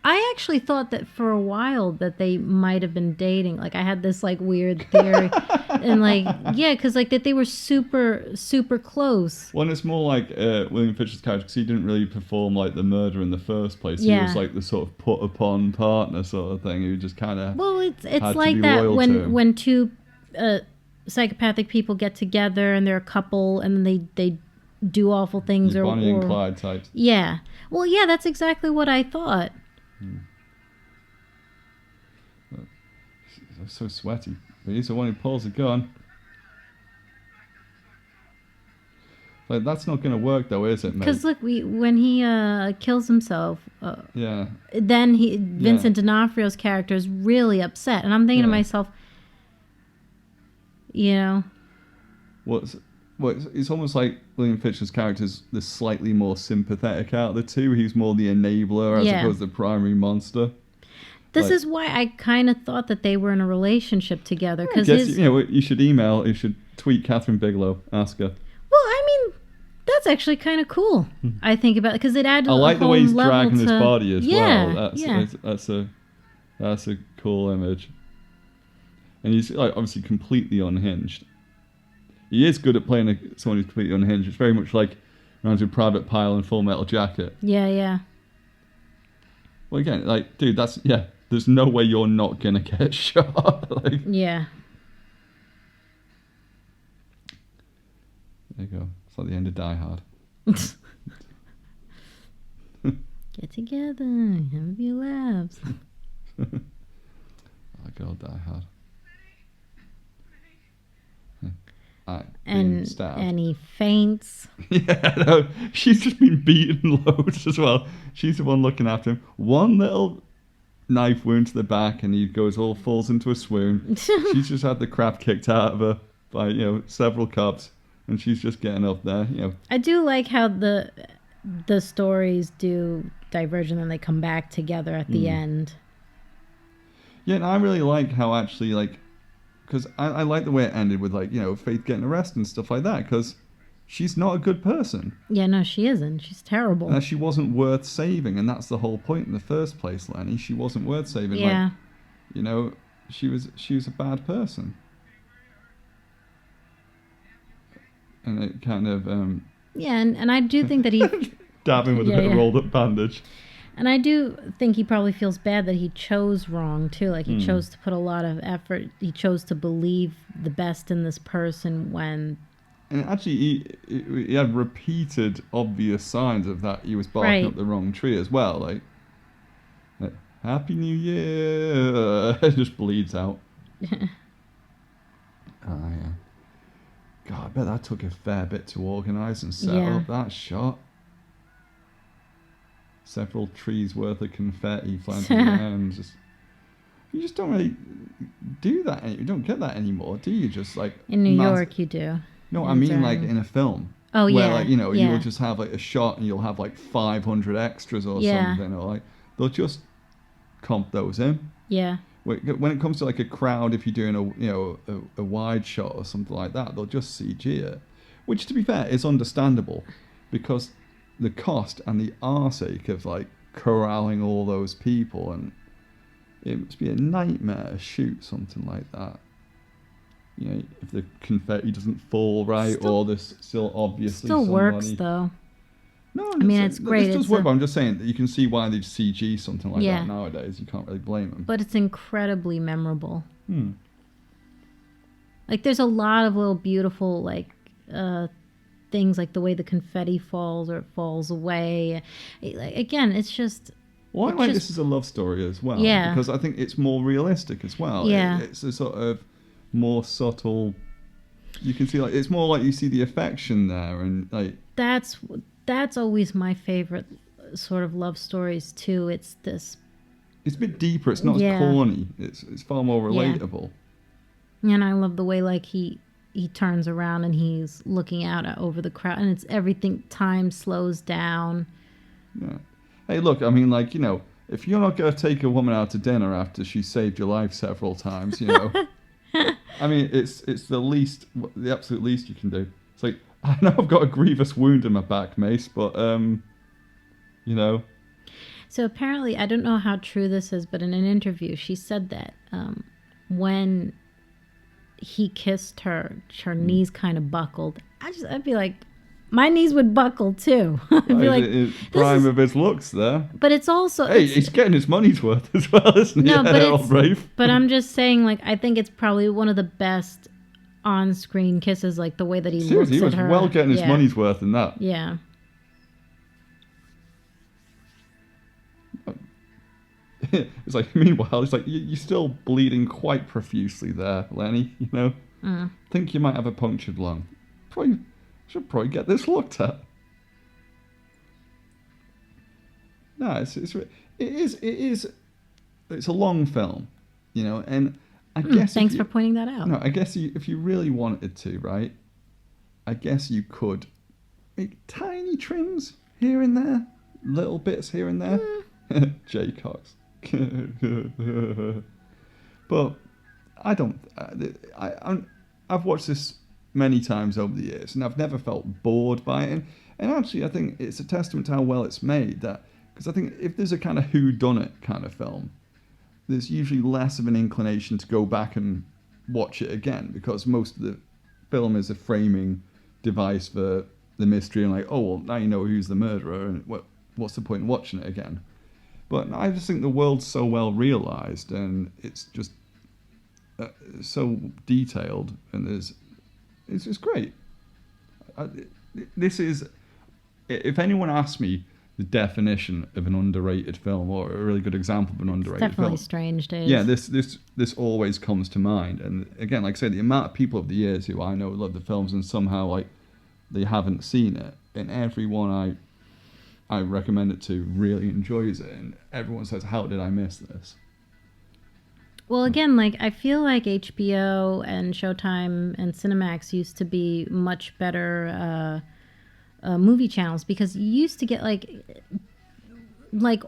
I actually thought that for a while that they might have been dating. Like, I had this like weird theory, and like, yeah, because like that they were super super close. Well, it's more like William Fisher's character because he didn't really perform like the murder in the first place. Yeah. He was like the sort of put upon partner sort of thing who just kind of. Well, it's had to like be that loyal to him. when two psychopathic people get together and they're a couple and then they do awful things Your or Bonnie and Clyde types. Yeah. Well, yeah, that's exactly what I thought. He's so sweaty. But he's the one who pulls the gun. Like, that's not going to work though, is it, mate? Because look, when he kills himself, Yeah. then Vincent D'Onofrio's character is really upset, and I'm thinking to myself, you know, it's almost like William Fisher's character's the slightly more sympathetic out of the two. He's more the enabler as opposed to the primary monster. This is why I kind of thought that they were in a relationship together. Because you should tweet Catherine Bigelow, ask her. Well, I mean, that's actually kind of cool. I think about it because it adds. I like the way he's dragging his body as well. That's a cool image. And he's like obviously completely unhinged. He is good at playing someone who's completely unhinged. It's very much like reminds me of Private Pile and Full Metal Jacket. Yeah. Well, again, like, dude, there's no way you're not gonna get shot. Like, yeah. There you go. It's like the end of Die Hard. Get together, have a few laughs. Good old Die Hard. And he faints. Yeah, no, she's just been beaten loads as well. She's the one looking after him. One little knife wound to the back, and he falls into a swoon. She's just had the crap kicked out of her by several cops, and she's just getting up there. I do like how the stories do diverge, and then they come back together at the end. Yeah, and I really like how actually because I like the way it ended with Faith getting arrested and stuff like that, because she's not a good person. Yeah, no, she isn't. She's terrible. She wasn't worth saving, and that's the whole point in the first place, Lenny. She wasn't worth saving. Yeah. She was a bad person. And it kind of... yeah, and I do think that he... dabbing with a bit of rolled up bandage. And I do think he probably feels bad that he chose wrong, too. Like, he chose to put a lot of effort. He chose to believe the best in this person when... And actually, he had repeated obvious signs of that he was barking up the wrong tree as well. Like Happy New Year! It just bleeds out. Oh, yeah. God, I bet that took a fair bit to organise and set up that shot. Several trees worth of confetti flying through the air, and you just don't really do that. You don't get that anymore, do you? Just like in New York, you do. No, I mean like in a film. Oh, where you'll just have like a shot and you'll have like 500 extras or something, or like they'll just comp those in. Yeah. When it comes to like a crowd, if you're doing a wide shot or something like that, they'll just CG it, which to be fair is understandable, because the cost and the arsake of like corralling all those people, and it must be a nightmare to shoot something like that. If the confetti doesn't fall right, or there's still obviously somebody... works though. No, I mean it's great. It does work, but I'm just saying that you can see why they'd CG something like that nowadays. You can't really blame them. But it's incredibly memorable. Like there's a lot of little beautiful things, like the way the confetti falls or it falls away. Again, it's just... Well, I like this as a love story as well. Yeah. Because I think it's more realistic as well. Yeah. It's a sort of more subtle... You can see, it's more like you see the affection there, and That's always my favorite sort of love stories too. It's a bit deeper. It's not as corny. It's far more relatable. And I love the way he turns around and he's looking out over the crowd, and it's everything. Time slows down. Yeah. Hey, look, I mean, like, if you're not going to take a woman out to dinner after she saved your life several times, I mean, it's the absolute least you can do. It's like, I know I've got a grievous wound in my back, Mace, but, So apparently, I don't know how true this is, but in an interview, she said that when he kissed her, her knees kind of buckled. I'd be like, my knees would buckle too. I'd be like, prime of his looks there. But it's also he's getting his money's worth as well, isn't he? No, but it's brave. But I'm just saying, like, I think it's probably one of the best on-screen kisses, like the way that he Seriously, looks at her. He was well getting his money's worth in that. Yeah. It's like, meanwhile, it's like you're still bleeding quite profusely there, Lenny. Think you might have a punctured lung. Should probably get this looked at. No, it's a long film, and I guess. Thanks for pointing that out. No, I guess if you really wanted to, right? I guess you could make tiny trims here and there, little bits here and there. Jay Cox. But I don't. I've watched this many times over the years, and I've never felt bored by it. And actually, I think it's a testament to how well it's made. Because I think if there's a kind of whodunit kind of film, there's usually less of an inclination to go back and watch it again, because most of the film is a framing device for the mystery, and like, oh, well, now you know who's the murderer, and what's the point in watching it again? But I just think the world's so well realised, and it's just so detailed, and it's just great. This is, if anyone asks me the definition of an underrated film, or a really good example of an underrated film, definitely Strange Days. Yeah, this always comes to mind. And again, like I say, the amount of people over the years who I know love the films and somehow like they haven't seen it, and everyone I recommend it to really enjoys it, and everyone says, how did I miss this? Well, again, like, I feel like HBO and Showtime and Cinemax used to be much better movie channels, because you used to get like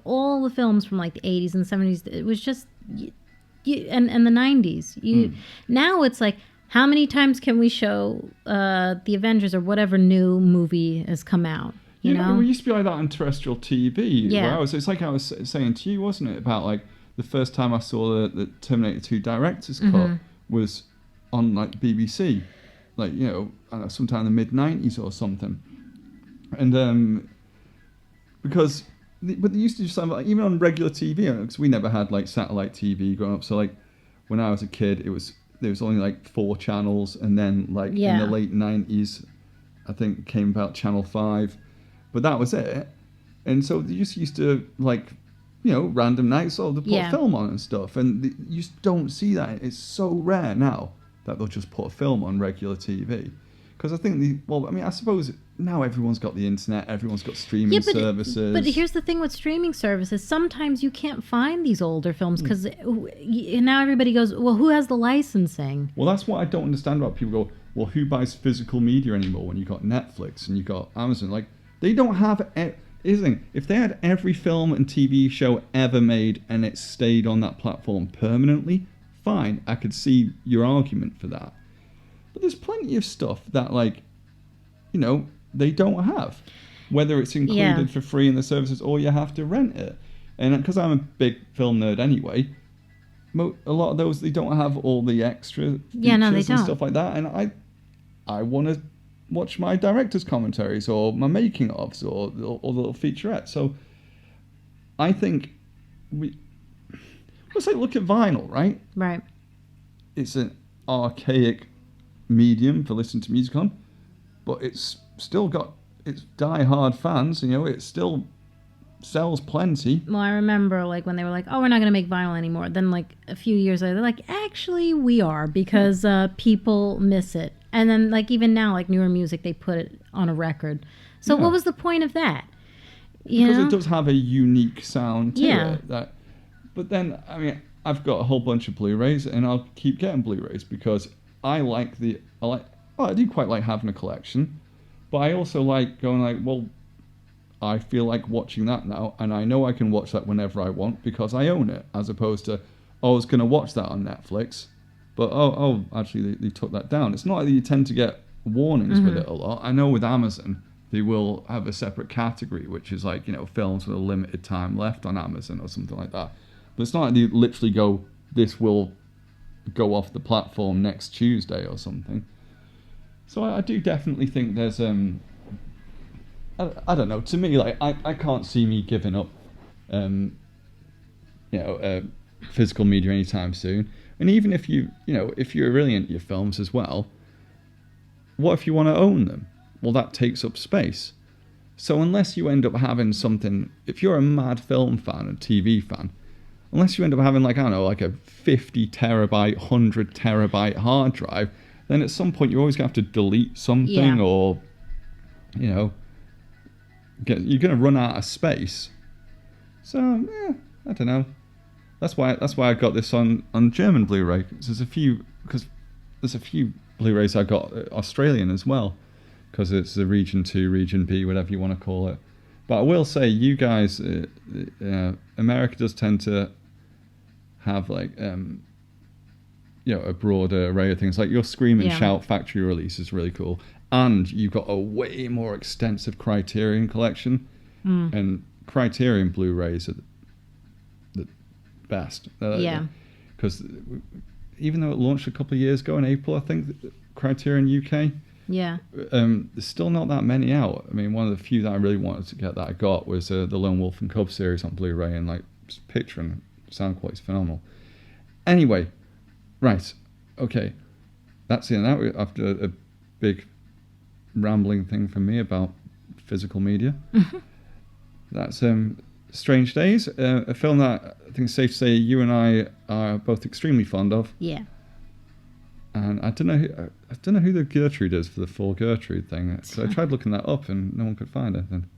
all the films from like the 80s and 70s. It was just and the 90s. Now it's like, how many times can we show the Avengers or whatever new movie has come out? You know, it used to be like that on terrestrial TV. Yeah. It's like I was saying to you, wasn't it, about like the first time I saw the Terminator 2 director's cut was on like BBC, like, sometime in the mid-90s or something. And because but they used to do something like, even on regular TV, because we never had like satellite TV growing up. So like when I was a kid, there was only like 4 channels, and then like in the late 90s, I think came about Channel 5. But that was it. And so they just used to, like, random nights, they put a film on and stuff. And you just don't see that. It's so rare now that they'll just put a film on regular TV. Because I think, I suppose now everyone's got the internet, everyone's got streaming services. But here's the thing with streaming services. Sometimes you can't find these older films, because now everybody goes, well, who has the licensing? Well, that's what I don't understand about people go, well, who buys physical media anymore when you've got Netflix and you've got Amazon? Like, they don't have... If they had every film and TV show ever made and it stayed on that platform permanently, fine, I could see your argument for that. But there's plenty of stuff that, like, they don't have. Whether it's included for free in the services or you have to rent it. And because I'm a big film nerd anyway, a lot of those, they don't have all the extra features and stuff like that. And I want to watch my director's commentaries or my making ofs or the little featurettes. So I think let's say, look at vinyl, right? Right. It's an archaic medium for listening to music on, but it's still got its die-hard fans. It still sells plenty. Well, I remember like when they were like, oh, we're not going to make vinyl anymore. Then like a few years later, they're like, actually, we are, because people miss it. And then, like, even now, like, newer music, they put it on a record. So what was the point of that? Because it does have a unique sound to it. But then, I mean, I've got a whole bunch of Blu-rays, and I'll keep getting Blu-rays, because I like I do quite like having a collection, but I also like going like, well, I feel like watching that now, and I know I can watch that whenever I want because I own it, as opposed to, oh, I was going to watch that on Netflix, but actually they took that down. It's not like you tend to get warnings with it a lot. I know with Amazon, they will have a separate category, which is like, films with a limited time left on Amazon or something like that. But it's not like they literally go, this will go off the platform next Tuesday or something. So I do definitely think there's I don't know. To me, like I can't see me giving up, physical media anytime soon. And even if if you're really into your films as well, what if you want to own them? Well, that takes up space. So unless you end up having something, if you're a mad film fan and TV fan, unless you end up having like, I don't know, like a 50 terabyte, 100 terabyte hard drive, then at some point you're always going to have to delete something or, you're going to run out of space. So, I don't know. That's why I got this on German Blu-ray. There's a few Blu-rays I got Australian as well, because it's the Region 2, Region B, whatever you want to call it. But I will say, you guys, America does tend to have like, a broader array of things. Like your Scream and Shout factory release is really cool. And you've got a way more extensive Criterion collection. And Criterion Blu-rays are the best. Because even though it launched a couple of years ago in April, I think, Criterion UK, there's still not that many out. I mean, one of the few that I really wanted to get that I got was the Lone Wolf and Cub series on Blu-ray, and like picture and sound quality is phenomenal. Anyway, right, okay, that's the end of that. After a big rambling thing from me about physical media. That's Strange Days, a film that I think it's safe to say you and I are both extremely fond of. Yeah. And I don't know who the Gertrude is for the full Gertrude thing. So I tried looking that up and no one could find it. Then.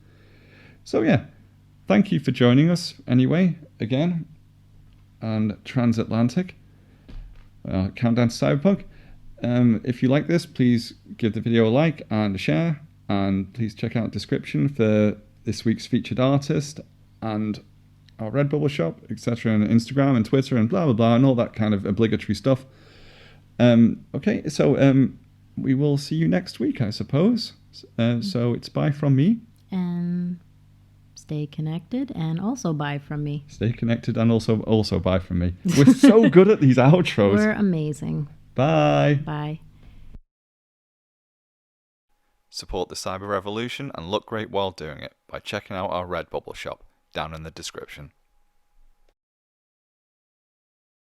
So yeah, thank you for joining us anyway again, and Transatlantic Countdown to Cyberpunk. If you like this, please give the video a like and a share, and please check out the description for this week's featured artist and our Redbubble shop, etc., and Instagram and Twitter and blah blah blah and all that kind of obligatory stuff. Okay, so we will see you next week, I suppose. So it's bye from me. And stay connected, and also bye from me. Stay connected and also bye from me. We're so good at these outros. We're amazing. Bye. Bye. Support the cyber revolution and look great while doing it by checking out our Redbubble shop down in the description.